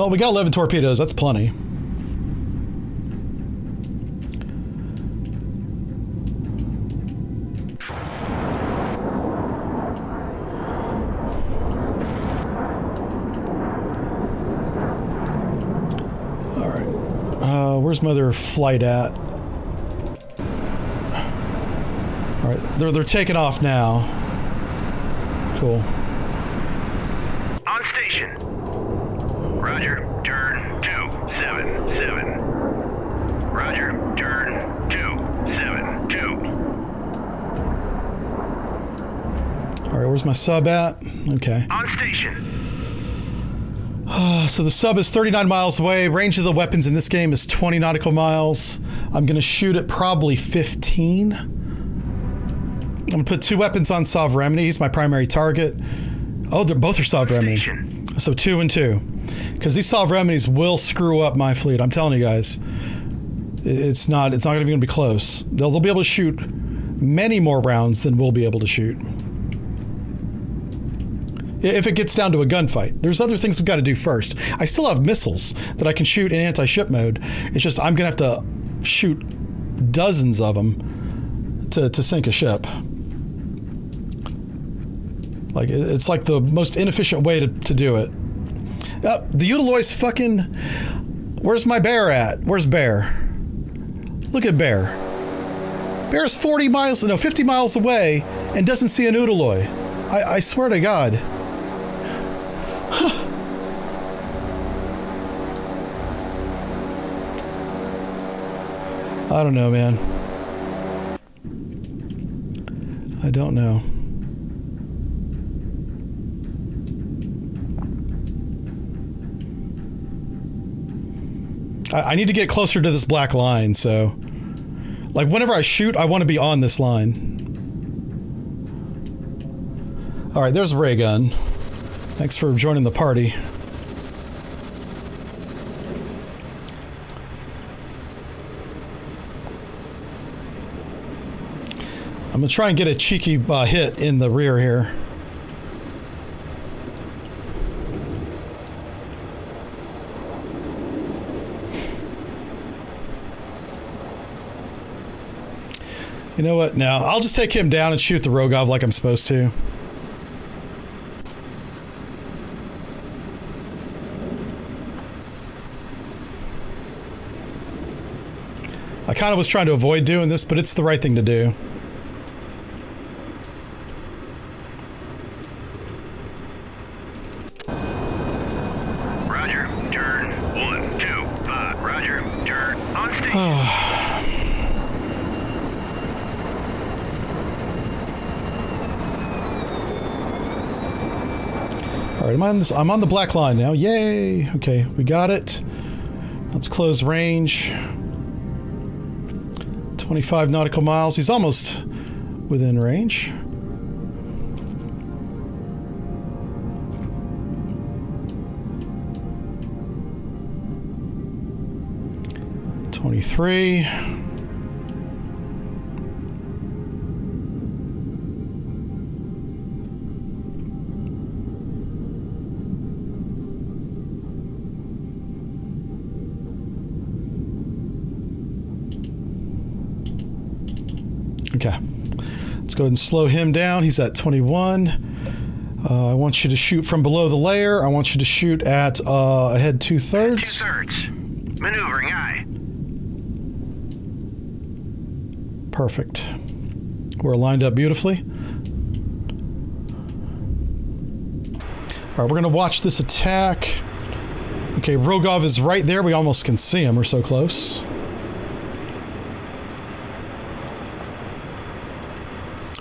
we got 11 torpedoes. That's plenty. All right. Where's my other flight at? All right. They're taking off now. Cool. On station. Roger, turn 277. Roger, turn 272. All right, where's my sub at? Okay. On station. So the sub is 39 miles away. Range of the weapons in this game is 20 nautical miles. I'm going to shoot at probably 15. I'm going to put 2 weapons on Submarine. He's my primary target. Oh, they're both are Submarine. So 2 and 2. Because these Submarines will screw up my fleet. I'm telling you guys. It's not even going to be close. They'll be able to shoot many more rounds than we'll be able to shoot. If it gets down to a gunfight. There's other things we've got to do first. I still have missiles that I can shoot in anti-ship mode. It's just I'm going to have to shoot dozens of them to sink a ship. Like, it's like the most inefficient way to do it. The Utiloy's fucking... Where's my bear at? Where's Bear? Look at Bear. Bear's 50 miles away and doesn't see an Utiloy. I swear to God. I don't know, man. I don't know. I need to get closer to this black line, so... Like, whenever I shoot, I want to be on this line. Alright, there's a ray gun. Thanks for joining the party. I'm going to try and get a cheeky hit in the rear here. You know what? Now, I'll just take him down and shoot the Rogov like I'm supposed to. I kind of was trying to avoid doing this, but it's the right thing to do. Roger, turn 125. Roger, turn on station. All right, I'm on the black line now. Yay! Okay, we got it. Let's close range. 25 nautical miles. He's almost within range. $23. Okay, let's go ahead and slow him down. He's at 21. I want you to shoot from below the layer. I want you to shoot at ahead 2/3. 2/3. Maneuvering aye. Perfect. We're lined up beautifully. All right, we're going to watch this attack. Okay, Rogov is right there. We almost can see him. We're so close.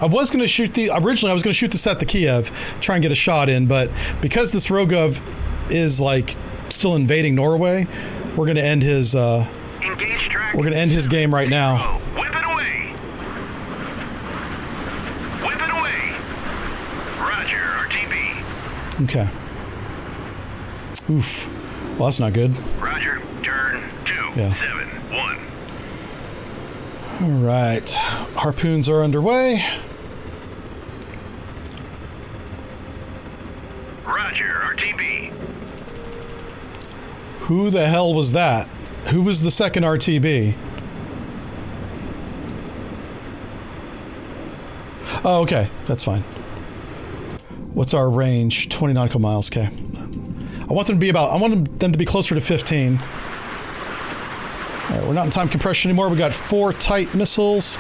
Originally I was going to shoot this at the Kiev, try and get a shot in, but because this Rogov is like still invading Norway, we're going to end his Engage track. we're going to end his game right now. Whip it away. Whip it away. Roger, RTB. Okay. Oof. Well, that's not good. Roger, turn 271. All right. Harpoons are underway. Roger, RTB. Who the hell was that? Who was the second RTB? Oh, okay. That's fine. What's our range? 20 nautical miles. Okay. I want them to be closer to 15. All right, we're not in time compression anymore. We got 4 tight missiles.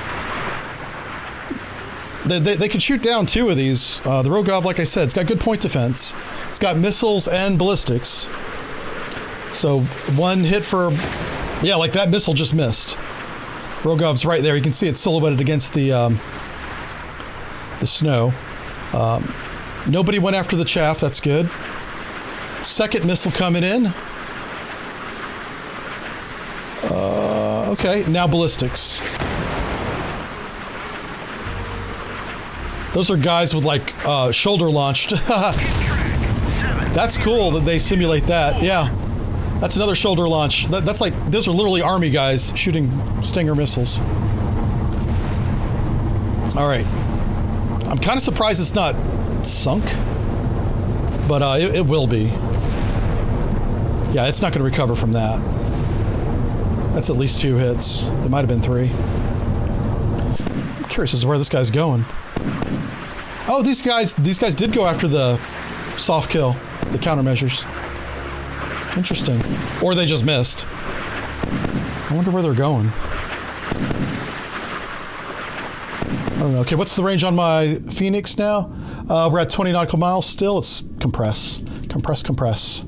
They can shoot down 2 of these. The Rogov, like I said, it's got good point defense. It's got missiles and ballistics. So one hit for, yeah, like that missile just missed. Rogov's right there. You can see it silhouetted against the snow. Nobody went after the chaff. That's good. Second missile coming in. Okay, now ballistics. Those are guys with like shoulder launched. That's cool that they simulate that. Yeah, that's another shoulder launch. That's like, those are literally army guys shooting Stinger missiles. All right, I'm kind of surprised it's not sunk, but it will be. Yeah, it's not going to recover from that. That's at least 2 hits. It might have been 3. I'm curious as to where this guy's going. Oh, these guys did go after the soft kill, the countermeasures. Interesting. Or they just missed. I wonder where they're going. I don't know. Okay, what's the range on my Phoenix now? We're at 20 nautical miles still. It's compress. Compress.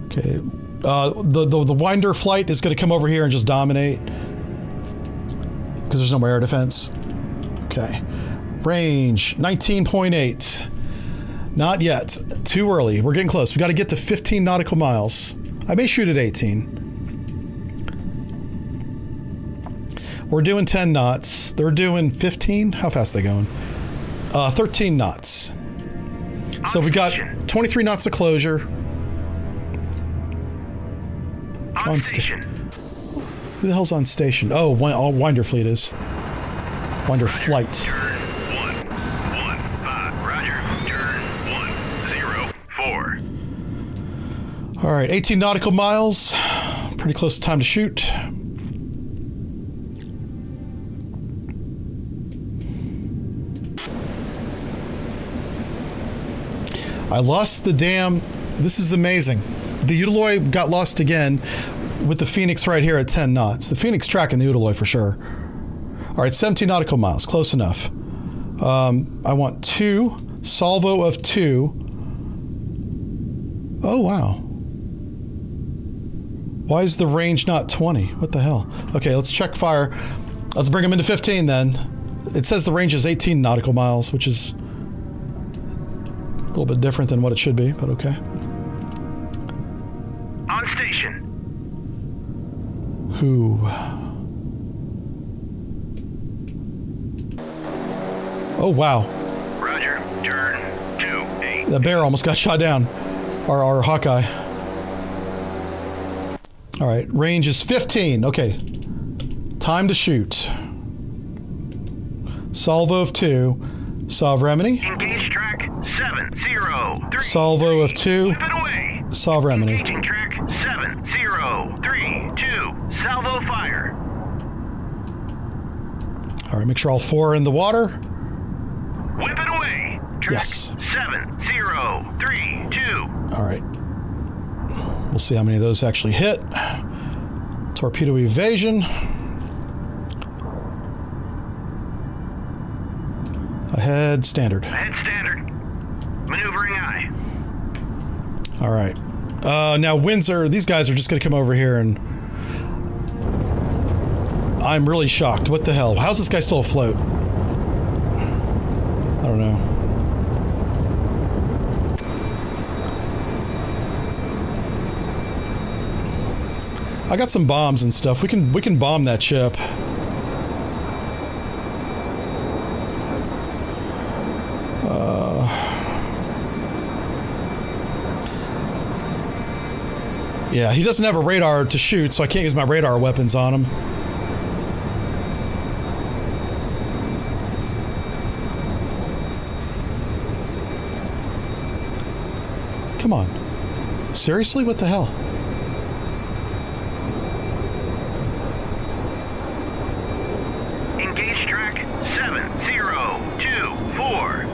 Okay. The winder flight is going to come over here and just dominate. Because there's no more air defense. Okay. Range, 19.8. Not yet. Too early. We're getting close. We got to get to 15 nautical miles. I may shoot at 18. We're doing 10 knots. They're doing 15. How fast are they going? 13 knots. So we got 23 knots of closure. On station. Who the hell's on station? Oh, Winder fleet is. Winder flight. Turn 115. Roger. Turn 104. All right, 18 nautical miles. Pretty close to time to shoot. I lost the damn... This is amazing. The Utiloy got lost again with the Phoenix right here at 10 knots. The Phoenix tracking the Utiloy for sure. All right, 17 nautical miles, close enough. I want 2, salvo of 2. Oh, wow. Why is the range not 20? What the hell? Okay, let's check fire. Let's bring them into 15 then. It says the range is 18 nautical miles, which is a little bit different than what it should be, but okay. On station. Who? Oh, wow. Roger. Turn 28. That bear almost got shot down. Our Hawkeye. All right, range is 15. Okay. Time to shoot. Salvo of 2. Salve remedy. Engage track 703. Salvo of 2. Whip it away. Salve remedy. Engaging track 7032. Salvo fire. All right, make sure all 4 are in the water. Whip it away. Track Yes. 7032. All right. We'll see how many of those actually hit. Torpedo evasion. Ahead standard. Ahead standard. Maneuvering aye. All right. Now Windsor, these guys are just going to come over here and... I'm really shocked. What the hell? How's this guy still afloat? I don't know. I got some bombs and stuff. We can bomb that ship. Yeah, he doesn't have a radar to shoot, so I can't use my radar weapons on him. Come on. Seriously? What the hell? Engage track 7024.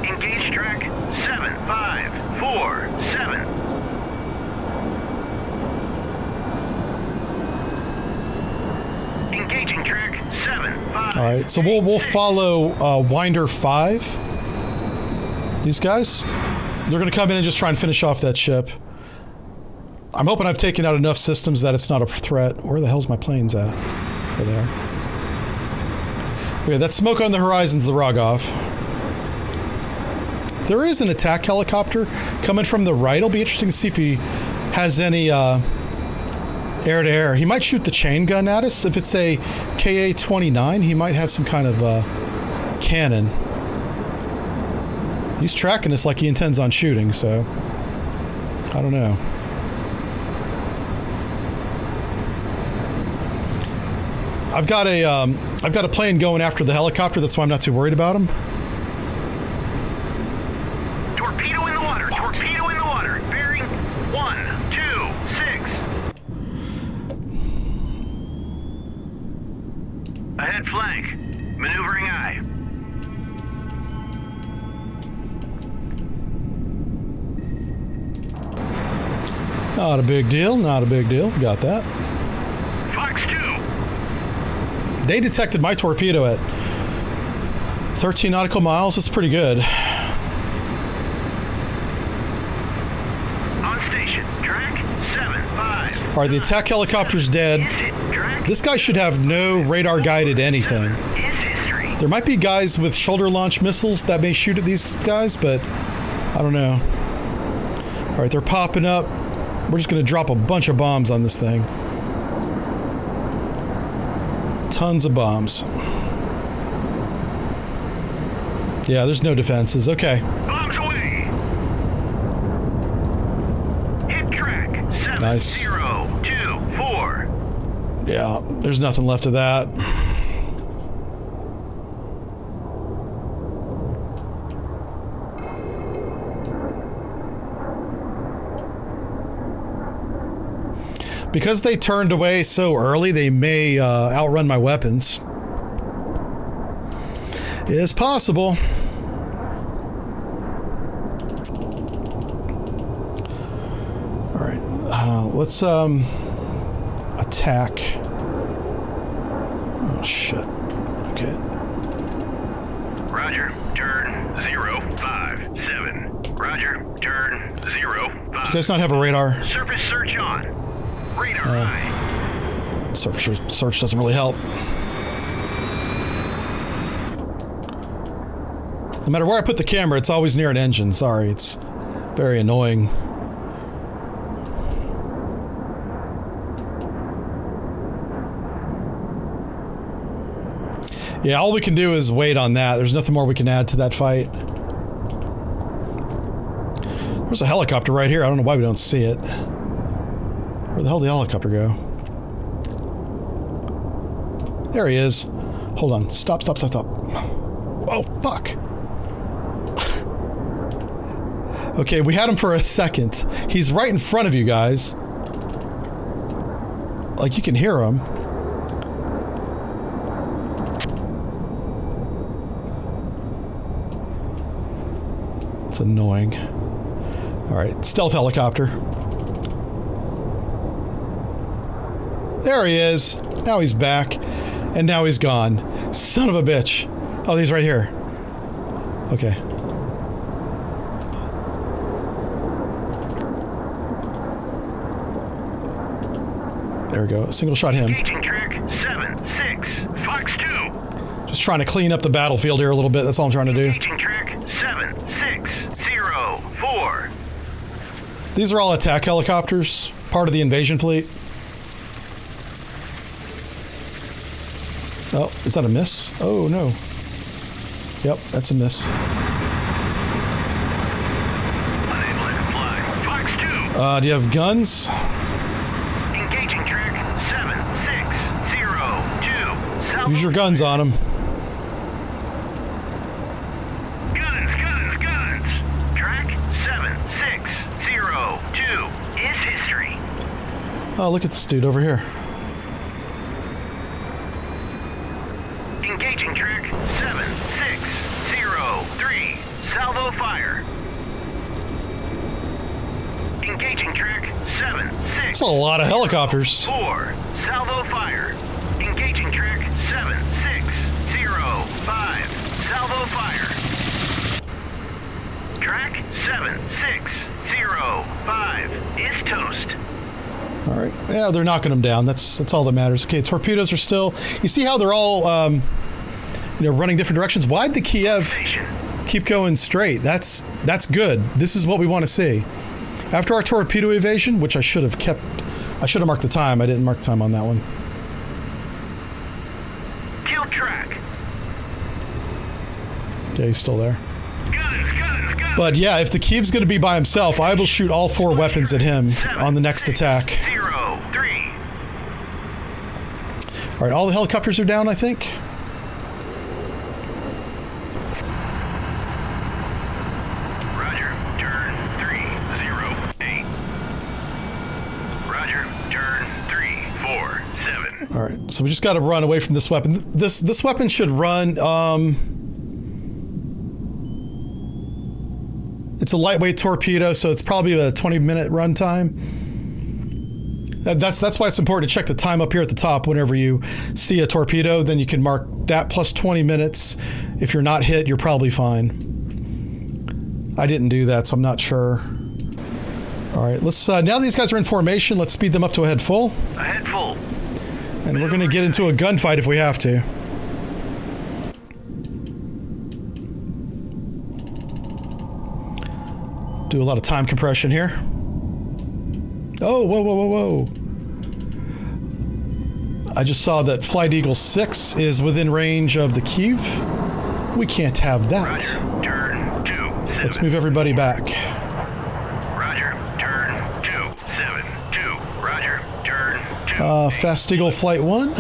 Engage track 7547. Engaging track 75. All right, so we'll follow Winder 5. These guys, they're going to come in and just try and finish off that ship. I'm hoping I've taken out enough systems that it's not a threat. Where the hell's my planes at? Over there. Okay, that smoke on the horizon's the Rogov. There is an attack helicopter coming from the right. It'll be interesting to see if he has any air-to-air. He might shoot the chain gun at us. If it's a KA-29, he might have some kind of cannon. He's tracking us like he intends on shooting, so I don't know. I've got a plane going after the helicopter. That's why I'm not too worried about him. Torpedo in the water. Torpedo in the water. Bearing 126. Ahead flank. Maneuvering aye. Not a big deal. Not a big deal. Got that. Fox 2. They detected my torpedo at 13 nautical miles. That's pretty good. On station. Track 75. All right, the attack helicopter's dead. Track This guy should have no radar guided anything. is history. There might be guys with shoulder launch missiles that may shoot at these guys, but I don't know. All right, they're popping up. We're just going to drop a bunch of bombs on this thing. Tons of bombs. Yeah, there's no defenses. Okay. Bombs away. Hit track 7024. Yeah, there's nothing left of that. Because they turned away so early, they may outrun my weapons. It is possible. All right, let's attack. Oh shit. Okay. Roger. Turn 057. Roger. Turn 05. Do you guys not have a radar? Surface search on. Radar eye. Surface search doesn't really help. No matter where I put the camera, it's always near an engine. Sorry, it's very annoying. Yeah, all we can do is wait on that. There's nothing more we can add to that fight. There's a helicopter right here. I don't know why we don't see it. Where the hell did the helicopter go? There he is. Hold on. Stop, stop, stop, stop. Oh, fuck. Okay, we had him for a second. He's right in front of you guys. Like, you can hear him. It's annoying. All right, stealth helicopter. There he is. Now he's back. And now he's gone. Son of a bitch. Oh, he's right here. Okay. There we go. Single shot him. Engaging track 7-6, Fox 2. Just trying to clean up the battlefield here a little bit. That's all I'm trying to do. Engaging track 7-6-0-4. These are all attack helicopters, part of the invasion fleet. Oh, is that a miss? Oh, no. Yep, that's a miss. Unable to fly. Fox 2. Do you have guns? Engaging track 7-6-0-2. Salvo. Use your guns on them. Guns. Track 7-6-0-2 is history. Oh, look at this dude over here. Engaging track 7-6-0-3. Salvo fire. Engaging track 7-6. That's a lot of helicopters. 4. Salvo fire. Engaging track 7-6-0-5. Salvo fire. Track 7-6-0-5 is toast. All right. Yeah, they're knocking them down. That's all that matters. Okay, torpedoes are still... You see how they're all, running different directions? Why'd the Kiev keep going straight? That's good. This is what we want to see. After our torpedo evasion, which I should have kept... I should have marked the time. I didn't mark the time on that one. Kill track. Okay, he's still there. Guns. But yeah, if the Kiev's going to be by himself, I will shoot all 4 weapons at him on the next attack. 0-3. All right, all the helicopters are down, I think. Roger, turn 308. Roger, turn 347. All right, so we just got to run away from this weapon. This weapon should run. It's a lightweight torpedo, so it's probably a 20-minute run time. That's why it's important to check the time up here at the top whenever you see a torpedo. Then you can mark that plus 20 minutes. If you're not hit, you're probably fine. I didn't do that, so I'm not sure. All right, let's. Now that these guys are in formation, let's speed them up to a head full. A head full. And we're going to get into a gunfight if we have to. Do a lot of time compression here. Oh, whoa. I just saw that Flight Eagle 6 is within range of the Kiev. We can't have that. Roger, turn 272. Let's move everybody back. Roger, turn 272. Roger, turn 2. Fast Eagle Flight 1.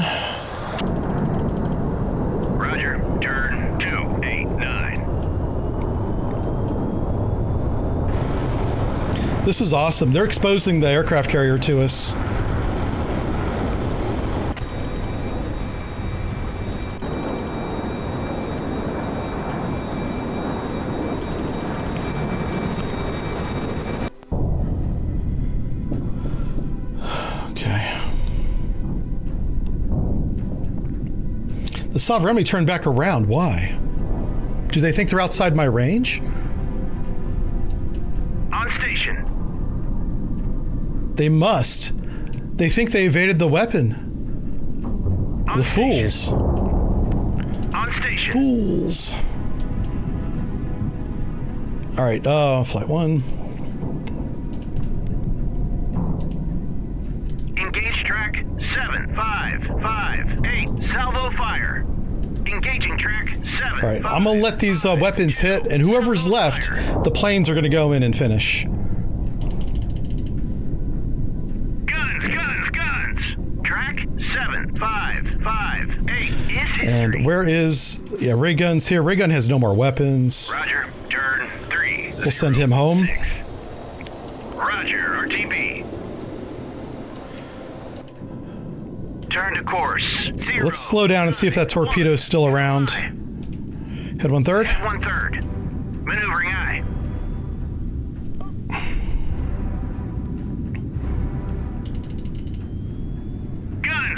Roger, turn 289. This is awesome. They're exposing the aircraft carrier to us. Okay. The Submarine turned back around. Why? Do they think they're outside my range? On station. They must. They think they evaded the weapon. On The station. fools. On station. Fools. All right, Flight 1. Engage track 7558. Salvo fire. Engaging track 7. All right, I'm gonna let these weapons hit, and whoever's left, the planes are gonna go in and finish. Guns. Track 7558 is history. And where is... Yeah, Ray Gun's here. Ray Gun has no more weapons. Roger, turn 3. We'll send him home. Roger, RTB. Turn to course. 0. Let's slow down and see if that torpedo is still around. Head 1/3. Head 1/3. Maneuvering eye.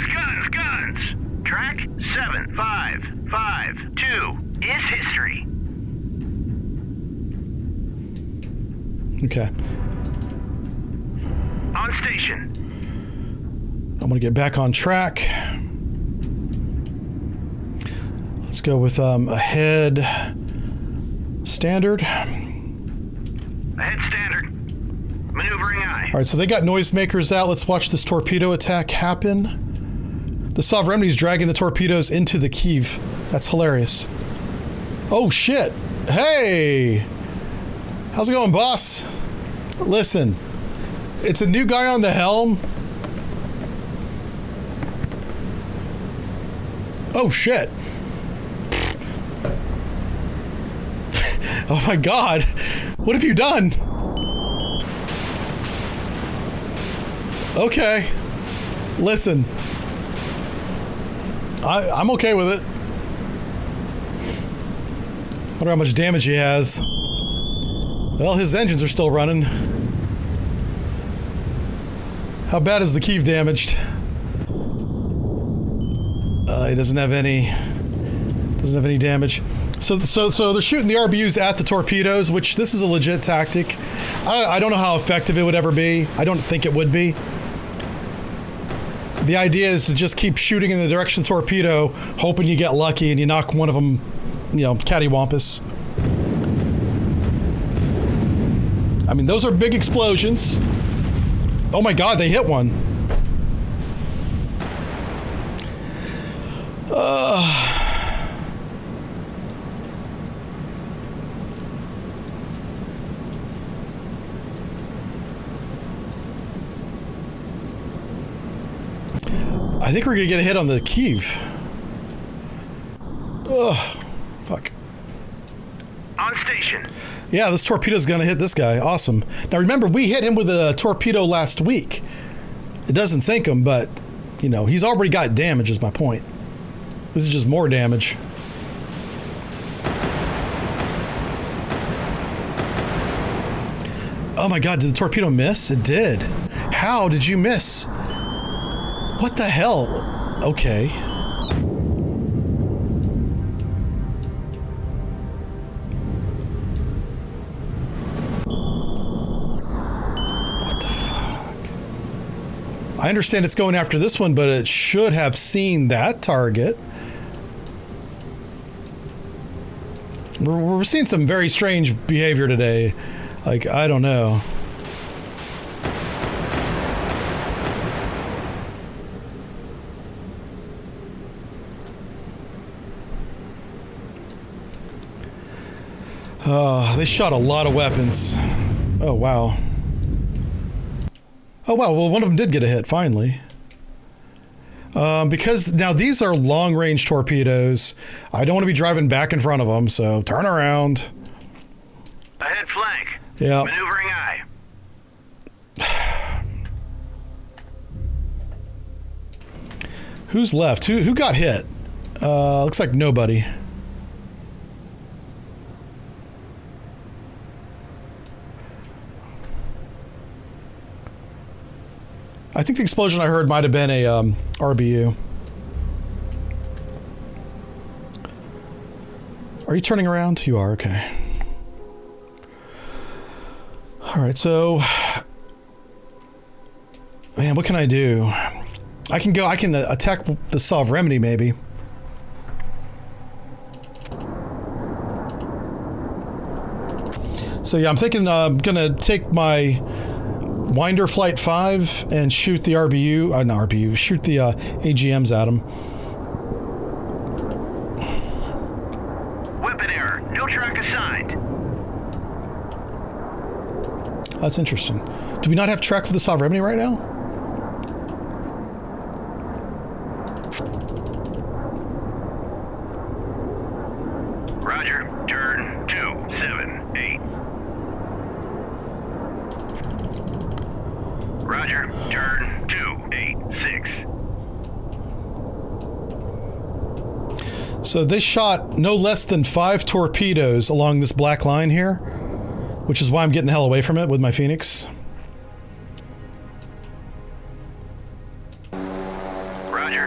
Guns! Track 7552 is history. Okay. On station. I'm gonna get back on track. Let's go with ahead standard. Ahead standard. Maneuvering eye. All right, so they got noisemakers out. Let's watch this torpedo attack happen. The Sovereignty's dragging the torpedoes into the Kiev. That's hilarious. Oh, shit. Hey! How's it going, boss? Listen, it's a new guy on the helm. Oh, shit. Oh, my God. What have you done? Okay. Listen. I'm okay with it. Wonder how much damage he has. Well, his engines are still running. How bad is the Kiev damaged? He doesn't have any damage. So they're shooting the RBUs at the torpedoes, which this is a legit tactic. I don't know how effective it would ever be. I don't think it would be. The idea is to just keep shooting in the direction of the torpedo, hoping you get lucky and you knock one of them, you know, cattywampus. I mean, those are big explosions. Oh my God, they hit one. I think we're gonna get a hit on the Kiev. Ugh, fuck. On station. Yeah, this torpedo's gonna hit this guy. Awesome. Now remember, we hit him with a torpedo last week. It doesn't sink him, but, you know, he's already got damage is my point. This is just more damage. Oh my God, did the torpedo miss? It did. How did you miss? What the hell? Okay. What the fuck? I understand it's going after this one, but it should have seen that target. We're seeing some very strange behavior today. Like, I don't know. They shot a lot of weapons. Oh, wow. Oh, wow. Well, one of them did get a hit, finally. Because now these are long-range torpedoes. I don't want to be driving back in front of them, so turn around. Ahead flank. Yeah. Maneuvering eye. Who's left? Who got hit? Looks like nobody. I think the explosion I heard might have been a RBU. Are you turning around? You are, okay. All right, so, man, what can I do? I can attack the Sovereignty maybe. So yeah, I'm thinking I'm gonna take my Winder Flight 5 and shoot the RBU, not RBU, shoot the AGMs at them. Weapon error. No track assigned. That's interesting. Do we not have track for the Sovereignty right now? Roger. Turn 278. Roger. Turn 286. So they shot no less than 5 torpedoes along this black line here, which is why I'm getting the hell away from it with my Phoenix. Roger.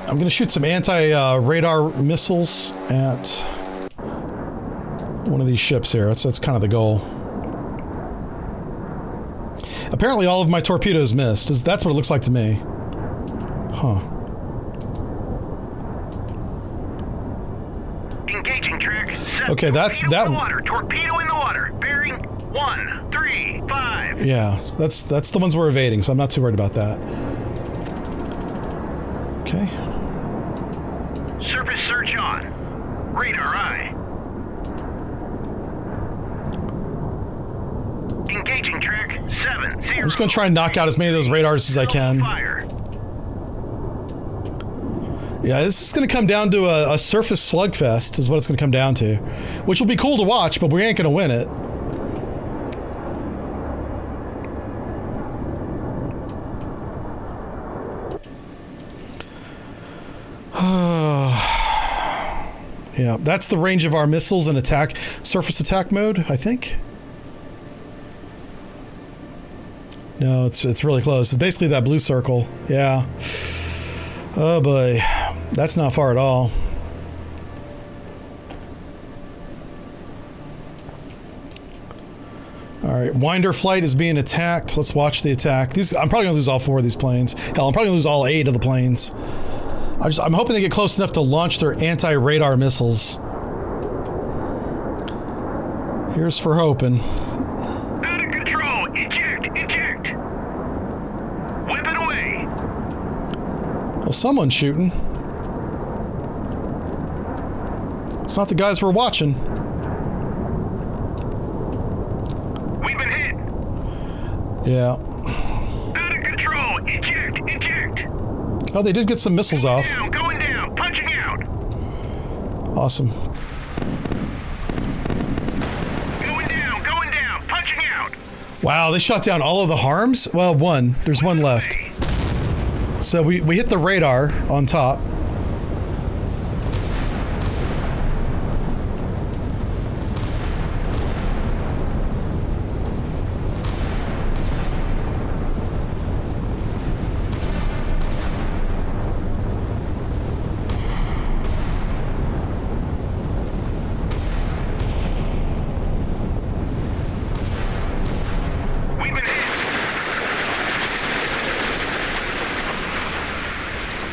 I'm going to shoot some anti-radar missiles at one of these ships here. That's kind of the goal. Apparently all of my torpedoes missed. That's what it looks like to me. Huh. Engaging track. Set. Okay, that's Torpedo that. in the water. Torpedo in the water. Bearing 135. Yeah, that's the ones we're evading, so I'm not too worried about that. Okay. Surface search on. Radar eye. Engaging track 70. I'm just going to try and knock out as many of those radars as I can. Fire. Yeah, this is going to come down to a surface slugfest is what it's going to come down to. Which will be cool to watch, but we ain't going to win it. Yeah, that's the range of our missiles in attack, surface attack mode, I think. No, it's really close. It's basically that blue circle. Yeah. Oh boy, that's not far at all. All right, Winder Flight is being attacked. Let's watch the attack. I'm probably gonna lose all 4 of these planes. Hell, I'm probably gonna lose all 8 of the planes. I'm hoping they get close enough to launch their anti-radar missiles. Here's for hoping. Out of control. Eject. Eject. Whip it away. Well, someone's shooting. It's not the guys we're watching. We've been hit. Yeah. Out of control. Eject. Eject. Oh, they did get some missiles off. Going down. Punching out. Awesome. Going down. Punching out. Wow, they shot down all of the harms? Well, one. There's one left. So we hit the radar on top.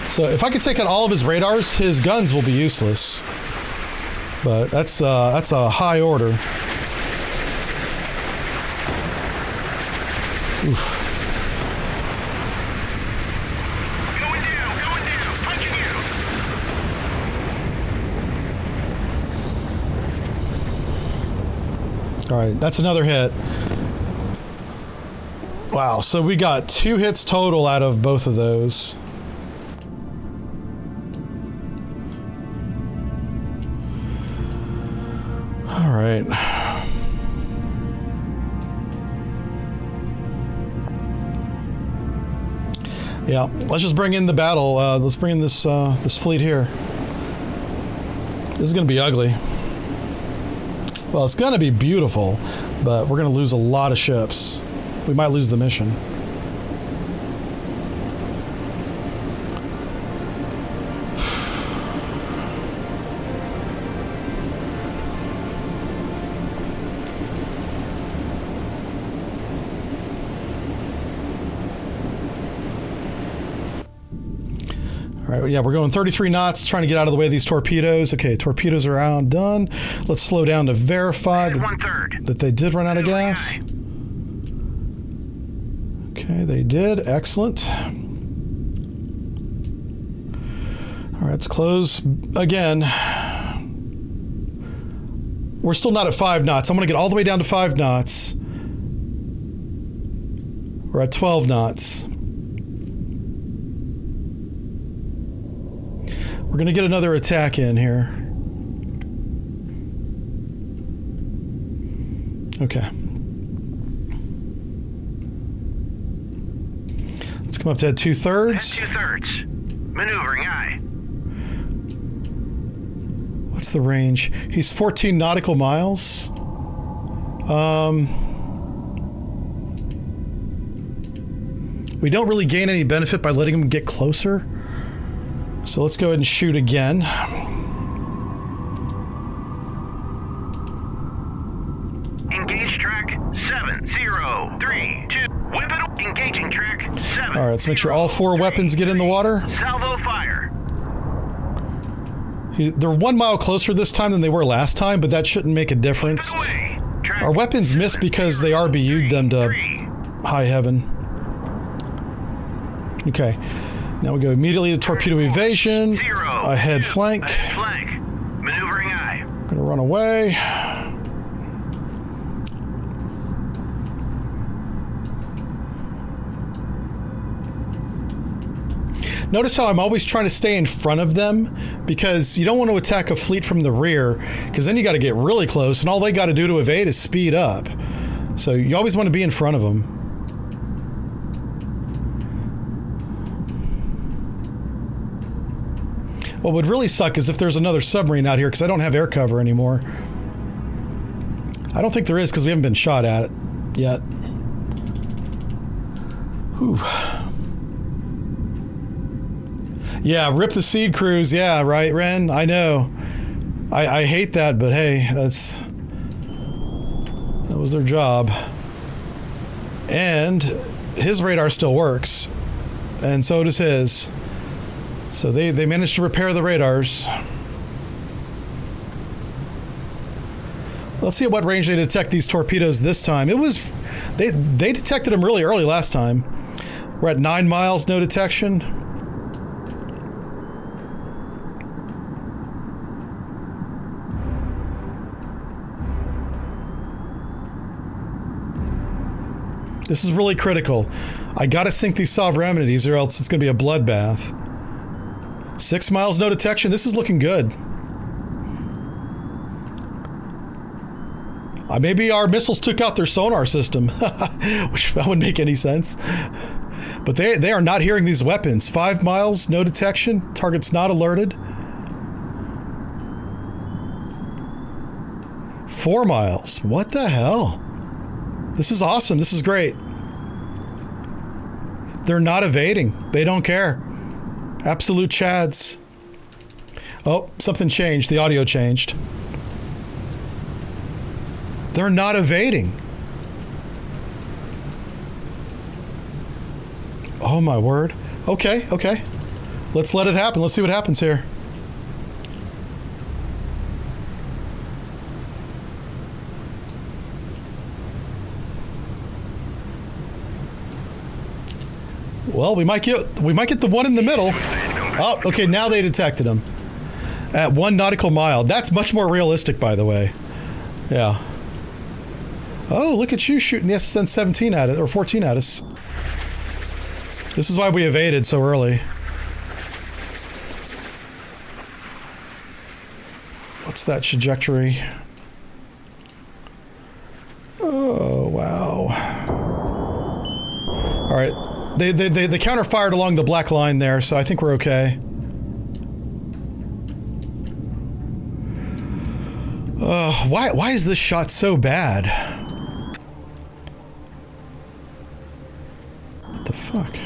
So if I could take out all of his radars, his guns will be useless. But that's a high order. Oof. Going down, punching out. All right, that's another hit. Wow, so we got 2 hits total out of both of those. All right. Yeah, let's just bring in the battle. Let's bring in this this fleet here. This is going to be ugly. Well, it's going to be beautiful, but we're going to lose a lot of ships. We might lose the mission. All right, yeah, we're going 33 knots, trying to get out of the way of these torpedoes. Okay, torpedoes are out, done. Let's slow down to verify that they did run out of gas. Okay, they did. Excellent. All right, let's close again. We're still not at 5 knots. I'm going to get all the way down to 5 knots. We're at 12 knots. We're going to get another attack in here. Okay. Let's come up to 2/3. 2/3. Maneuvering aye. What's the range? He's 14 nautical miles. We don't really gain any benefit by letting him get closer. So let's go ahead and shoot again. Engage track 703. Weapon engaging track 7. All right, let's make sure all 4 weapons get in the water. Salvo fire. They're 1 mile closer this time than they were last time, but that shouldn't make a difference. Our weapons missed because they RBU'd them to high heaven. Okay, now we go immediately to torpedo evasion. Ahead flank. Maneuvering eye. Gonna run away. Notice how I'm always trying to stay in front of them, because you don't want to attack a fleet from the rear, because then you got to get really close, and all they got to do to evade is speed up. So you always want to be in front of them. What would really suck is if there's another submarine out here, because I don't have air cover anymore. I don't think there is, because we haven't been shot at it yet. Whew. Yeah, rip the seed crews. Yeah, right, Ren? I know. I hate that, but hey, that was their job. And his radar still works. And so does his. So they managed to repair the radars. Let's see at what range they detect these torpedoes this time. It was... They detected them really early last time. We're at 9 miles, no detection. This is really critical. I gotta sink these sovereignities or else it's gonna be a bloodbath. 6 miles, no detection. This is looking good. Maybe our missiles took out their sonar system, which that wouldn't make any sense. But they are not hearing these weapons. 5 miles, no detection. Target's not alerted. 4 miles. What the hell? This is awesome. This is great. They're not evading. They don't care. Absolute chads. Oh, something changed. The audio changed. They're not evading. Oh my word. Okay, okay. Let's let it happen. Let's see what happens here. Well, we might get the one in the middle. Oh, okay, now they detected him. At 1 nautical mile. That's much more realistic, by the way. Yeah. Oh, look at you shooting the SSN-17 at it, or 14 at us. This is why we evaded so early. What's that trajectory? Oh, wow. All right. They counter-fired along the black line there, so I think we're okay. Why is this shot so bad? What the fuck?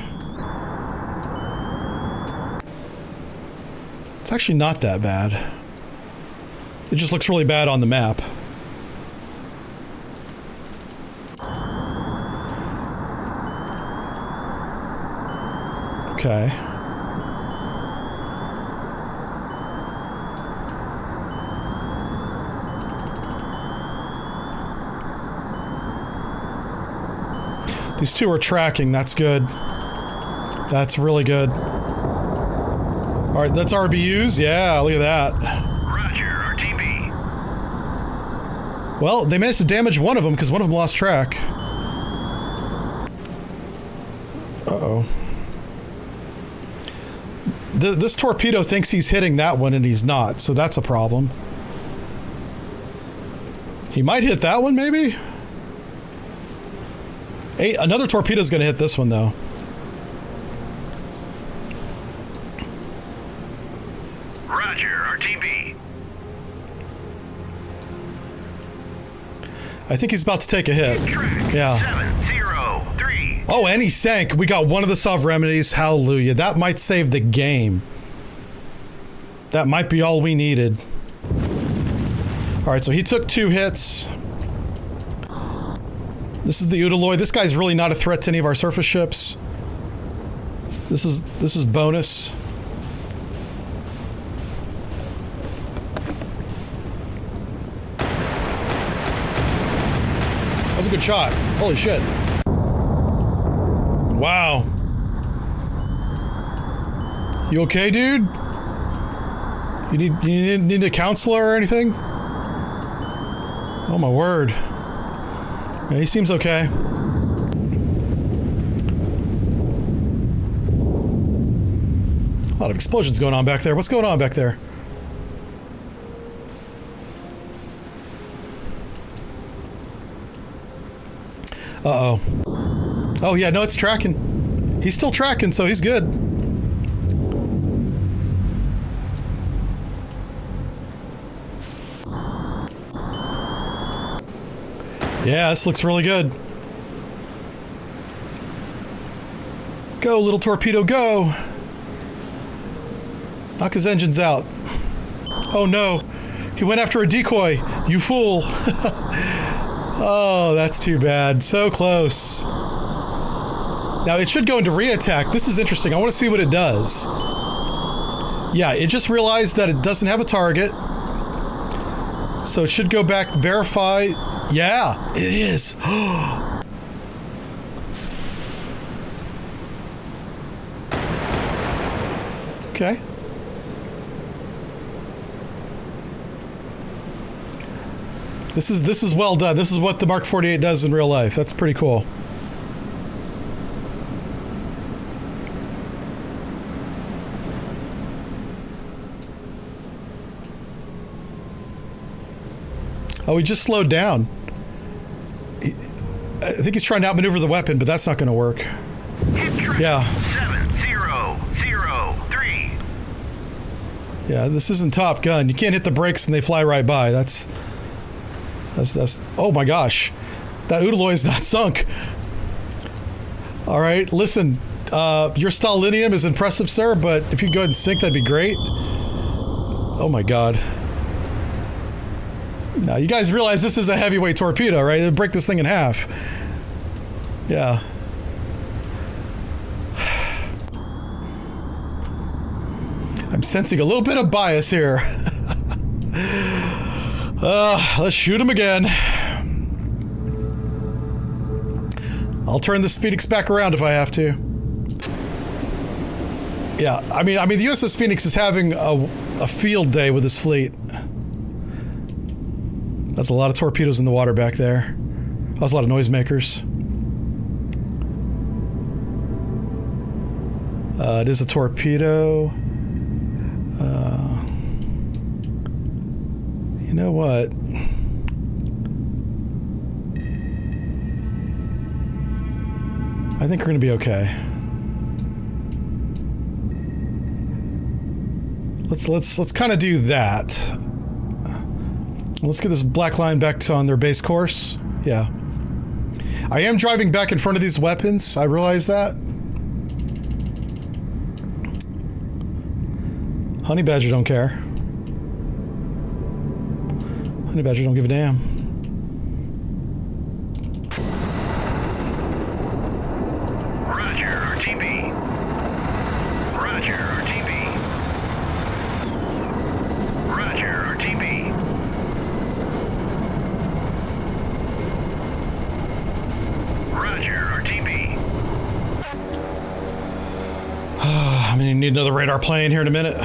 It's actually not that bad. It just looks really bad on the map. Okay. These two are tracking. That's good. That's really good. All right, that's RBUs. Yeah, look at that. Roger, RTB. Well, they managed to damage one of them because one of them lost track. Uh-oh. This torpedo thinks he's hitting that one and he's not, so that's a problem. He might hit that one, maybe? Hey, another torpedo's gonna hit this one, though. Roger, RTB. I think he's about to take a hit. Track Yeah. 703. Oh, and he sank. We got one of the sovereignities. Hallelujah. That might save the game. That might be all we needed. All right, so he took 2 hits. This is the Udaloy. This guy's really not a threat to any of our surface ships. This is bonus. That was a good shot. Holy shit. Wow. You okay, dude? You need a counselor or anything? Oh my word. Yeah, he seems okay. A lot of explosions going on back there. What's going on back there? Uh-oh. Oh yeah, no, it's tracking. He's still tracking, so he's good. Yeah, this looks really good. Go, little torpedo, go! Knock his engines out. Oh no, he went after a decoy, you fool! Oh, that's too bad. So close. Now, it should go into re-attack. This is interesting. I want to see what it does. Yeah, it just realized that it doesn't have a target. So it should go back, verify. Yeah, it is. Okay. This is well done. This is what the Mark 48 does in real life. That's pretty cool. Oh, he just slowed down. I think he's trying to outmaneuver the weapon, but that's not going to work. Yeah. 7003. Yeah, this isn't Top Gun. You can't hit the brakes and they fly right by. That's oh my gosh. That Udaloy is not sunk. All right, listen. Your Stalinium is impressive, sir, but if you go ahead and sink, that'd be great. Oh my god. Now, you guys realize this is a heavyweight torpedo, right? It'll break this thing in half. Yeah. I'm sensing a little bit of bias here. Let's shoot him again. I'll turn this Phoenix back around if I have to. Yeah, I mean, the USS Phoenix is having a field day with this fleet. That's a lot of torpedoes in the water back there. That's a lot of noisemakers. It is a torpedo. You know what? I think we're going to be okay. Let's kind of do that. Let's get this black line back to on their base course. Yeah. I am driving back in front of these weapons. I realize that. Honey Badger don't care. Honey Badger don't give a damn. Roger, RTB. Roger, RTB. Roger, RTB. Roger, RTB. I'm gonna need another radar plane here in a minute.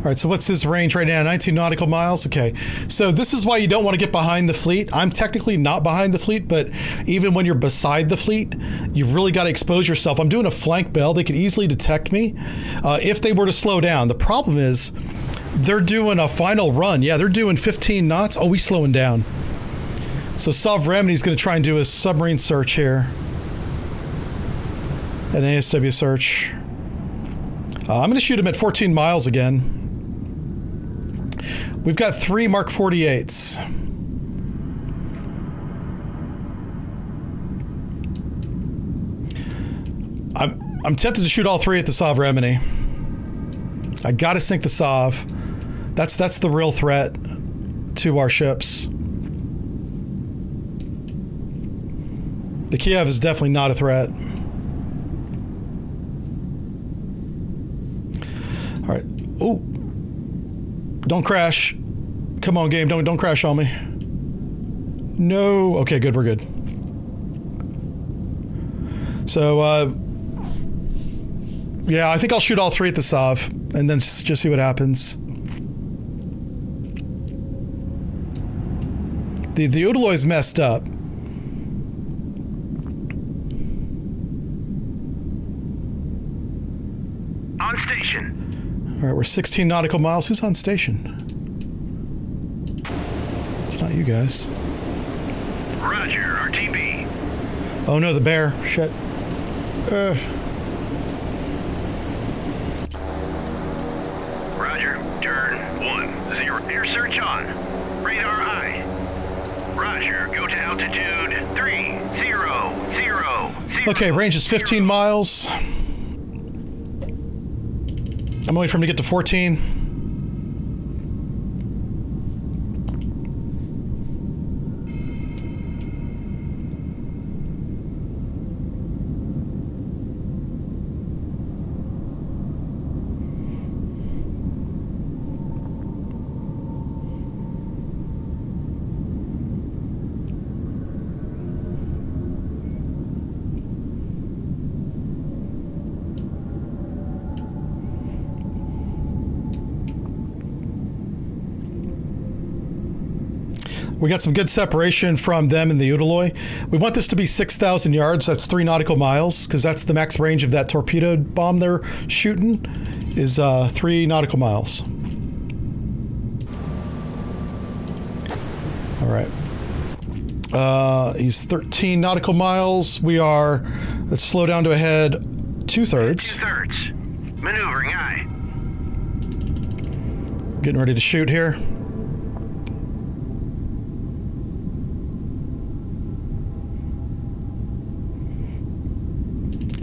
All right, so what's his range right now? 19 nautical miles? Okay. So this is why you don't want to get behind the fleet. I'm technically not behind the fleet, but even when you're beside the fleet, you've really got to expose yourself. I'm doing a flank bell. They could easily detect me if they were to slow down. The problem is they're doing a final run. Yeah, they're doing 15 knots. Oh, we slowing down. So Submarine is going to try and do a submarine search here. An ASW search. I'm going to shoot him at 14 miles again. We've got 3 Mark 48s. I'm tempted to shoot all 3 at the Sov Remini. I got to sink the Sov. That's the real threat to our ships. The Kiev is definitely not a threat. All right. Ooh. Don't crash. Come on, game. Don't crash on me. No. Okay, good. We're good. So, yeah, I think I'll shoot all 3 at the Sov and then just see what happens. The Udaloy's messed up. On station. All right, we're 16 nautical miles. Who's on station? It's not you guys. Roger, RTB. Oh no, the bear. Shit. Roger, turn 10. Air search on. Radar high. Roger, go to altitude 3000. Okay, range is 15 miles. I'm waiting for him to get to 14. We got some good separation from them and the Udaloy. We want this to be 6,000 yards. That's 3 nautical miles, because that's the max range of that torpedo bomb they're shooting, is 3 nautical miles. All right. He's 13 nautical miles. We are, let's slow down to a head 2/3. 2/3. Maneuvering aye. Getting ready to shoot here.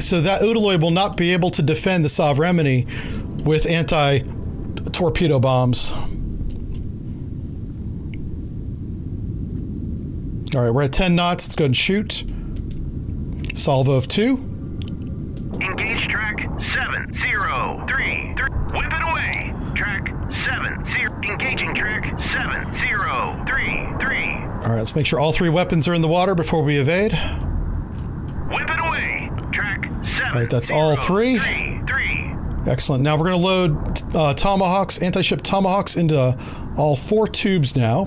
So that Udaloy will not be able to defend the Sov Remini with anti-torpedo bombs. All right, we're at 10 knots. Let's go ahead and shoot. Salvo of 2. Engage track 703. Whip it away. Track 70. Engaging track 7033. All right, let's make sure all 3 weapons are in the water before we evade. Whip it away. Track 7. All right, that's all 3. Excellent. Now we're going to load Tomahawks, anti-ship Tomahawks into all 4 tubes now.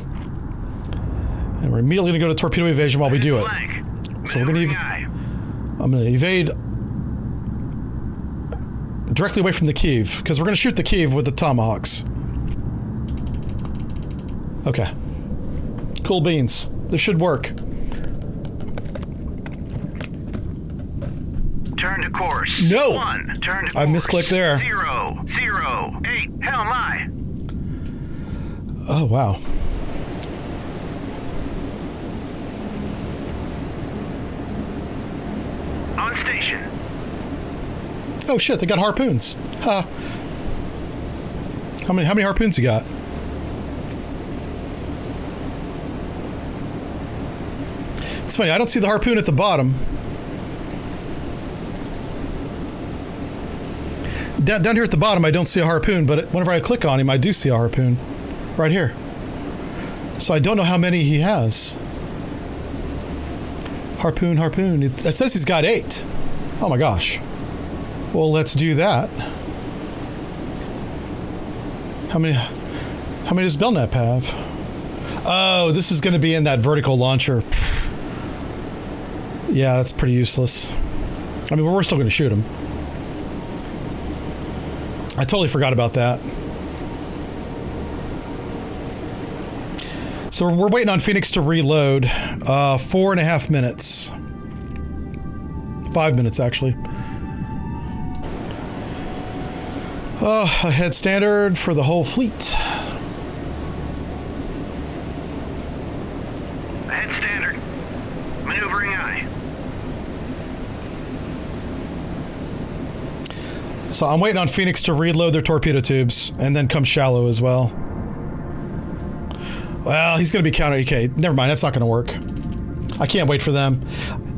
And we're immediately going to go to torpedo evasion while we do it. So we're going to I'm going to evade directly away from the Kiev, because we're going to shoot the Kiev with the Tomahawks. Okay. Cool beans. This should work. Turn to course. No! 1. Turn to I course. misclicked there. 008. Hell my. Oh, wow. On station. Oh shit, they got harpoons. Huh. How many harpoons you got? It's funny, I don't see the harpoon at the bottom. Down here at the bottom, I don't see a harpoon, but whenever I click on him, I do see a harpoon. Right here. So I don't know how many he has. Harpoon. It says he's got 8. Oh my gosh. Well, let's do that. How many does Belknap have? Oh, this is going to be in that vertical launcher. Yeah, that's pretty useless. I mean, we're still going to shoot him. I totally forgot about that. So we're waiting on Phoenix to reload. 4.5 minutes. 5 minutes, actually. Ahead standard for the whole fleet. Ahead standard. Maneuvering eye. So I'm waiting on Phoenix to reload their torpedo tubes and then come shallow as well. Well, he's going to be counter. Okay, never mind. That's not going to work. I can't wait for them.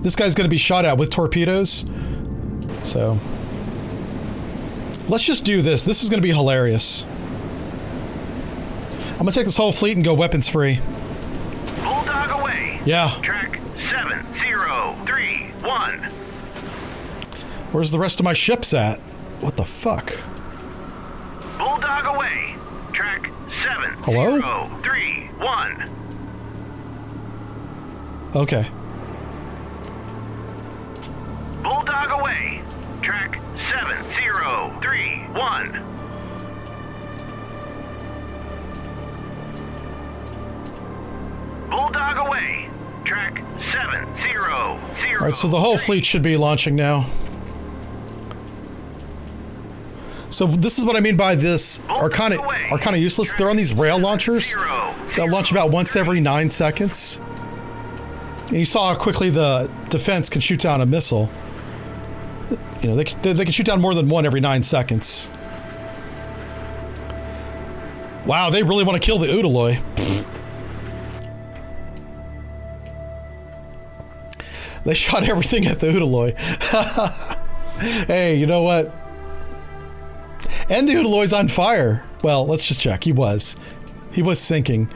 This guy's going to be shot at with torpedoes. So let's just do this. This is going to be hilarious. I'm going to take this whole fleet and go weapons free. Bulldog away. Yeah. Track 7031. Where's the rest of my ships at? What the fuck? Bulldog away. Track 7031. Hello? Okay. Bulldog away. Track 7031. Bulldog away. Track 700. All right, so the whole fleet should be launching now. So this is what I mean by this are kind of useless. They're on these rail launchers that launch about once every 9 seconds. And you saw how quickly the defense can shoot down a missile. You know, they can shoot down more than one every 9 seconds. Wow, they really want to kill the Udaloy. They shot everything at the Udaloy. Hey, you know what? And the Udaloy's on fire. Well, let's just check. He was sinking.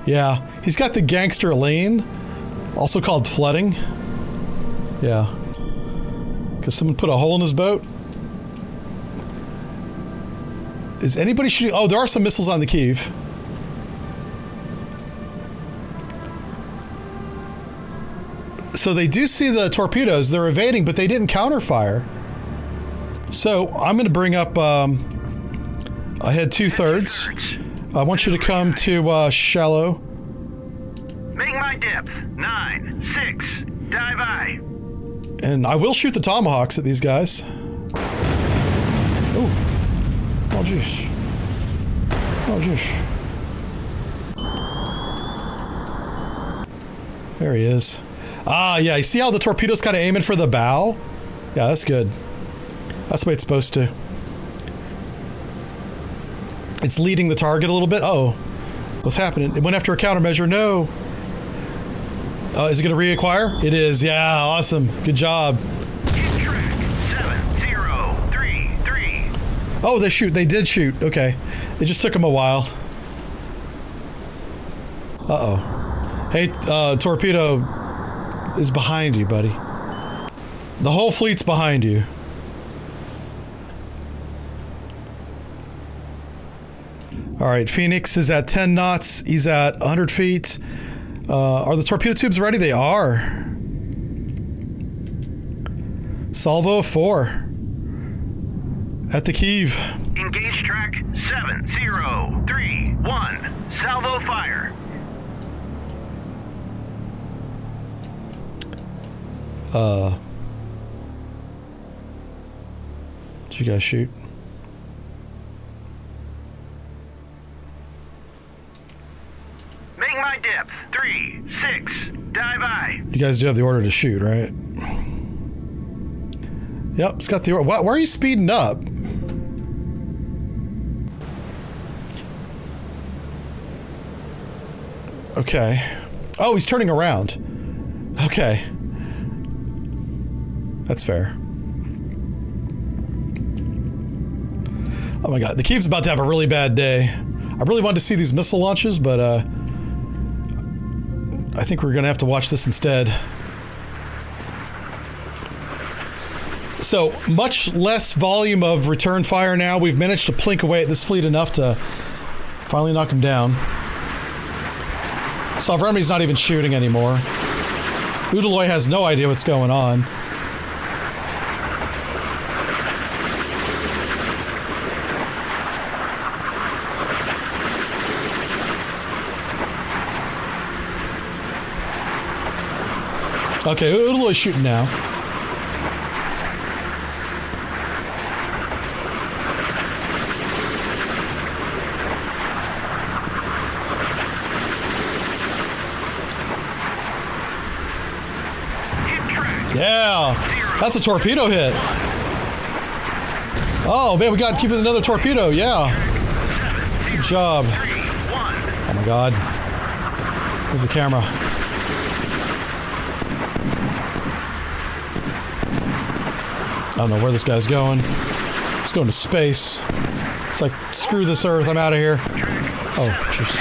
Yeah, he's got the gangster lane, also called flooding. Yeah. Because someone put a hole in his boat. Is anybody shooting? Oh, there are some missiles on the Kyiv. So they do see the torpedoes. They're evading, but they didn't counterfire. So I'm going to bring up ahead 2/3. I want you to come to shallow. Make my depth 9-6. Dive eye. And I will shoot the tomahawks at these guys. Oh. Oh, jeez. Oh, jeez. There he is. Ah, yeah. You see how the torpedo's kind of aiming for the bow? Yeah, that's good. That's the way it's supposed to. It's leading the target a little bit. Oh, what's happening? It went after a countermeasure. No. Is it going to reacquire? It is. Yeah, awesome. Good job. Track 7033. Oh, they shoot. They did shoot. Okay. It just took them a while. Uh-oh. Hey, torpedo is behind you, buddy. The whole fleet's behind you. All right, Phoenix is at 10 knots. He's at 100 feet. Are the torpedo tubes ready? They are. Salvo 4. At the Kyiv. Engage track 7031. Salvo fire. Did you guys shoot? Make my depth 3-6. Dive eye. You guys do have the order to shoot, right? Yep, it's got the order. Why are you speeding up? Okay. Oh, he's turning around. Okay. That's fair. Oh my god, the Kyiv's about to have a really bad day. I really wanted to see these missile launches, but I think we're gonna have to watch this instead. So, much less volume of return fire now. We've managed to plink away at this fleet enough to Finally knock him down. Submarine's not even shooting anymore. Udaloy has no idea what's going on. Okay, Udaloy's shooting now. Yeah, that's a torpedo hit. Oh man, we got to keep it another torpedo. Yeah, good job. Oh my God, move the camera. I don't know where this guy's going. He's going to space. It's like, screw this Earth, I'm out of here. Oh, jeez.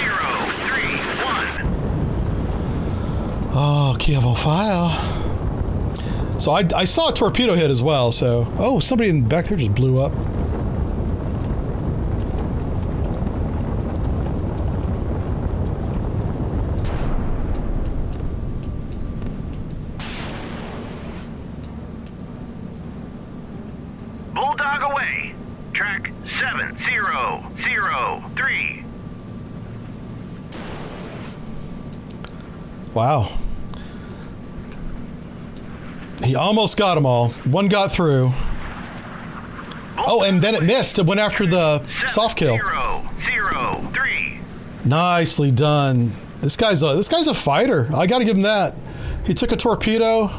Oh, Kiev on fire. So I saw a torpedo hit as well, so... Oh, somebody in the back there just blew up. Bulldog away. Track 7003. Wow. He almost got them all. One got through. Oh, and then it missed. It went after the soft kill. 003. Nicely done. This guy's a fighter. I got to give him that. He took a torpedo.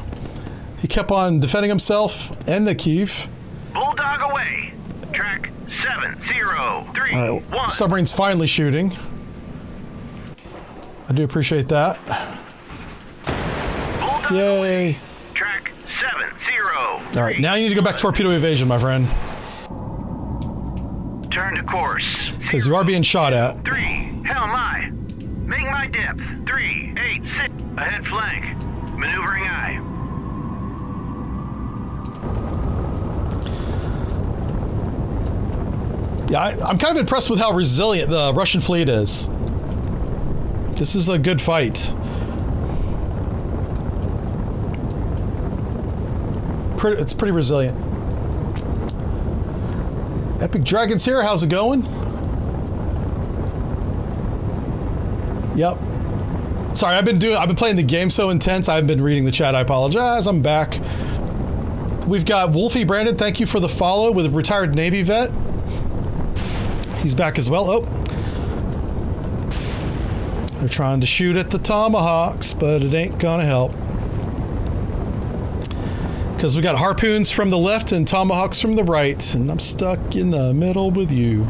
He kept on defending himself and the Kiev. Bulldog away. Track 7031. All right, submarine's finally shooting. I do appreciate that. Bulldog Yay. away. Track 70. All right, now you need to go back to torpedo evasion, my friend. Turn to course. Because you are being shot at. 3. Hell my. Make my depth. 386. Ahead flank. Maneuvering eye. Yeah, I'm kind of impressed with how resilient the Russian fleet is. This is a good fight. It's pretty resilient. Epic Dragons here, how's it going? Yep. Sorry, I've been playing the game so intense, I haven't been reading the chat. I apologize. I'm back. We've got Wolfie Brandon, thank you for the follow with a retired Navy vet. He's back as well. Oh. They're trying to shoot at the Tomahawks, but it ain't gonna help. Because we got harpoons from the left and tomahawks from the right, and I'm stuck in the middle with you.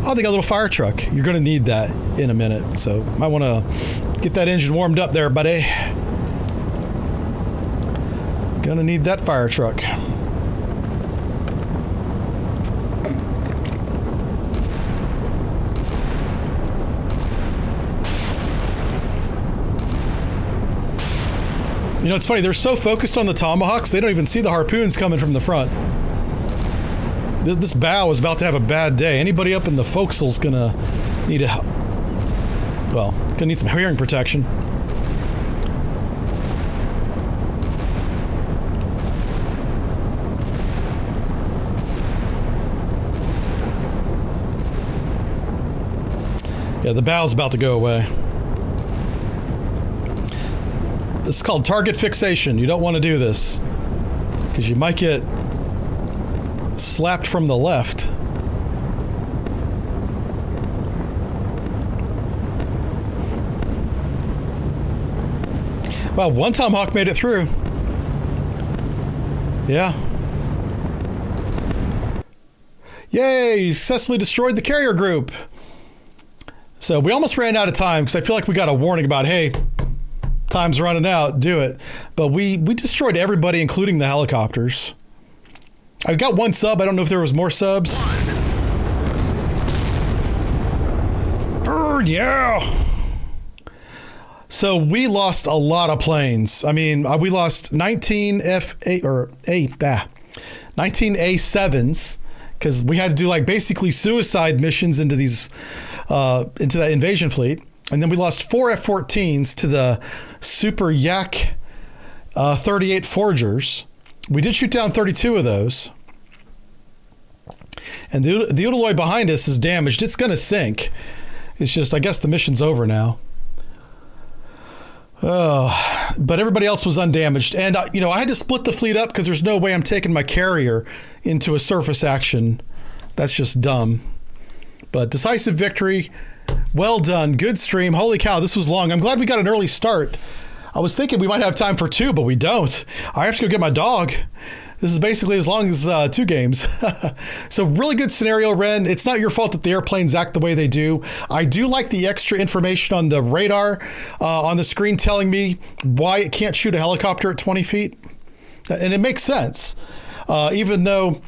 Oh, they got a little fire truck. You're going to need that in a minute, so might want to get that engine warmed up there, buddy. Gonna need that fire truck. You know, it's funny, they're so focused on the Tomahawks, they don't even see the harpoons coming from the front. This bow is about to have a bad day. Anybody up in the forecastle's gonna need gonna need some hearing protection. Yeah, the bow's about to go away. This is called target fixation. You don't want to do this because you might get slapped from the left. Wow, one Tomahawk made it through. Yeah. Yay, you successfully destroyed the carrier group. So we almost ran out of time because I feel like we got a warning about, hey, time's running out, do it. But we destroyed everybody, including the helicopters. I got one sub. I don't know if there was more subs. Yeah. So we lost a lot of planes. I mean, we lost 19 19 A7s because we had to do like basically suicide missions into that invasion fleet. And then we lost 4 F-14s to the Super Yak 38 Forgers. We did shoot down 32 of those. And the Udaloy behind us is damaged. It's going to sink. It's just, I guess the mission's over now. But everybody else was undamaged. And, I had to split the fleet up because there's no way I'm taking my carrier into a surface action. That's just dumb. But decisive victory. Well done. Good stream. Holy cow, this was long. I'm glad we got an early start. I was thinking we might have time for 2, but we don't. I have to go get my dog. This is basically as long as 2 games. So really good scenario, Ren. It's not your fault that the airplanes act the way they do. I do like the extra information on the radar on the screen telling me why it can't shoot a helicopter at 20 feet. And it makes sense. Even though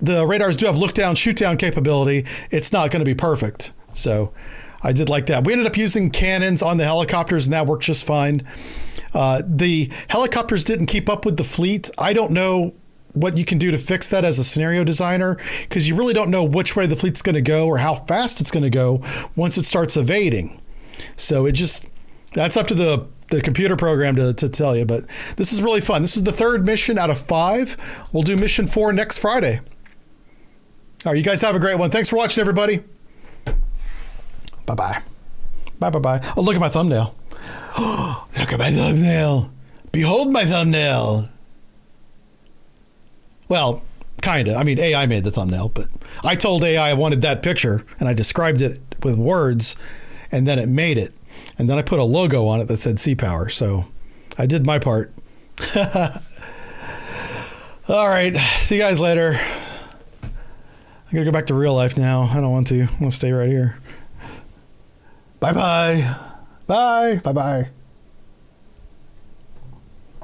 the radars do have look down, shoot down capability, it's not going to be perfect. So I did like that. We ended up using cannons on the helicopters, and that worked just fine. The helicopters didn't keep up with the fleet. I don't know what you can do to fix that as a scenario designer, because you really don't know which way the fleet's going to go or how fast it's going to go once it starts evading. So that's up to the computer program to tell you. But this is really fun. This is the 3rd mission out of 5. We'll do mission 4 next Friday. All right, you guys have a great one. Thanks for watching, everybody. Bye-bye. Bye-bye-bye. Oh, look at my thumbnail. Look at my thumbnail. Behold my thumbnail. Well, kind of. I mean, AI made the thumbnail, but I told AI I wanted that picture, and I described it with words, and then it made it. And then I put a logo on it that said Sea Power, so I did my part. All right. See you guys later. I gotta go back to real life now. I don't want to. I want to stay right here. Bye-bye. Bye. Bye-bye.